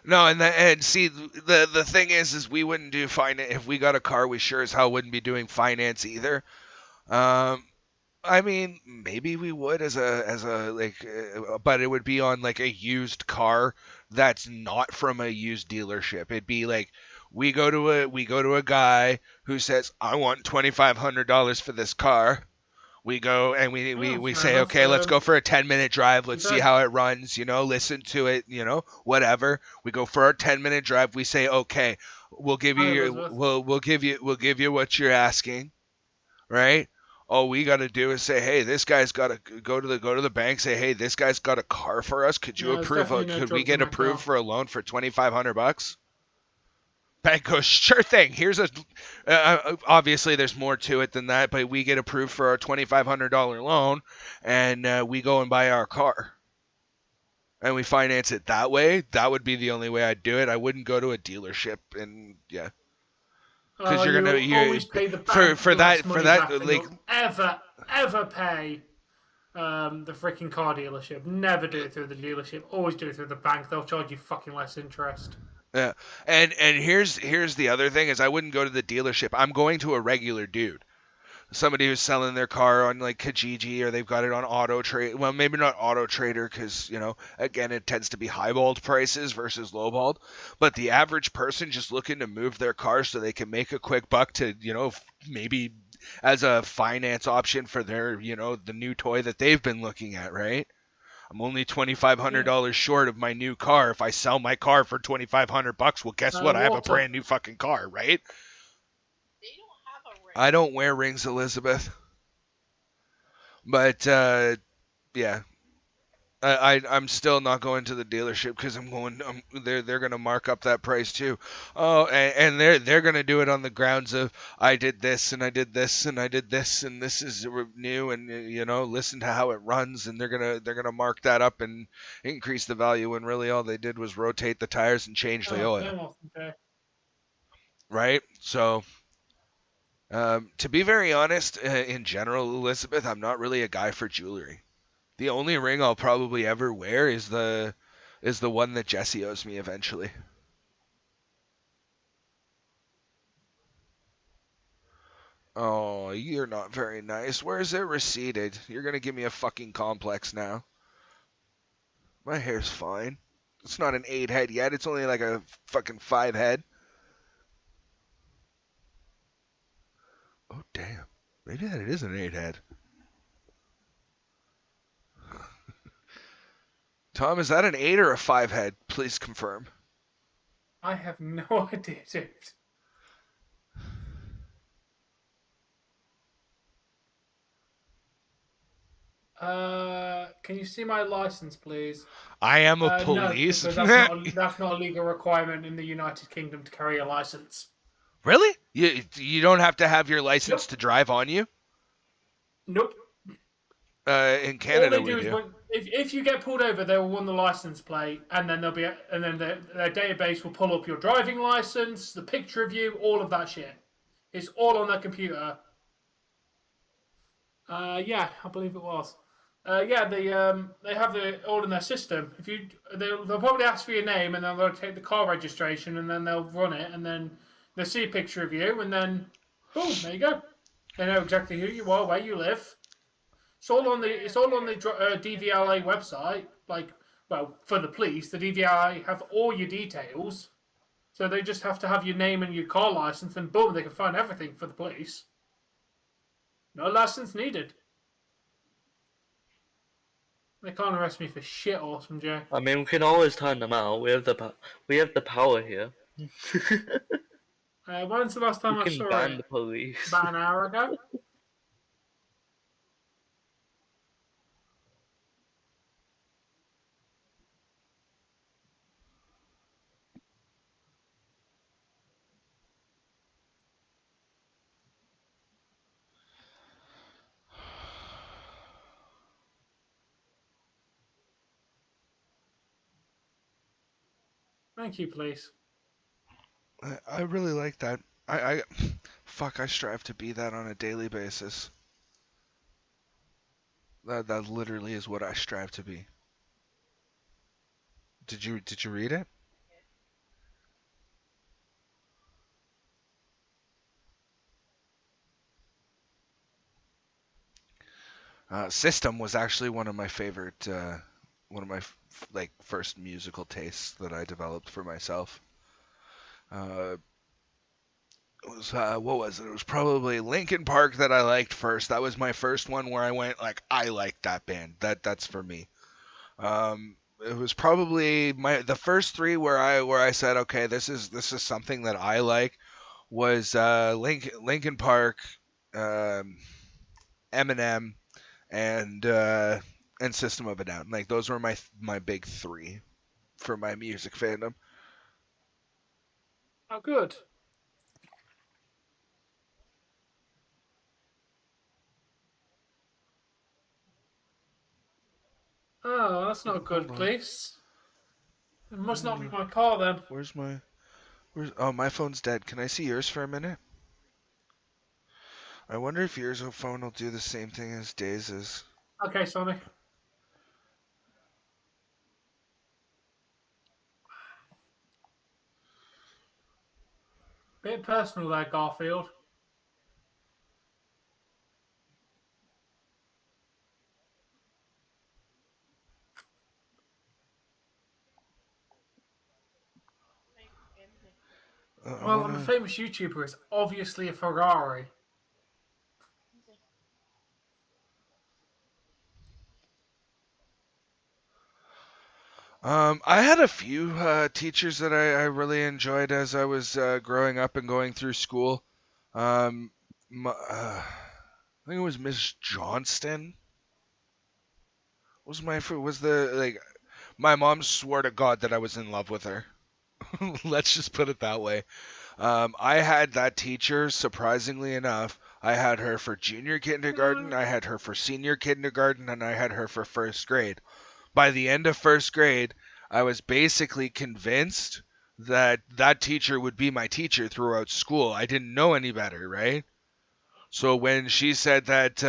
No, and see, the thing is we wouldn't do finance if we got a car. We sure as hell wouldn't be doing finance either. I mean, maybe we would as a like, but it would be on like a used car that's not from a used dealership. It'd be like we go to a guy who says, "I want $2,500 for this car." We go and we say, enough. okay, let's go for a 10-minute drive. Let's see how it runs, listen to it, whatever. We go for our 10-minute drive. We say, okay, we'll give you we'll give you what you're asking, right? All we got to do is say, hey, this guy's got to go to the bank. Say, hey, this guy's got a car for us. Could you approve? Could we get approved for a loan for $2,500? Bank goes, sure thing. Here's obviously there's more to it than that, but we get approved for our $2,500 loan, and we go and buy our car, and we finance it that way. That would be the only way I'd do it. I wouldn't go to a dealership, and yeah, because you always pay the bank for that like ever pay the freaking car dealership. Never do it through the dealership. Always do it through the bank. They'll charge you fucking less interest. Yeah, and here's the other thing is I wouldn't go to the dealership. I'm going to a regular dude, somebody who's selling their car on like Kijiji, or they've got it on Auto Trade. Well, maybe not Auto Trader because again it tends to be highballed prices versus lowballed. But the average person just looking to move their car so they can make a quick buck to maybe as a finance option for their the new toy that they've been looking at, right? I'm only $2,500 short of my new car. If I sell my car for $2,500, well, guess what? I have a brand new fucking car, right? They don't have a ring. I don't wear rings, Elizabeth. But yeah, I'm still not going to the dealership because they're gonna mark up that price too. Oh, and they're gonna do it on the grounds of I did this and I did this and I did this and this is new and listen to how it runs, and they're gonna mark that up and increase the value when really all they did was rotate the tires and change the oil. Okay. Right? So to be very honest, in general, Elizabeth, I'm not really a guy for jewelry. The only ring I'll probably ever wear is the one that Jesse owes me eventually. Oh, you're not very nice. Where is it receded? You're gonna give me a fucking complex now. My hair's fine. It's not an 8 head yet. It's only like a fucking 5 head. Oh, damn. Maybe that it is an 8 head. Tom, is that an 8 or a 5 head? Please confirm. I have no idea, dude. Can you see my license, please? I am a police. No, because that's not a legal requirement in the United Kingdom to carry a license. Really? You don't have to have your license to drive on you? Nope. In Canada, all they do is if you get pulled over, they will run the license plate, and then their database will pull up your driving license, the picture of you, all of that shit. It's all on their computer. Yeah, I believe it was. Yeah, they have it all in their system. They'll probably ask for your name, and then they'll take the car registration, and then they'll run it, and then they'll see a picture of you, and then boom, there you go. They know exactly who you are, where you live. It's all on the DVLA website. For the police, the DVLA have all your details, so they just have to have your name and your car license, and boom, they can find everything for the police. No license needed. They can't arrest me for shit, Awesome Jack. I mean, we can always turn them out. We have the power here. When's the last time I saw ban it? the police. About an hour ago. Thank you, please. I really like that. I strive to be that on a daily basis. That literally is what I strive to be. Did you read it? System was actually one of my favorite, first musical tastes that I developed for myself. It was what was it? It was probably Linkin Park that I liked first. That was my first one where I went like, I like that band. That's for me. It was probably the first three where I said, okay, this is something that I like. Was Linkin Park, Eminem, and System of a Down. Like those were my big three for my music fandom. Oh, good. Oh, that's not good, please. It must not be my car then. Oh, my phone's dead. Can I see yours for a minute? I wonder if yours phone will do the same thing as Daze's. Okay, Sonny. Bit personal there, Garfield. Well, I'm a famous YouTuber. It's obviously a Ferrari. I had a few teachers that I really enjoyed as I was growing up and going through school. I think it was Miss Johnston. My mom swore to God that I was in love with her. Let's just put it that way. I had that teacher, surprisingly enough. I had her for junior kindergarten, I had her for senior kindergarten, and I had her for first grade. By the end of first grade, I was basically convinced that that teacher would be my teacher throughout school. I didn't know any better, right? So when she said that,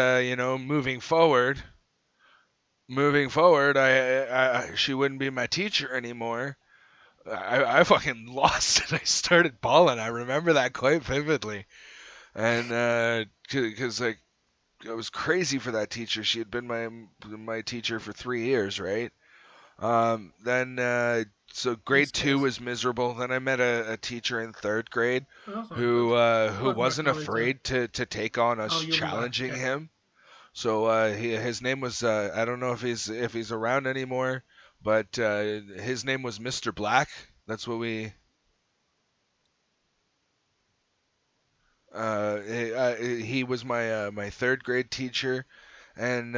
moving forward, she wouldn't be my teacher anymore, I fucking lost it. I started bawling. I remember that quite vividly. And because I was crazy for that teacher. She had been my teacher for 3 years, right? So grade 2 was miserable. Then I met a teacher in 3rd grade who wasn't afraid to take on us challenging him. So his name was I don't know if he's around anymore, but his name was Mr. Black. That's what we. He was my my 3rd grade teacher, and.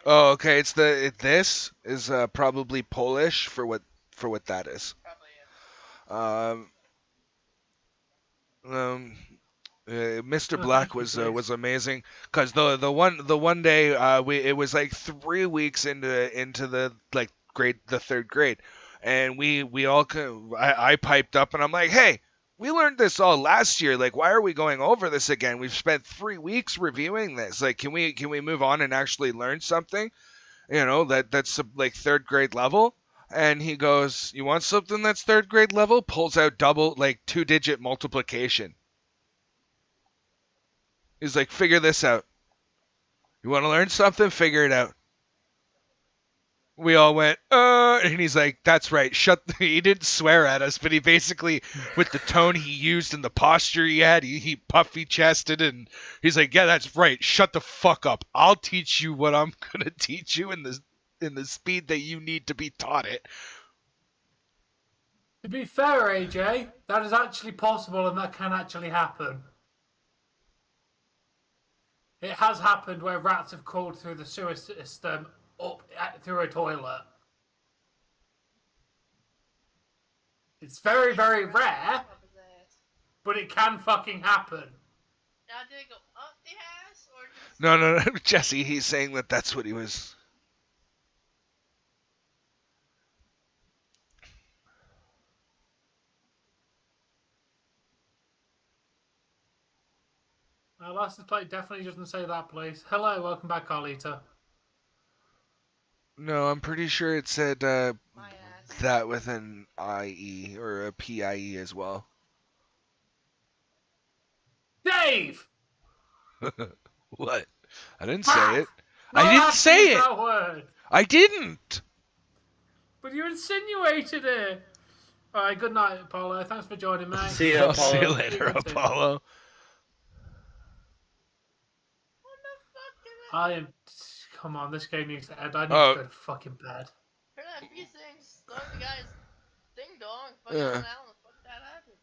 Oh, okay. This is probably Polish for what that is. Probably, yeah. Mr. Black was amazing because the one day it was like 3 weeks into the the 3rd grade, and we all I piped up and I'm like, hey, we learned this all last year. Like, why are we going over this again? We've spent 3 weeks reviewing this. Like, can we move on and actually learn something? That's like 3rd grade level. And he goes, you want something that's 3rd grade level? Pulls out 2-digit multiplication. He's like, figure this out. You want to learn something? Figure it out. We all went, and he's like, that's right. He didn't swear at us, but he basically, with the tone he used and the posture he had, he puffy chested, and he's like, yeah, that's right. Shut the fuck up. I'll teach you what I'm gonna teach you in the speed that you need to be taught it. To be fair, AJ, that is actually possible, and that can actually happen. It has happened where rats have crawled through the sewer system up through a toilet. It's very, very rare, but it can fucking happen. Now, did it go up the ass or just... No, Jesse, he's saying that's what he was... License plate definitely doesn't say that, please. Hello, welcome back, Carlito. No, I'm pretty sure it said that with an IE or a PIE as well. Dave! What? I didn't say it. Not I didn't allowed to say use it. that word. I didn't. But you insinuated it. All right, good night, Apollo. Thanks for joining me. See you, I'll Apollo. see you later, Apollo. I am. Come on, this game needs to end. I need to go to fucking bed. Heard that bee thing stung the guy's ding dong. Fucking Alan, fuck that happened.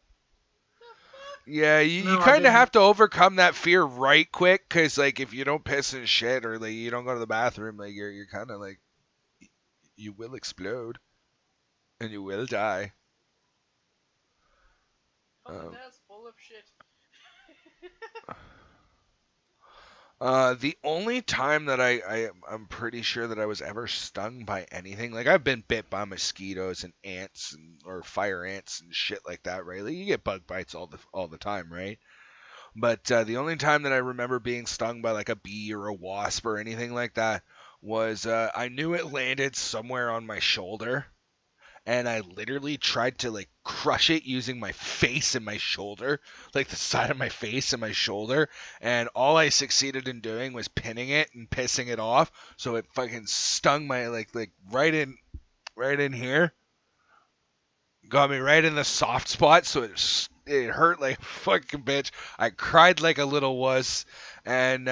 Yeah, you kind of have to overcome that fear right quick, because like if you don't piss and shit or like you don't go to the bathroom, like you're kind of like you will explode and you will die. That's full of shit. The only time that I'm pretty sure that I was ever stung by anything, like I've been bit by mosquitoes and ants or fire ants and shit like that, right? Like you get bug bites all the time, right? But the only time that I remember being stung by like a bee or a wasp or anything like that was I knew it landed somewhere on my shoulder, and I literally tried to like crush it using my face and my shoulder, like the side of my face and my shoulder, and all I succeeded in doing was pinning it and pissing it off, so it fucking stung my like right in here, got me right in the soft spot, so it hurt like a fucking bitch. I cried like a little wuss and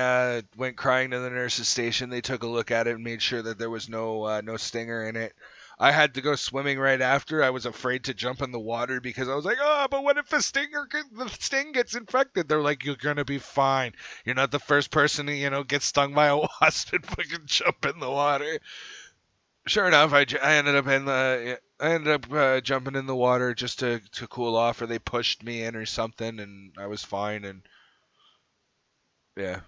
went crying to the nurse's station. They took a look at it and made sure that there was no stinger in it. I had to go swimming right after. I was afraid to jump in the water because I was like, oh, but what if the sting gets infected? They're like, you're going to be fine. You're not the first person to, get stung by a wasp and fucking jump in the water. Sure enough, I ended up jumping in the water just to cool off, or they pushed me in or something, and I was fine, and yeah.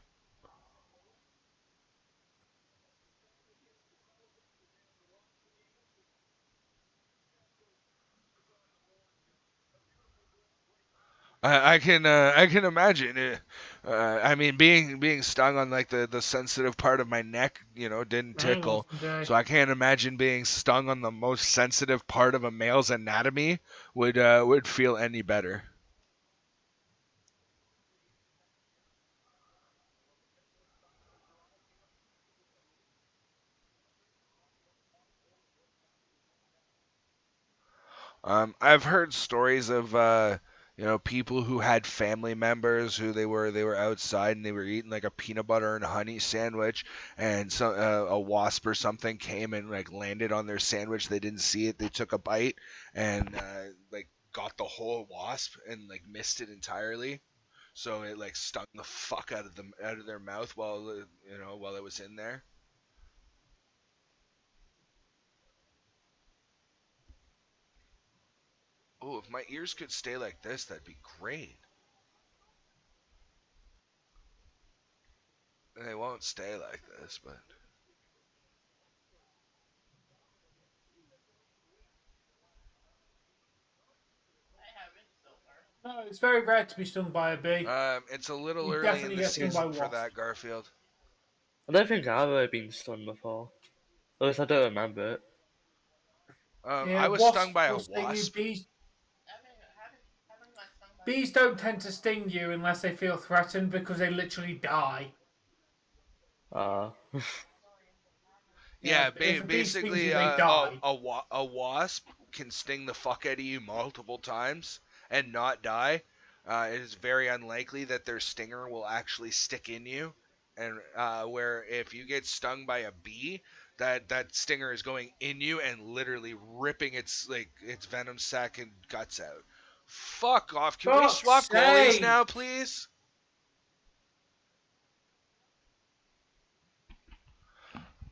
I can imagine it. I mean, being stung on like the sensitive part of my neck, didn't tickle. So I can't imagine being stung on the most sensitive part of a male's anatomy would feel any better. I've heard stories of people who had family members who they were outside and they were eating like a peanut butter and honey sandwich, and a wasp or something came and like landed on their sandwich. They didn't see it. They took a bite and like got the whole wasp and like missed it entirely. So it like stung the fuck out of their mouth while it was in there. Oh, if my ears could stay like this, that'd be great. They won't stay like this, but... No, it's very rare to be stung by a bee. It's a little early in the season for that, Garfield. I don't think I've ever been stung before. At least I don't remember it. I was stung by a wasp. Bees don't tend to sting you unless they feel threatened because they literally die. Yeah, basically, a wasp can sting the fuck out of you multiple times and not die. It is very unlikely that their stinger will actually stick in you, and where if you get stung by a bee, that stinger is going in you and literally ripping its venom sac and guts out. Fuck off! Can we swap goalies now, please?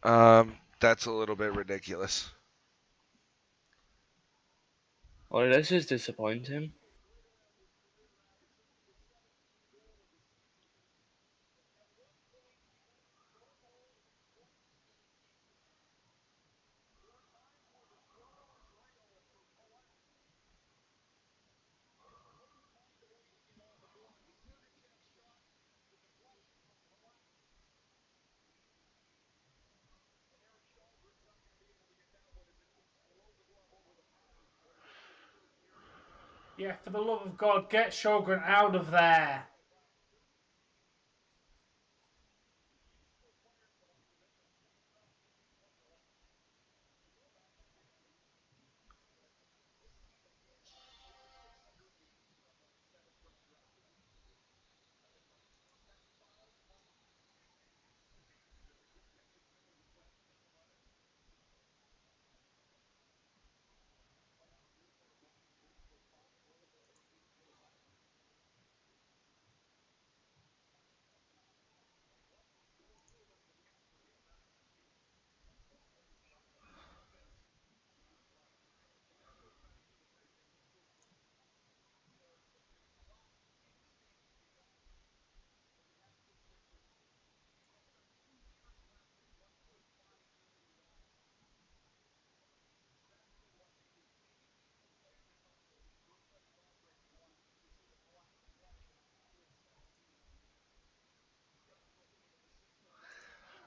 That's a little bit ridiculous. Oh, this is disappointing. Yeah, for the love of God, get Shogun out of there.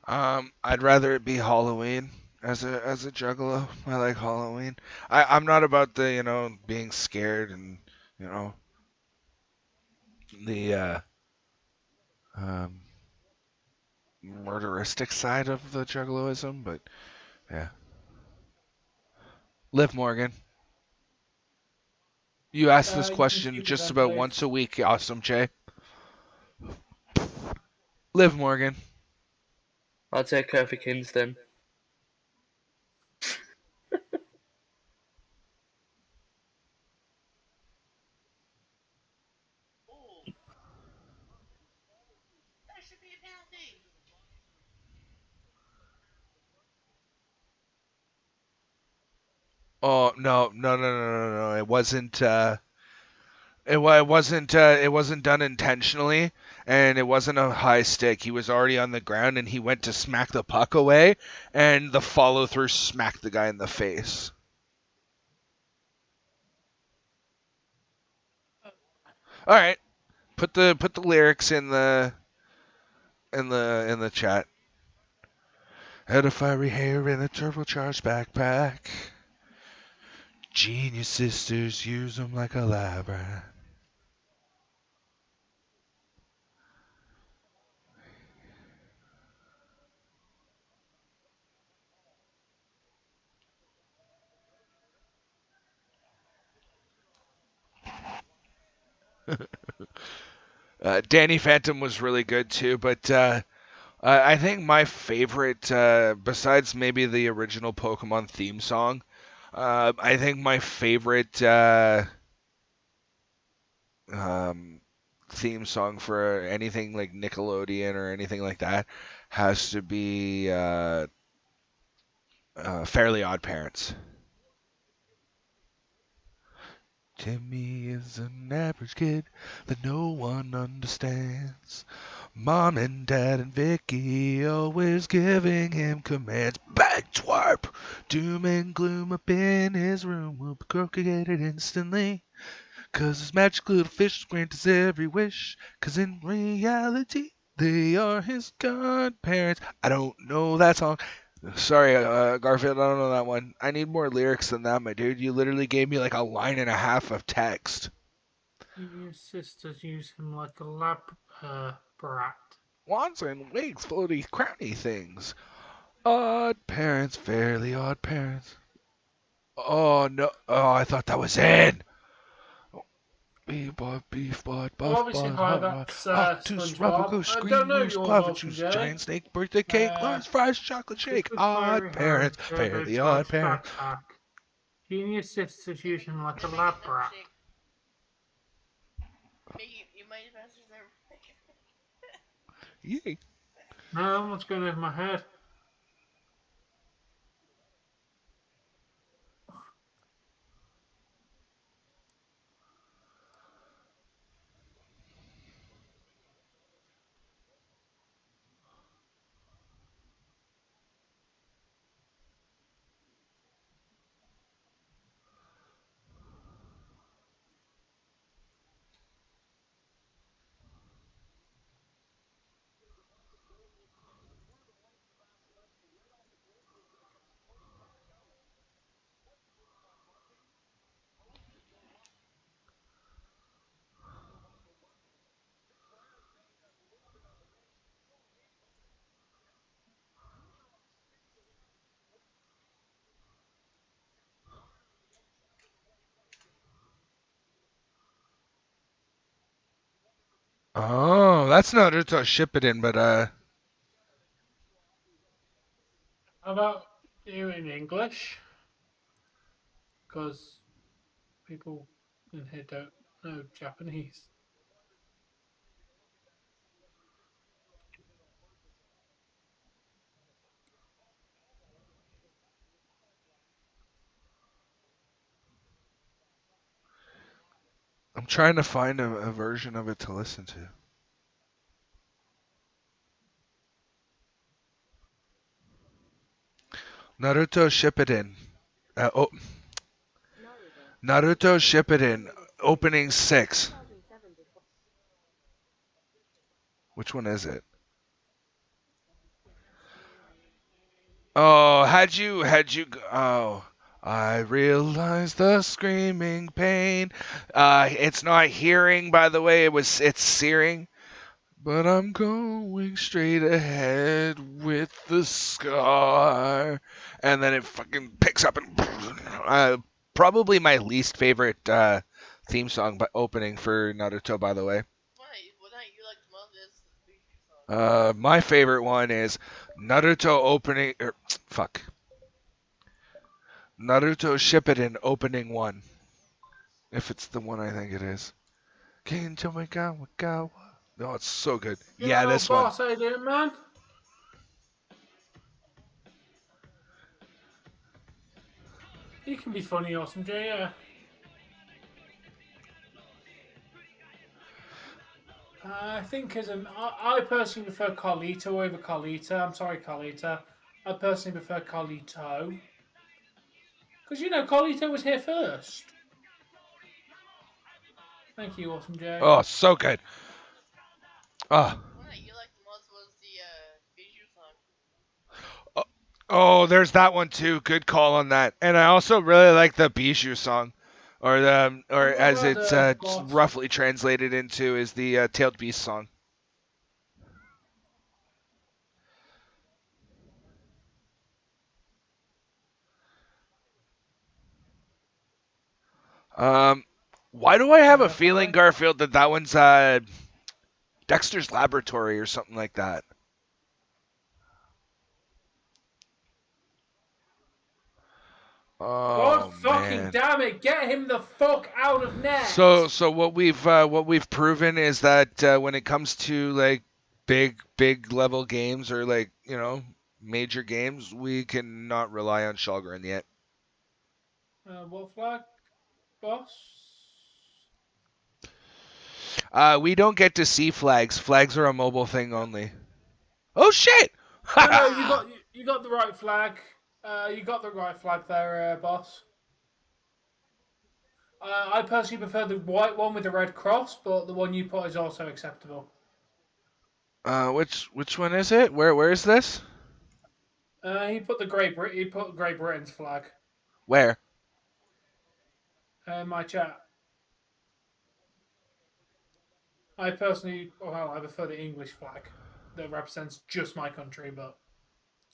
I'd rather it be Halloween as a juggalo. I like Halloween. I'm not about the being scared and you know the um murderistic side of the juggaloism, but yeah. Liv Morgan. You ask this You can question keep it just then, about please. once a week, Awesome Jay. Liv Morgan. I'll take Kofi Kingston. Oh no! It wasn't. It wasn't done intentionally, and it wasn't a high stick. He was already on the ground, and he went to smack the puck away, and the follow through smacked the guy in the face. All right, put the lyrics in the chat. Had a fiery hair and a turbocharged backpack. Genius sisters use them like a lab rat. Danny Phantom was really good too, but I think my favorite, besides maybe the original Pokemon theme song, I think my favorite theme song for anything like Nickelodeon or anything like that has to be Fairly Odd Parents. Timmy is an average kid that no one understands. Mom and Dad and Vicky always giving him commands. Bad twerp! Doom and gloom up in his room will be croaking instantly. 'Cause his magic little fish grant his every wish. 'Cause in reality, they are his godparents. I don't know that song. Sorry, Garfield, I don't know that one. I need more lyrics than that, my dude. You literally gave me like a line and a half of text. Your sisters use him like a lab brat. Wands and wigs, floaty, crowny things. Odd parents, fairly odd parents. Oh, no. Oh, I thought that was in. Beef, butt, Well, buff, obviously, butt, hi, hot rod, that's octopus, rubber SpongeBob. goose, I don't green know moose, yours, clover Austin juice, J. giant snake, birthday cake, large fries, chocolate shake, Super odd fiery hair parents, and fairly odd turbocharged parents. backpack. Genius sisters use him like a lab brat. You might have answered there. Yay. No, what's going over my head? Oh, that's Naruto Shippuden, but How about you in English? Because people in here don't know Japanese. I'm trying to find a version of it to listen to. Naruto Shippuden. Naruto Shippuden, opening 6. Which one is it? Oh, oh, I realize the screaming pain. It's not hearing, by the way, it's searing. But I'm going straight ahead with the scar. And then it fucking picks up and probably my least favorite theme song opening for Naruto, by the way. My favorite one is Naruto opening. Naruto Shippuden opening 1. If it's the one I think it is. No, it's so good. Yeah, this one. Boss, how you doing, man? You can be funny, Auston J, yeah. I think I personally prefer Carlito over Carlita. I'm sorry, Carlita. I personally prefer Carlito. Because, you know, Carlito was here first. Thank you, Auston J. Oh, so good. One that you liked the most was the Bijou song. Oh, there's that one too. Good call on that. And I also really like the Bijou song, or as it's roughly translated into is the Tailed Beast song. Why do I have a feeling, Garfield, that one's Dexter's Laboratory or something like that? Oh, God fucking damn it! Get him the fuck out of net. So what we've proven is that when it comes to like big level games or like major games, we cannot rely on Shulgren yet. What flag, boss? We don't get to see flags. Flags are a mobile thing only. Oh shit! No, you got the right flag. You got the right flag there, boss. I personally prefer the white one with the red cross, but the one you put is also acceptable. Which one is it? Where is this? He put Great Britain's flag. Where? My chat. I personally, I prefer the English flag that represents just my country, but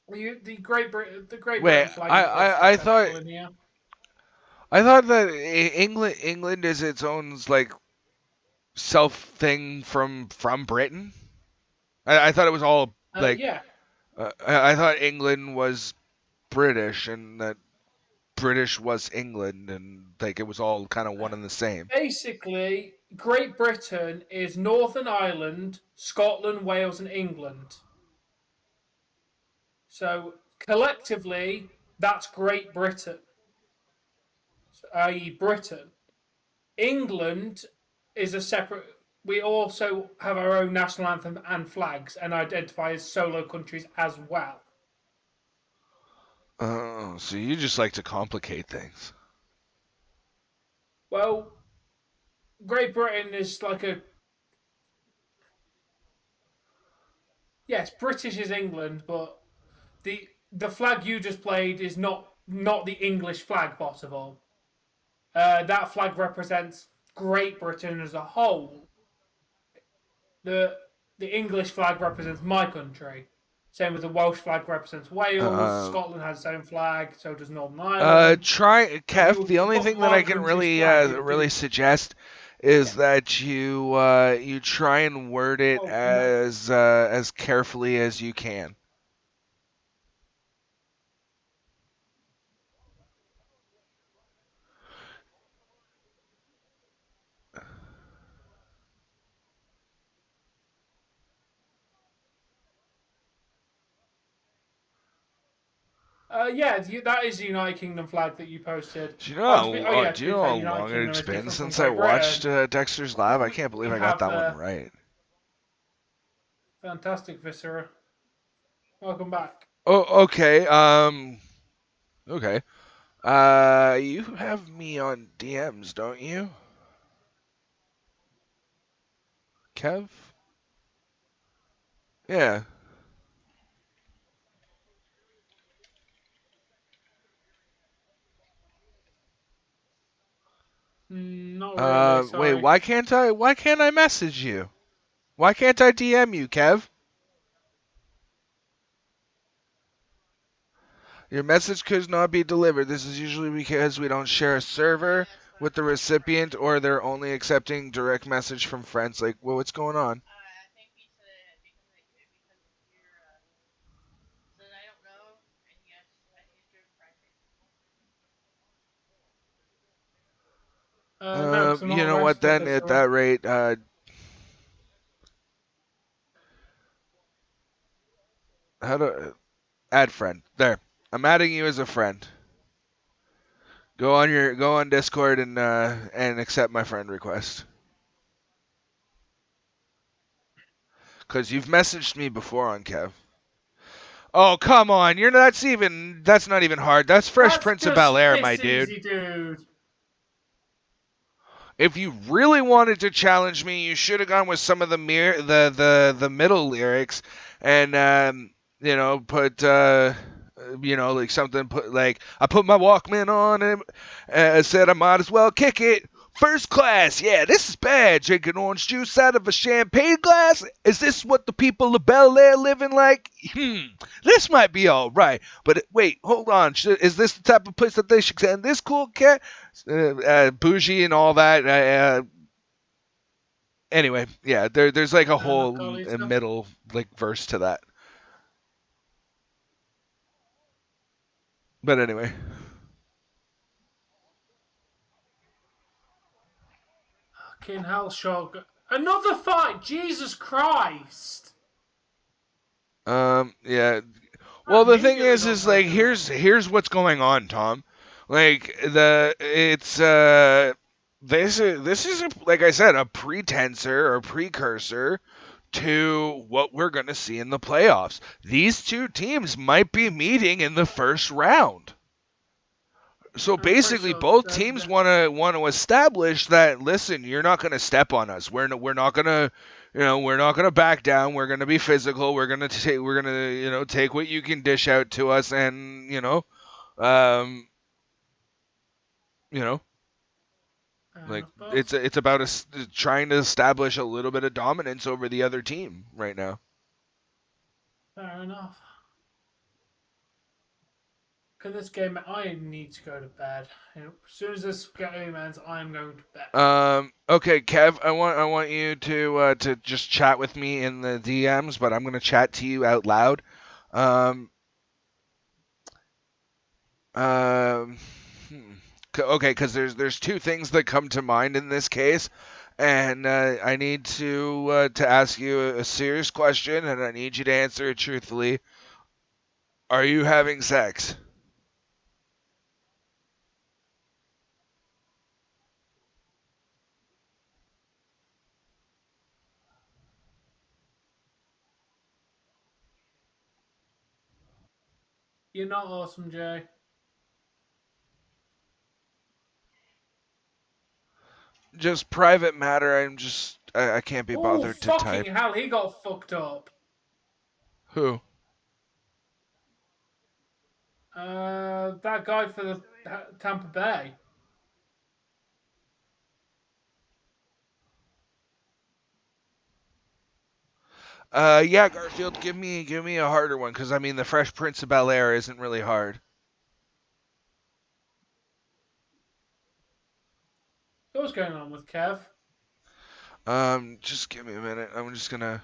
the Great Britain flag. I thought that England is its own like self thing from Britain. I thought it was all like yeah. I thought England was British and that British was England and like it was all kind of one and the same. Basically, Great Britain is Northern Ireland, Scotland, Wales, and England. So collectively, that's Great Britain, i.e. Britain. England is a separate. We also have our own national anthem and flags and identify as solo countries as well. Oh, so you just like to complicate things. Well, Great Britain is like a... Yes, British is England, but the flag you just played is not the English flag, boss of all. That flag represents Great Britain as a whole. The English flag represents my country. Same with the Welsh flag represents Wales. Scotland has its own flag, so does Northern Ireland. Kev. The only thing that I can really suggest is that you try and word it as carefully as you can. Yeah, that is the United Kingdom flag that you posted. Do you know To be fair, how United long Kingdom it's is been different from since I Great watched Britain. Dexter's Lab? I can't believe I got that one right. Fantastic, Viscera. Welcome back. Oh, okay. Okay. You have me on DMs, don't you? Kev? Yeah. Not really, sorry. Wait, why can't I message you? Why can't I DM you, Kev? Your message could not be delivered. This is usually because we don't share a server with the recipient, or they're only accepting direct message from friends. Like, well, what's going on? I think he said it because you're said I don't know, and yes, he's doing private. No, because I'm You not know what? registered Then Viscera. at that rate, how to add friend? There, I'm adding you as a friend. Go on Discord and accept my friend request. Cause you've messaged me before on Kev. Oh, come on. That's not even hard. That's Fresh Prince of Bel-Air, my dude. Easy, dude. If you really wanted to challenge me, you should have gone with some of the middle lyrics and put like something like I put my Walkman on and said I might as well kick it. First class, yeah, this is bad. Drinking orange juice out of a champagne glass. Is this what the people of Bel Air living like? This might be all right. But wait, hold on. Is this the type of place that they should send this cool cat? Bougie and all that. Anyway, yeah, there's like a whole middle like verse to that. But anyway. Fucking hell, Shog. Another fight! Jesus Christ! Yeah. Well, the thing is like here's what's going on, Tom. Like this is like I said, a pretensor or precursor to what we're going to see in the playoffs. These two teams might be meeting in the first round. So basically, both teams want to establish that. Listen, you're not going to step on us. We're not going to, we're not going to back down. We're going to be physical. We're going to take what you can dish out to us, and like it's about trying to establish a little bit of dominance over the other team right now. Fair enough. Because this game, I need to go to bed. As soon as this game ends, I'm going to bed. Okay, Kev, I want you to just chat with me in the DMs, but I'm gonna chat to you out loud. Okay, because there's two things that come to mind in this case, and I need to ask you a serious question, and I need you to answer it truthfully. Are you having sex? You're not awesome, Jay. Just private matter. I can't be bothered to type. Fucking hell, he got fucked up. Who? That guy for the Tampa Bay. Yeah, Garfield, give me a harder one, because I mean the Fresh Prince of Bel-Air isn't really hard. What's going on with Kev? Just give me a minute. I'm just gonna.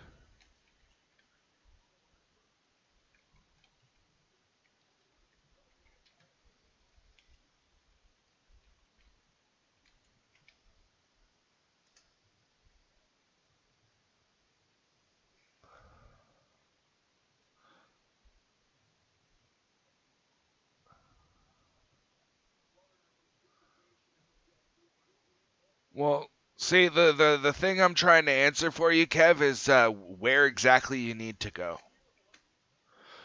Well, see, the thing I'm trying to answer for you, Kev, is where exactly you need to go.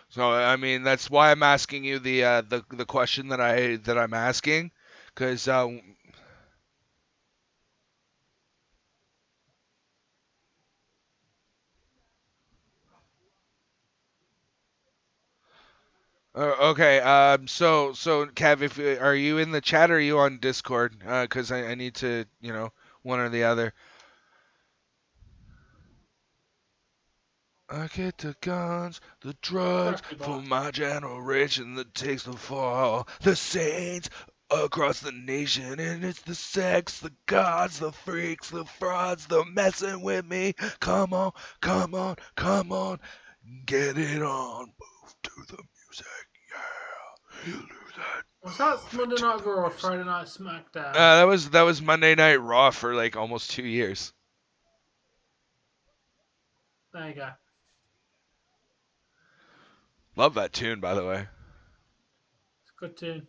So I mean, that's why I'm asking you the question that I'm asking, because okay. So Kev, if are you in the chat or are you on Discord? Because I need to, one or the other. I get the guns, the drugs for my generation that takes the fall. The saints across the nation, and it's the sex, the gods, the freaks, the frauds, the messing with me. Come on, come on, come on, get it on. Move to the music, yeah. You lose that. Was that Monday Night Raw or Friday Night SmackDown? That was Monday Night Raw for like almost 2 years. There you go. Love that tune, by the way. It's a good tune.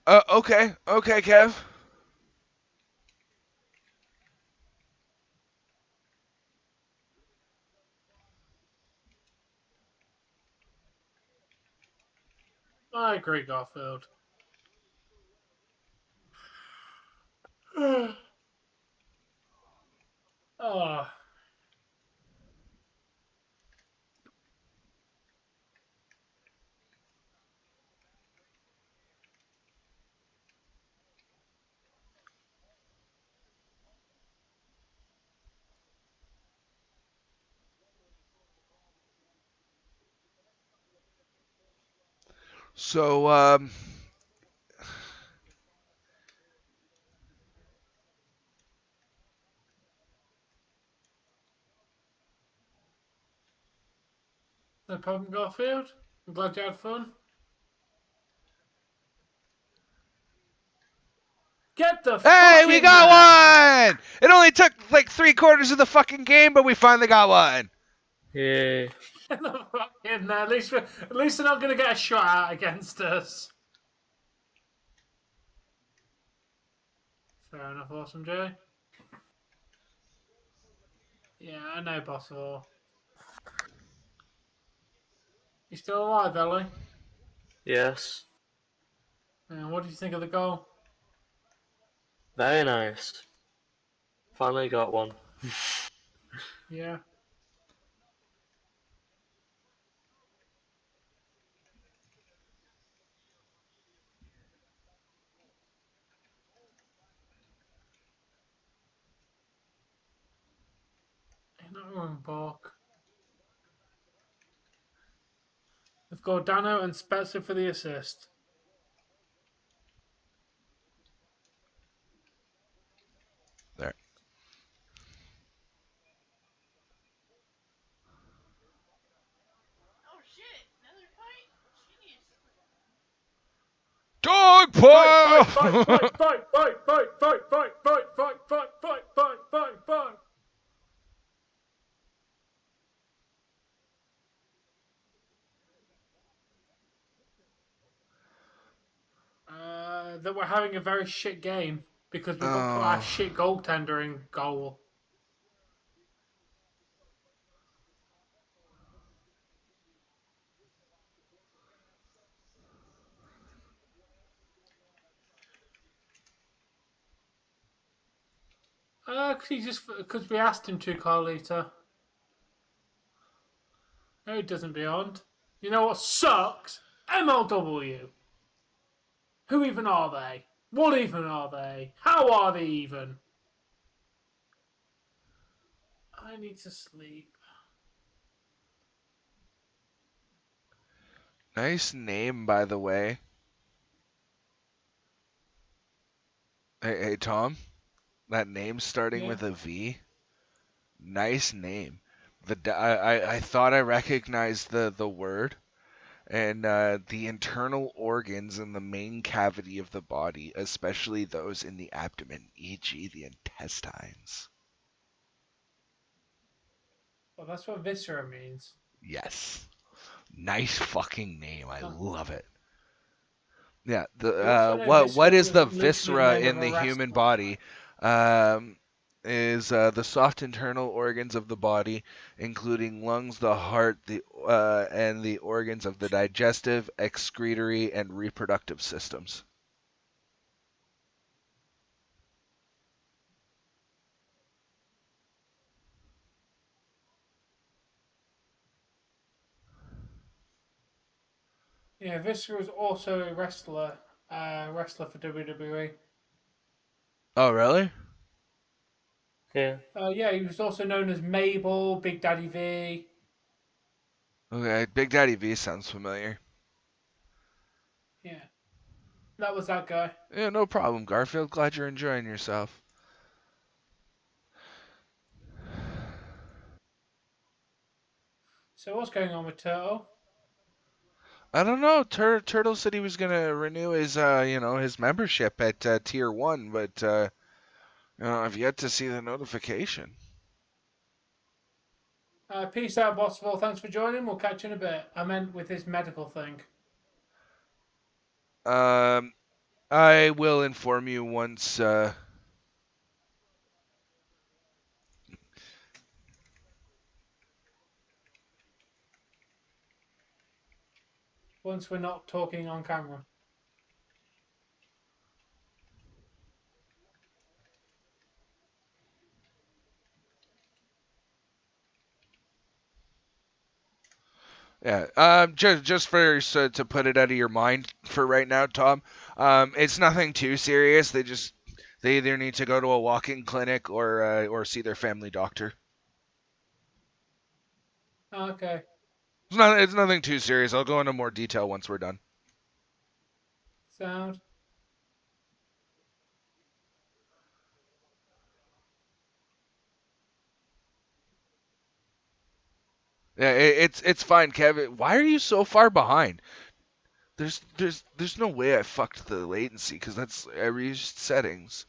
Okay, Kev. I agree, Garfield. Oh. So, No problem, Garfield. I'm glad you had fun. Get the hey, we got man. one! It only took like 3/4 of the fucking game, but we finally got one. Yay. Get the fucking there. At least they're not going to get a shot out against us. Fair enough, Awesome Jay. Yeah, I know, Bossor. You still alive, Ellie? Yes. What do you think of the goal? Very nice. Finally got one. Yeah. Not wrong, Bork. They've got Dano and Spezza for the assist. There. Oh shit! Another fight? Jeez. Dog Fight, pile! fight, fight, fight, fight, fight, fight, fight, fight, fight, fight, fight, fight, fight, fight. That we're having a very shit game because we've got put our shit goaltender in goal. Because we asked him to, Carlita. No, he doesn't beyond. You know what sucks? MLW. Who even are they? What even are they? How are they even? I need to sleep. Nice name, by the way. Hey, Tom. That name starting with a V. Nice name. I thought I recognized the word, and the internal organs in the main cavity of the body, especially those in the abdomen, e.g. the intestines. Well, that's what viscera means. Yes. Nice fucking name. I love it. Yeah. What is the viscera in the human body? Is the soft internal organs of the body, including lungs, the heart, and the organs of the digestive, excretory, and reproductive systems. Yeah, Viscera was also a wrestler for WWE. Oh, really? Yeah. Yeah, he was also known as Mabel, Big Daddy V. Okay, Big Daddy V sounds familiar. Yeah. That was that guy. Yeah, no problem, Garfield. Glad you're enjoying yourself. So what's going on with Turtle? I don't know. Turtle said he was gonna renew his, his membership at Tier 1, but I've yet to see the notification. Peace out, Bossville. Thanks for joining. We'll catch you in a bit. I meant with his medical thing. I will inform you once. Once we're not talking on camera. Yeah. Just for to put it out of your mind for right now, Tom. It's nothing too serious. They either need to go to a walk-in clinic or see their family doctor. Okay. It's nothing too serious. I'll go into more detail once we're done. Sound. Yeah, it's fine, Kevin. Why are you so far behind? There's no way I fucked the latency because I reached settings.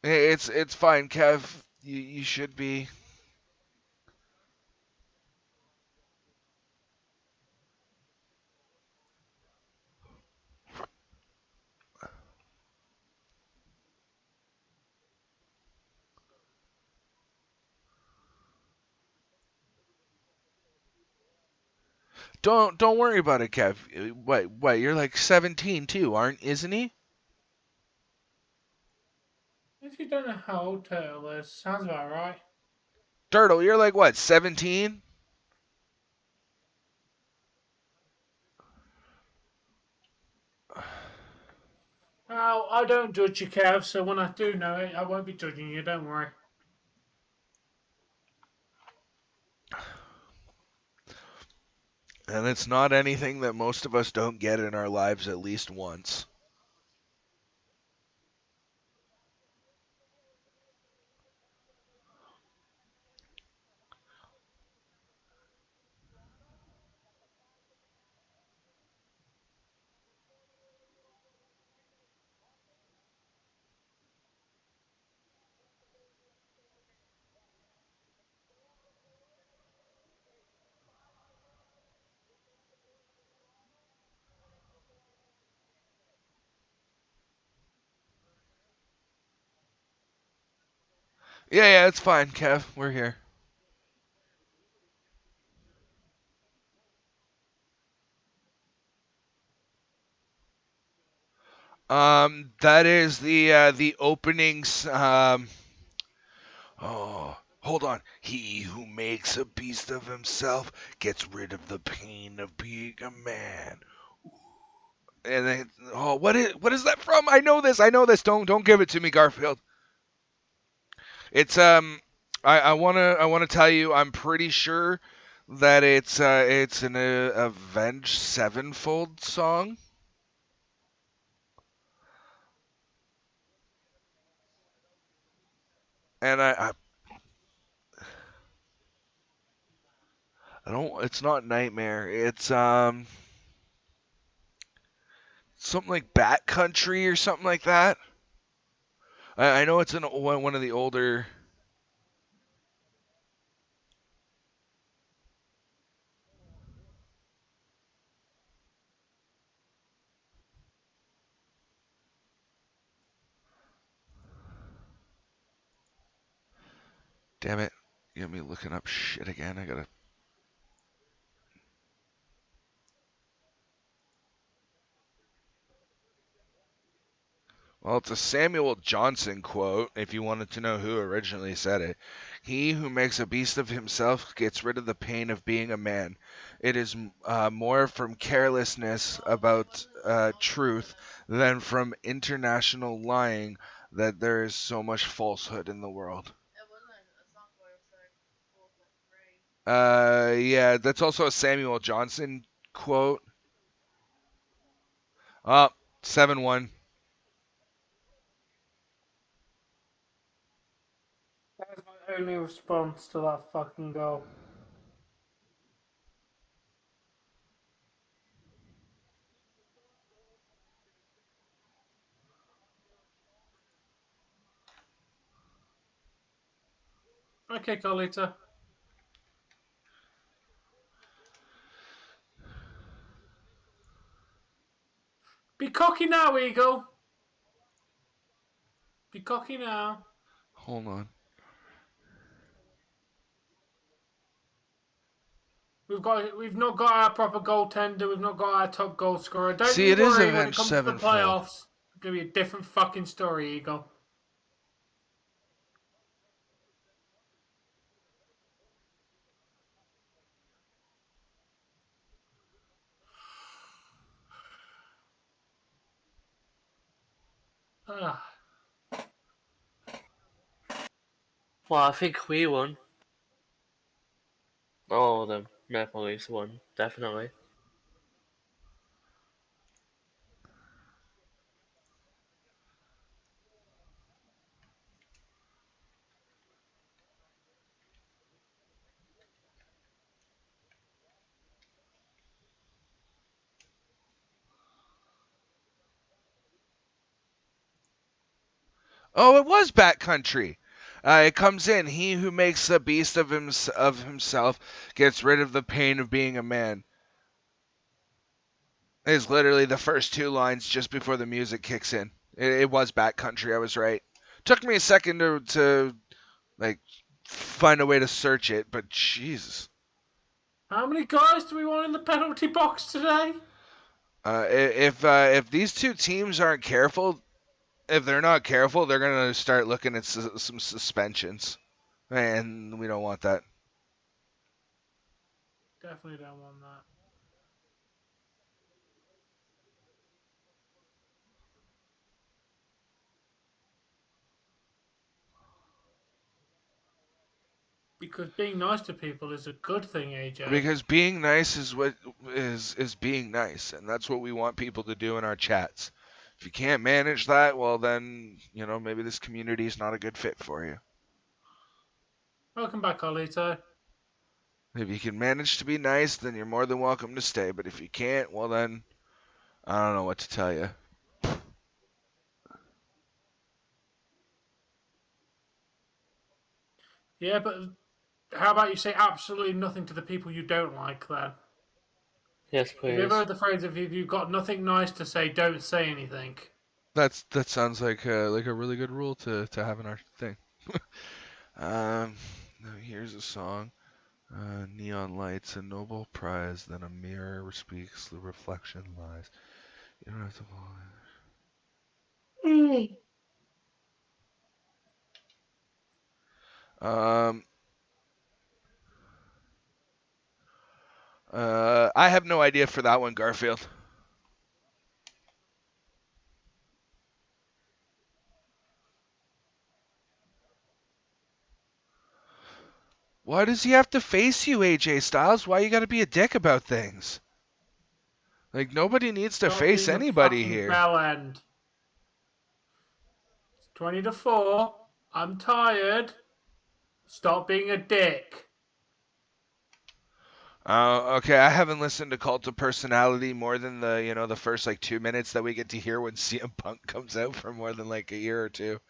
It's fine, Kev. You should be. Don't worry about it, Kev. What? You're like 17 too, isn't he? If you don't know how old Turtle is, sounds about right. Turtle, you're like what? 17? Oh, I don't judge you, Kev, so when I do know it, I won't be judging you, don't worry. And it's not anything that most of us don't get in our lives at least once. Yeah, it's fine, Kev. We're here. That is the openings. Oh, hold on. He who makes a beast of himself gets rid of the pain of being a man. And then, what is that from? I know this. Don't give it to me, Garfield. It's I wanna tell you. I'm pretty sure that it's an Avenged Sevenfold song. And I don't. It's not Nightmare. It's something like Bat Country or something like that. I know it's one of the older. Damn it! You got me looking up shit again. I gotta. Well, it's a Samuel Johnson quote, if you wanted to know who originally said it. He who makes a beast of himself gets rid of the pain of being a man. It is more from carelessness about truth than from international lying that there is so much falsehood in the world. Yeah, that's also a Samuel Johnson quote. 7-1. That's my only response to that fucking goal. Okay, Carlita. Be cocky now, Eagle. Be cocky now. Hold on. We've not got our proper goaltender. We've not got our top goal scorer. Don't See, you it is worry when it Avenged comes to the Sevenfold. playoffs. It's gonna be a different fucking story, Eagle. Ah. Well, I think we won. Oh, the Maple Leafs won, definitely. Oh, it was Bat Country. It comes in. He who makes a beast of himself gets rid of the pain of being a man. It's literally the first two lines just before the music kicks in. It was Bat Country. I was right. Took me a second to like find a way to search it, but Jesus. How many guys do we want in the penalty box today? If these two teams aren't careful, if they're not careful, they're gonna start looking at some suspensions, and we don't want that. Definitely don't want that. Because being nice to people is a good thing, AJ. Because being nice is what is being nice, and that's what we want people to do in our chats. If you can't manage that, well then, maybe this community is not a good fit for you. Welcome back, Carlito. If you can manage to be nice, then you're more than welcome to stay. But if you can't, well then, I don't know what to tell you. Yeah, but how about you say absolutely nothing to the people you don't like, then? Yes, Have you ever please. heard the phrase, if you've got nothing nice to say, don't say anything? That sounds like a really good rule to have in our thing. Now here's a song. Neon lights, a Nobel Prize, then a mirror speaks, the reflection lies. You don't have to follow it. I have no idea for that one, Garfield. Why does he have to face you, AJ Styles? Why you gotta be a dick about things? Like, nobody needs to face anybody here. Bell end. 20-4. I'm tired. Stop being a dick. Okay, I haven't listened to Cult of Personality more than the first 2 minutes that we get to hear when CM Punk comes out for more than a year or two.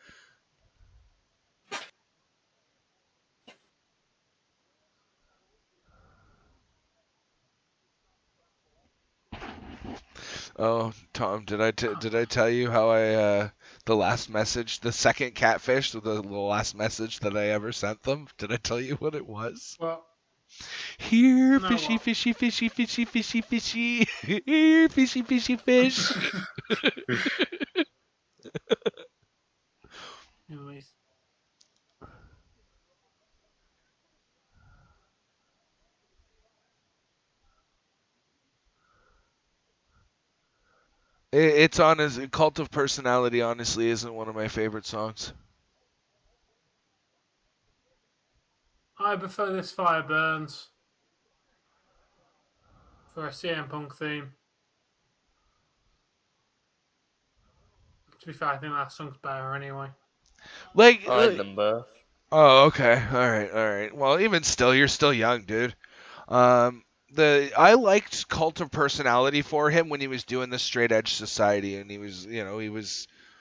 Oh, Tom, did I tell you how the last message, the second catfish, the last message that I ever sent them? Did I tell you what it was? Well, here, fishy, fishy, fishy, fishy, fishy, fishy. Here, fishy, fishy, fish. Anyways. It's on his Cult of Personality. Honestly, isn't one of my favorite songs. I prefer This Fire Burns for a CM Punk theme. To be fair, I think that song's better anyway. I like them both. Oh, okay. All right. Well, even still, you're still young, dude. I liked Cult of Personality for him when he was doing the Straight Edge Society, and he was.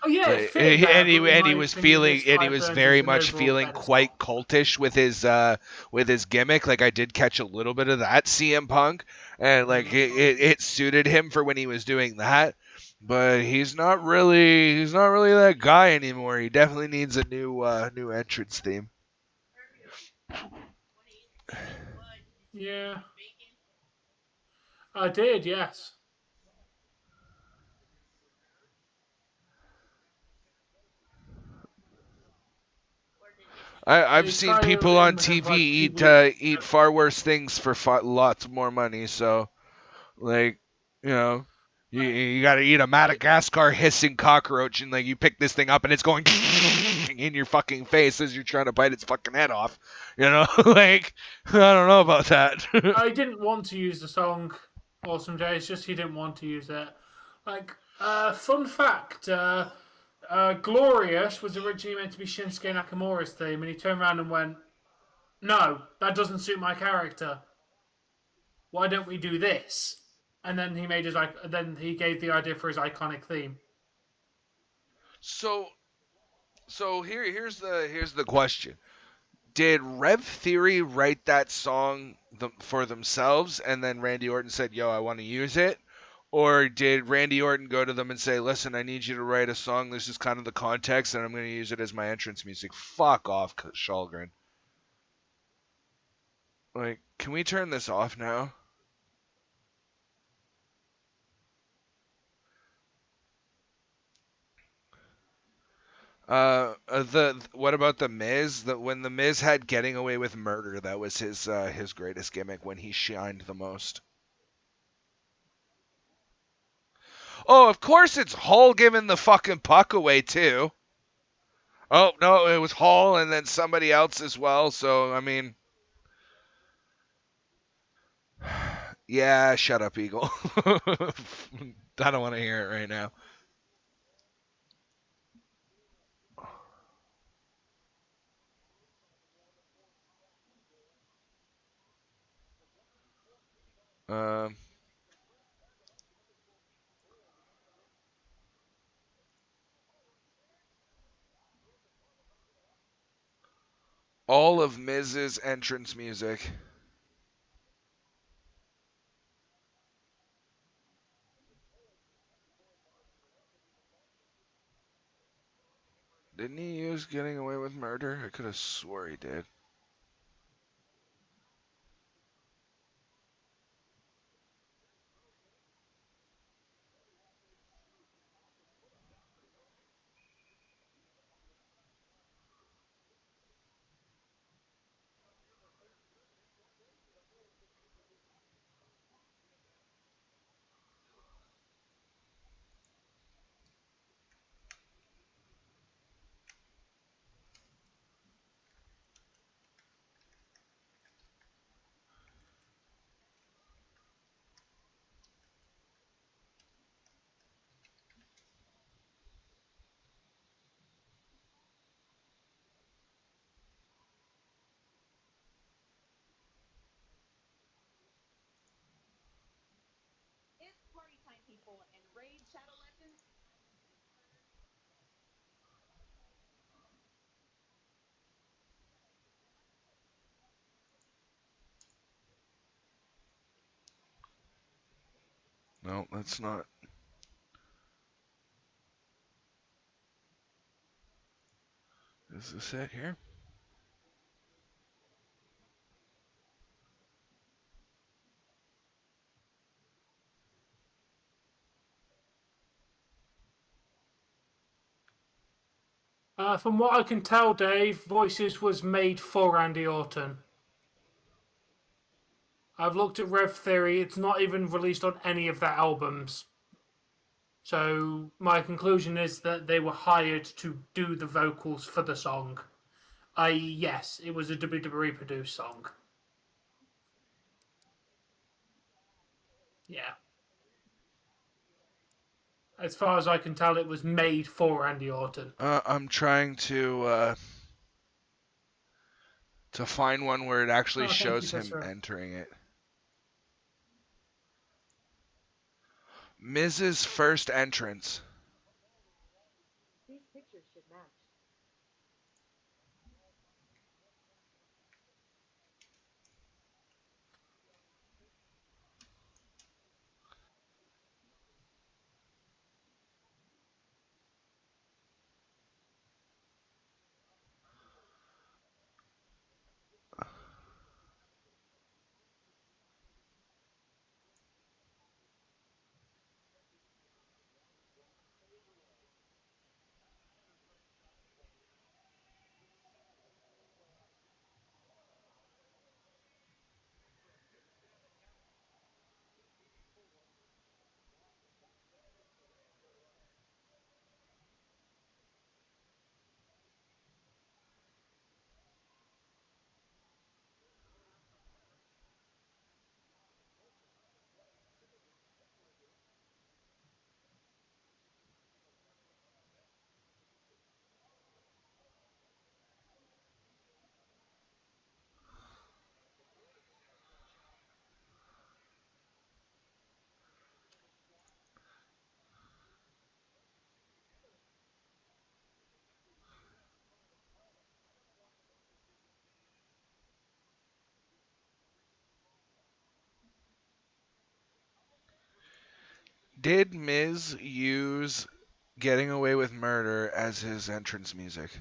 Oh yeah, and he was feeling, and he was very much feeling quite cultish with his gimmick. Like, I did catch a little bit of that CM Punk, and it suited him for when he was doing that. But he's not really that guy anymore. He definitely needs a new entrance theme. Yeah, I did. Yes. I've seen people on TV eat far worse things for lots more money. So, you got to eat a Madagascar hissing cockroach, and you pick this thing up and it's going in your fucking face as you're trying to bite its fucking head off. I don't know about that. I didn't want to use the song Awesome Day. It's just he didn't want to use it. Fun fact. Glorious was originally meant to be Shinsuke Nakamura's theme, and he turned around and went, "No, that doesn't suit my character. Why don't we do this?" And then he gave the idea for his iconic theme. So here's the question: did Rev Theory write that song for themselves, and then Randy Orton said, "Yo, I want to use it"? Or did Randy Orton go to them and say, "Listen, I need you to write a song. This is kind of the context, and I'm going to use it as my entrance music"? Fuck off, Shulgren. Can we turn this off now? What about the Miz? When the Miz had Getting Away with Murder, that was his greatest gimmick, when he shined the most. Oh, of course it's Hall giving the fucking puck away, too. Oh, no, it was Hall and then somebody else as well, so, I mean... Yeah, shut up, Eagle. I don't want to hear it right now. All of Miz's entrance music. Didn't he use Getting Away with Murder? I could have swore he did. No, that's not. Is this it here? From what I can tell, Dave, Voices was made for Randy Orton. I've looked at Rev Theory. It's not even released on any of their albums. So my conclusion is that they were hired to do the vocals for the song. Yes, it was a WWE produced song. Yeah. As far as I can tell, it was made for Randy Orton. I'm trying to find one where it actually shows him entering it. Miz's first entrance. These pictures should match. Did Miz use Getting Away with Murder as his entrance music?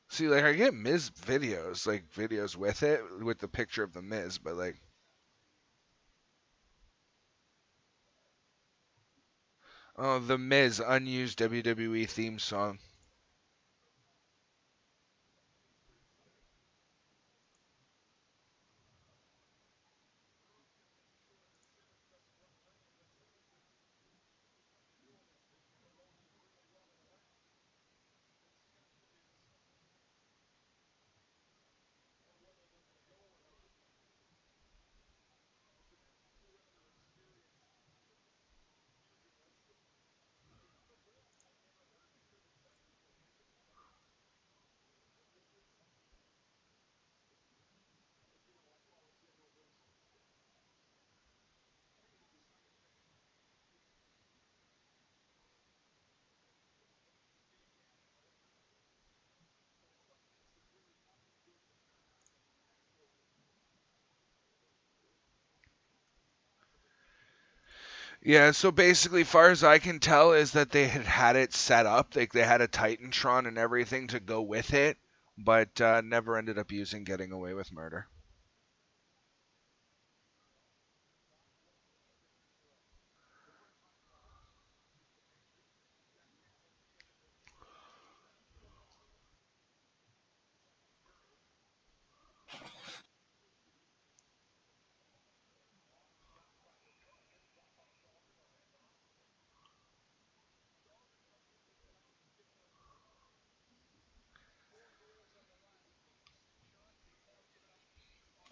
See, like, I get Miz videos, like, videos with it, with the picture of the Miz, but, like... Oh, the Miz unused WWE theme song. Yeah, so basically, far as I can tell, is that they had it set up, like they had a Titantron and everything to go with it, but never ended up using Getting Away with Murder.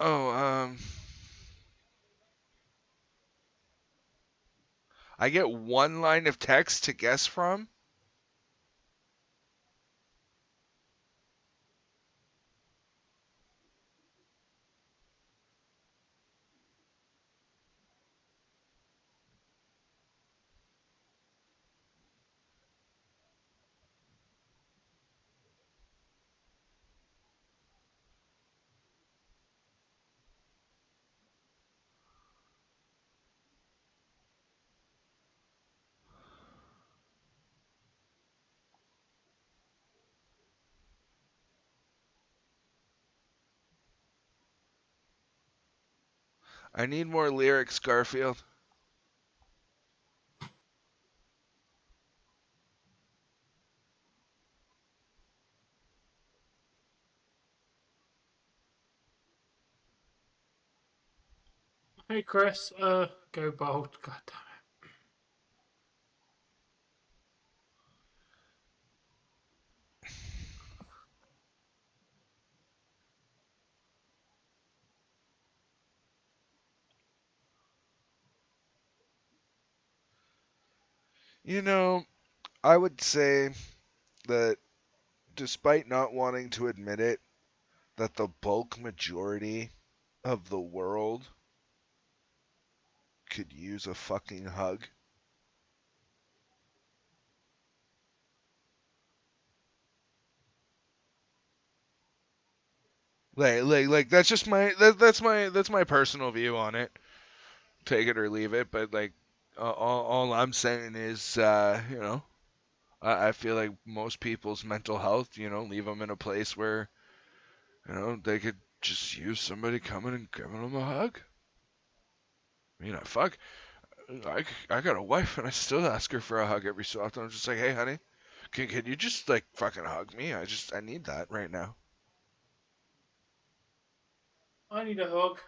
Oh, I get one line of text to guess from? I need more lyrics, Garfield. Hey, Chris. Go bold. God damn You know, I would say that despite not wanting to admit it, that the bulk majority of the world could use a fucking hug. Like that's just that's my personal view on it. Take it or leave it, but like all I'm saying is, I feel like most people's mental health, leave them in a place where, they could just use somebody coming and giving them a hug. I mean, I got a wife and I still ask her for a hug every so often. I'm just like, hey, honey, can you just like fucking hug me? I need that right now. I need a hug.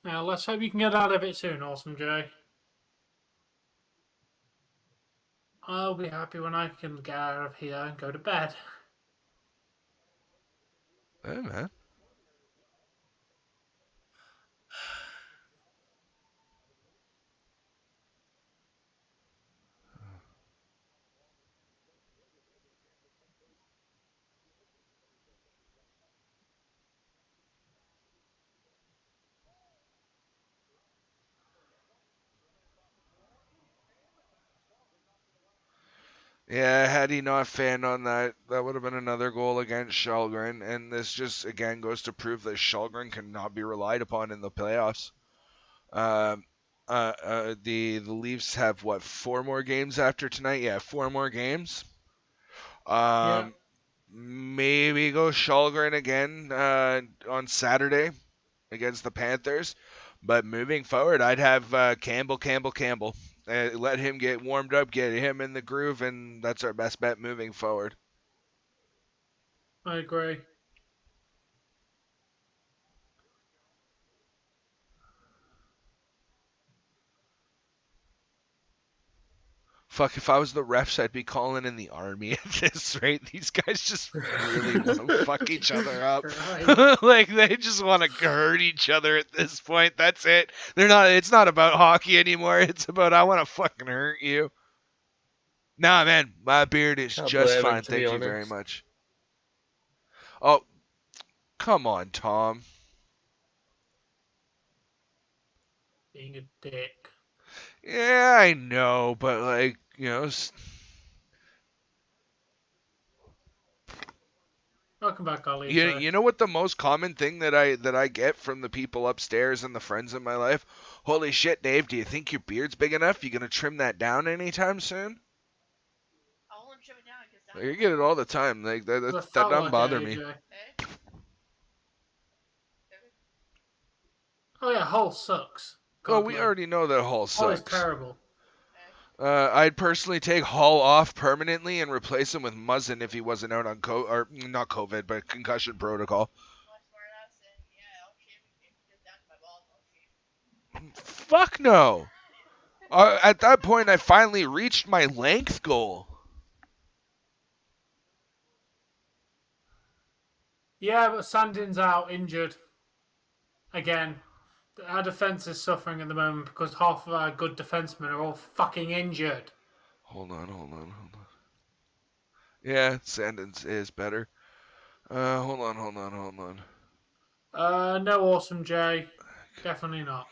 Now, let's hope you can get out of it soon, Awesome Jay. I'll be happy when I can get out of here and go to bed. Hey, man. Yeah, had he not fanned on that, that would have been another goal against Shalgren, and this just again goes to prove that Shalgren cannot be relied upon in the playoffs. The Leafs have what, 4 more games after tonight? Yeah, 4 more games. Yeah. Maybe go Shalgren again on Saturday against the Panthers. But moving forward, I'd have Campbell. Let him get warmed up, get him in the groove, and that's our best bet moving forward. I agree. Fuck, if I was the refs, I'd be calling in the army at this rate. These guys just really want to fuck each other up. Like, they just want to hurt each other at this point. That's it. It's not about hockey anymore. It's about, I want to fucking hurt you. Nah, man, my beard is just fine. Thank you very much. Oh, come on, Tom. Being a dick. Yeah, I know, but like, Welcome back, Ali. You know what the most common thing that I get from the people upstairs and the friends in my life? Holy shit, Dave, do you think your beard's big enough? You gonna trim that down anytime soon? I'll only trim it down because Like, you get it all the time. Like that doesn't bother me. Oh yeah, Hull sucks. Oh, we already know that Hull sucks. Hull is terrible. I'd personally take Hull off permanently and replace him with Muzzin if he wasn't out on not COVID, but concussion protocol. Fuck no. At that point, I finally reached my length goal. Yeah, but Sandin's out injured. Again, our defense is suffering at the moment because half of our good defensemen are all fucking injured. Hold on. Yeah, Sandins is better. Hold on. No, Awesome Jay. Definitely not.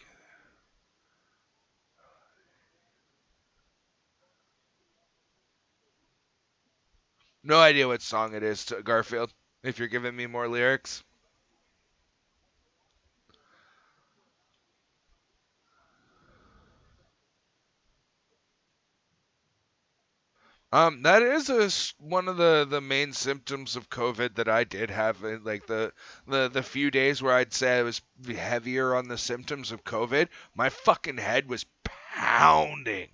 No idea what song it is, Garfield, if you're giving me more lyrics. That is one of the main symptoms of COVID that I did have. Like the few days where I'd say I was heavier on the symptoms of COVID, my fucking head was pounding.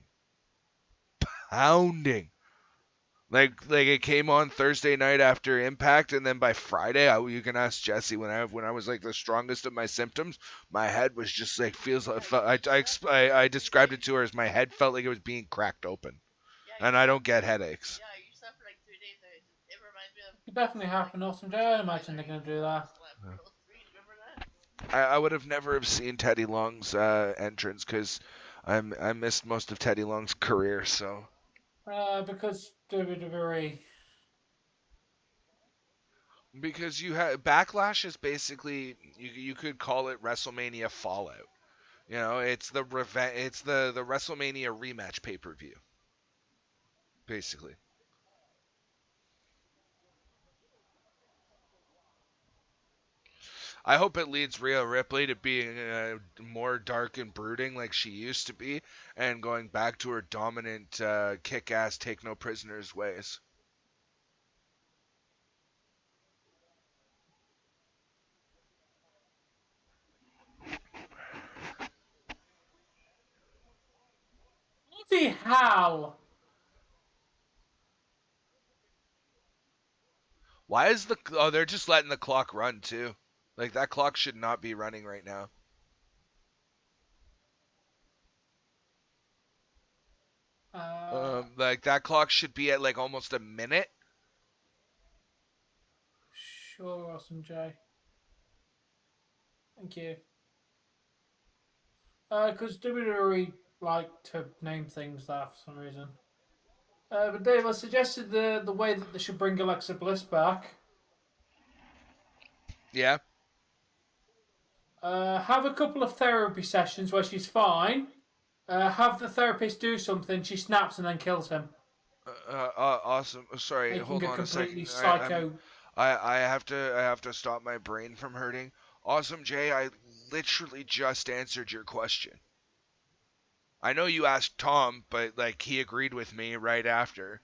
Like it came on Thursday night after Impact, and then by Friday, you can ask Jesse when I was like the strongest of my symptoms, my head was just like I described it to her as my head felt like it was being cracked open, and I don't get headaches. Yeah, you slept for like 3 days. It reminds me of. It definitely happened, Austin. I imagine they're gonna do that. I would have never have seen Teddy Long's entrance because I missed most of Teddy Long's career, so. Because WWE. Because you have Backlash is basically you could call it WrestleMania Fallout. You know, it's the WrestleMania rematch pay-per-view. Basically. I hope it leads Rhea Ripley to being more dark and brooding like she used to be, and going back to her dominant, kick-ass, take-no-prisoners ways. Bloody hell! Why is they're just letting the clock run too. Like that clock should not be running right now. Like that clock should be at like almost a minute. Sure, Awesome J. Thank you. Because WWE like to name things that for some reason. But Dave, I suggested the way that they should bring Alexa Bliss back. Yeah. Have a couple of therapy sessions where she's fine. Have the therapist do something, she snaps and then kills him. Awesome. Sorry, Making hold on a second. Psycho. I have to stop my brain from hurting. Awesome Jay, I literally just answered your question. I know you asked Tom, but like he agreed with me right after.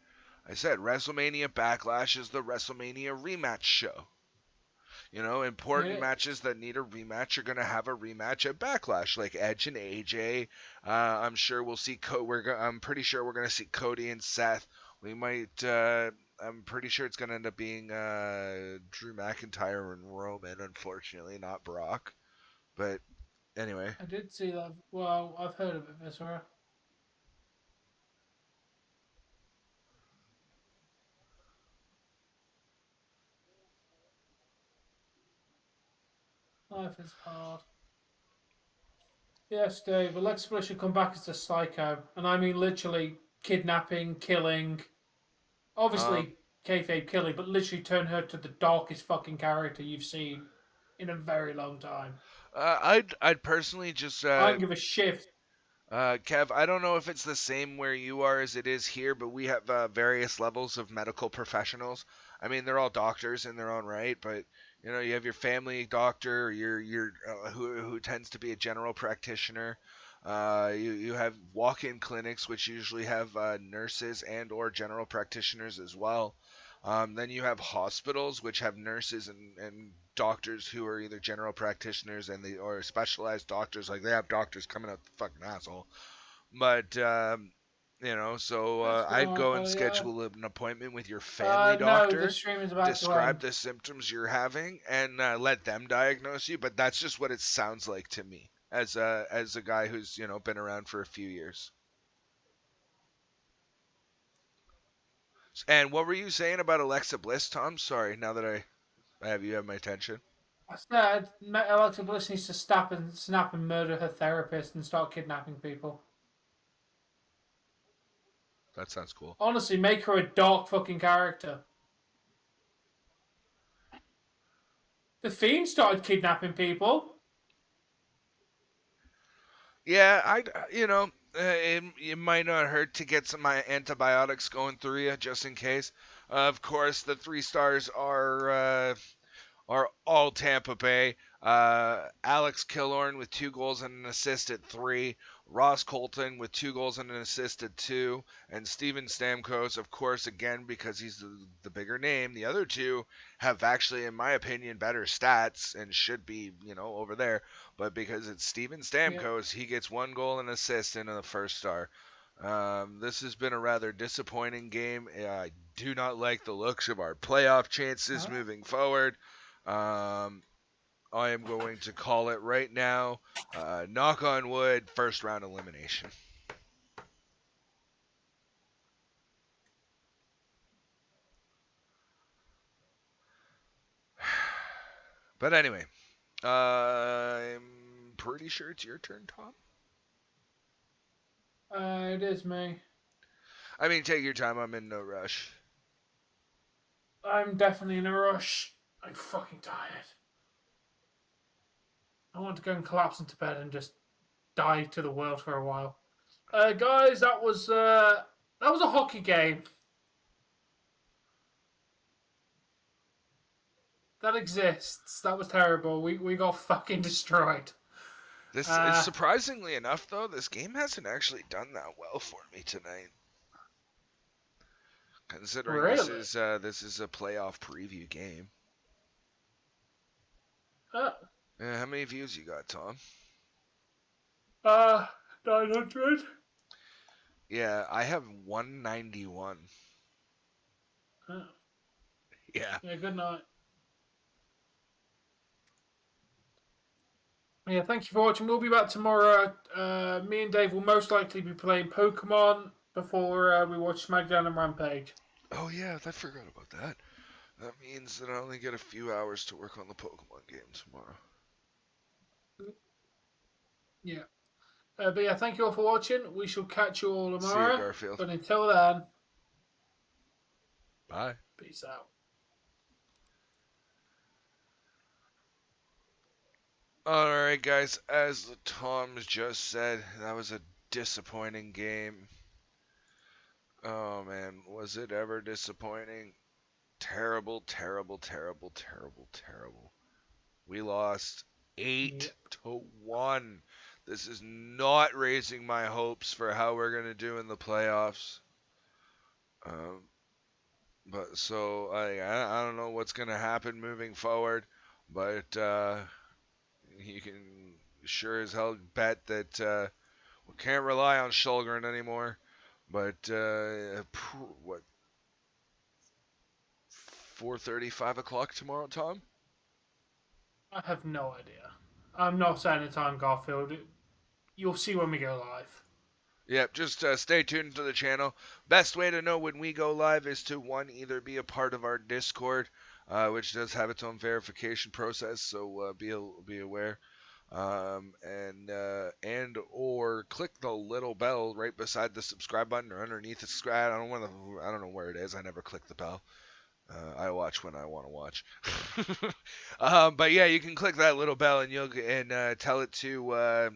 I said WrestleMania Backlash is the WrestleMania rematch show. You know, important matches that need a rematch are gonna have a rematch at Backlash, like Edge and AJ. I'm sure we'll see. I'm pretty sure we're gonna see Cody and Seth. We might. I'm pretty sure it's gonna end up being Drew McIntyre and Roman. Unfortunately, not Brock. But anyway. I did see that. Well, I've heard of it, Viscera. Life is hard. Yes, Dave. Alexa Bliss should come back as a psycho, and I mean literally kidnapping, killing. Obviously, kayfabe killing, but literally turn her to the darkest fucking character you've seen in a very long time. I'd personally just. I don't give a shit. Kev, I don't know if it's the same where you are as it is here, but we have various levels of medical professionals. I mean, they're all doctors in their own right, but you know, you have your family doctor, your who tends to be a general practitioner. You have walk-in clinics, which usually have nurses and or general practitioners as well. Then you have hospitals, which have nurses and doctors who are either general practitioners or specialized doctors. Like they have doctors coming out the fucking asshole. But you know, so I'd go and schedule an appointment with your family doctor. No, the stream is about describe to the symptoms you're having and let them diagnose you. But that's just what it sounds like to me as a guy who's been around for a few years. And what were you saying about Alexa Bliss, Tom? Sorry, now that I have my attention. I said Alexa Bliss needs to snap and murder her therapist and start kidnapping people. That sounds cool. Honestly, make her a dark fucking character. The Fiend started kidnapping people. Yeah, it might not hurt to get some antibiotics going through you just in case. Of course, the 3 stars are are all Tampa Bay. Alex Killorn with 2 goals and an assist at 3. Ross Colton with 2 goals and an assist at 2. And Steven Stamkos, of course, again, because he's the bigger name. The other 2 have actually, in my opinion, better stats and should be, over there. But because it's Steven Stamkos, he gets 1 goal and assist in the first star. This has been a rather disappointing game. I do not like the looks of our playoff chances moving forward. I am going to call it right now. Knock on wood, first round elimination. But anyway, I'm pretty sure it's your turn, Tom. It is me. I mean, take your time. I'm in no rush. I'm definitely in a rush. I'm fucking tired. I want to go and collapse into bed and just die to the world for a while. Guys, that was a hockey game. That exists. That was terrible. We got fucking destroyed. This is surprisingly enough, though, this game hasn't actually done that well for me tonight. Considering really? this is a playoff preview game. How many views you got, Tom? 900. Yeah, I have 191. Oh. Yeah. Yeah, good night. Yeah, thank you for watching. We'll be back tomorrow. Me and Dave will most likely be playing Pokemon before we watch SmackDown and Rampage. Oh yeah, I forgot about that. That means that I only get a few hours to work on the Pokemon game tomorrow. Yeah. But yeah, thank you all for watching. We shall catch you all tomorrow. See you, Garfield. But until then, bye. Peace out. Alright, guys, as Tom's just said, that was a disappointing game. Oh, man, was it ever disappointing? Terrible, terrible, terrible, terrible, terrible. We lost 8-1. This is not raising my hopes for how we're going to do in the playoffs. But so, I don't know what's going to happen moving forward, but you can sure as hell bet that we can't rely on Shulgren anymore. But what, 4:30, 5 o'clock tomorrow, Tom? I have no idea. I'm not saying the time, Garfield. You'll see when we go live. Yep, just stay tuned to the channel. Best way to know when we go live is to, one, either be a part of our Discord, which does have its own verification process, so be aware. And or click the little bell right beside the subscribe button or underneath the subscribe. I don't know where it is. I never click the bell. I watch when I want to watch. But yeah, you can click that little bell and tell it to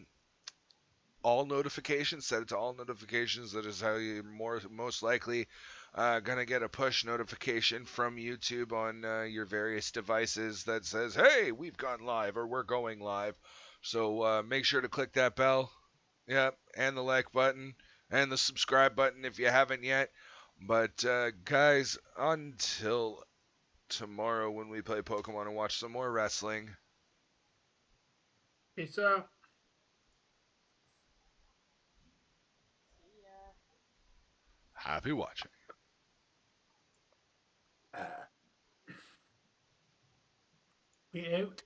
all notifications. Set it to all notifications. That is how you're most likely gonna get a push notification from YouTube on your various devices that says, "Hey, we've gone live" or "We're going live." So make sure to click that bell. Yep, and the like button and the subscribe button if you haven't yet. But guys, until tomorrow when we play Pokemon and watch some more wrestling. Peace out. Happy watching. Be out.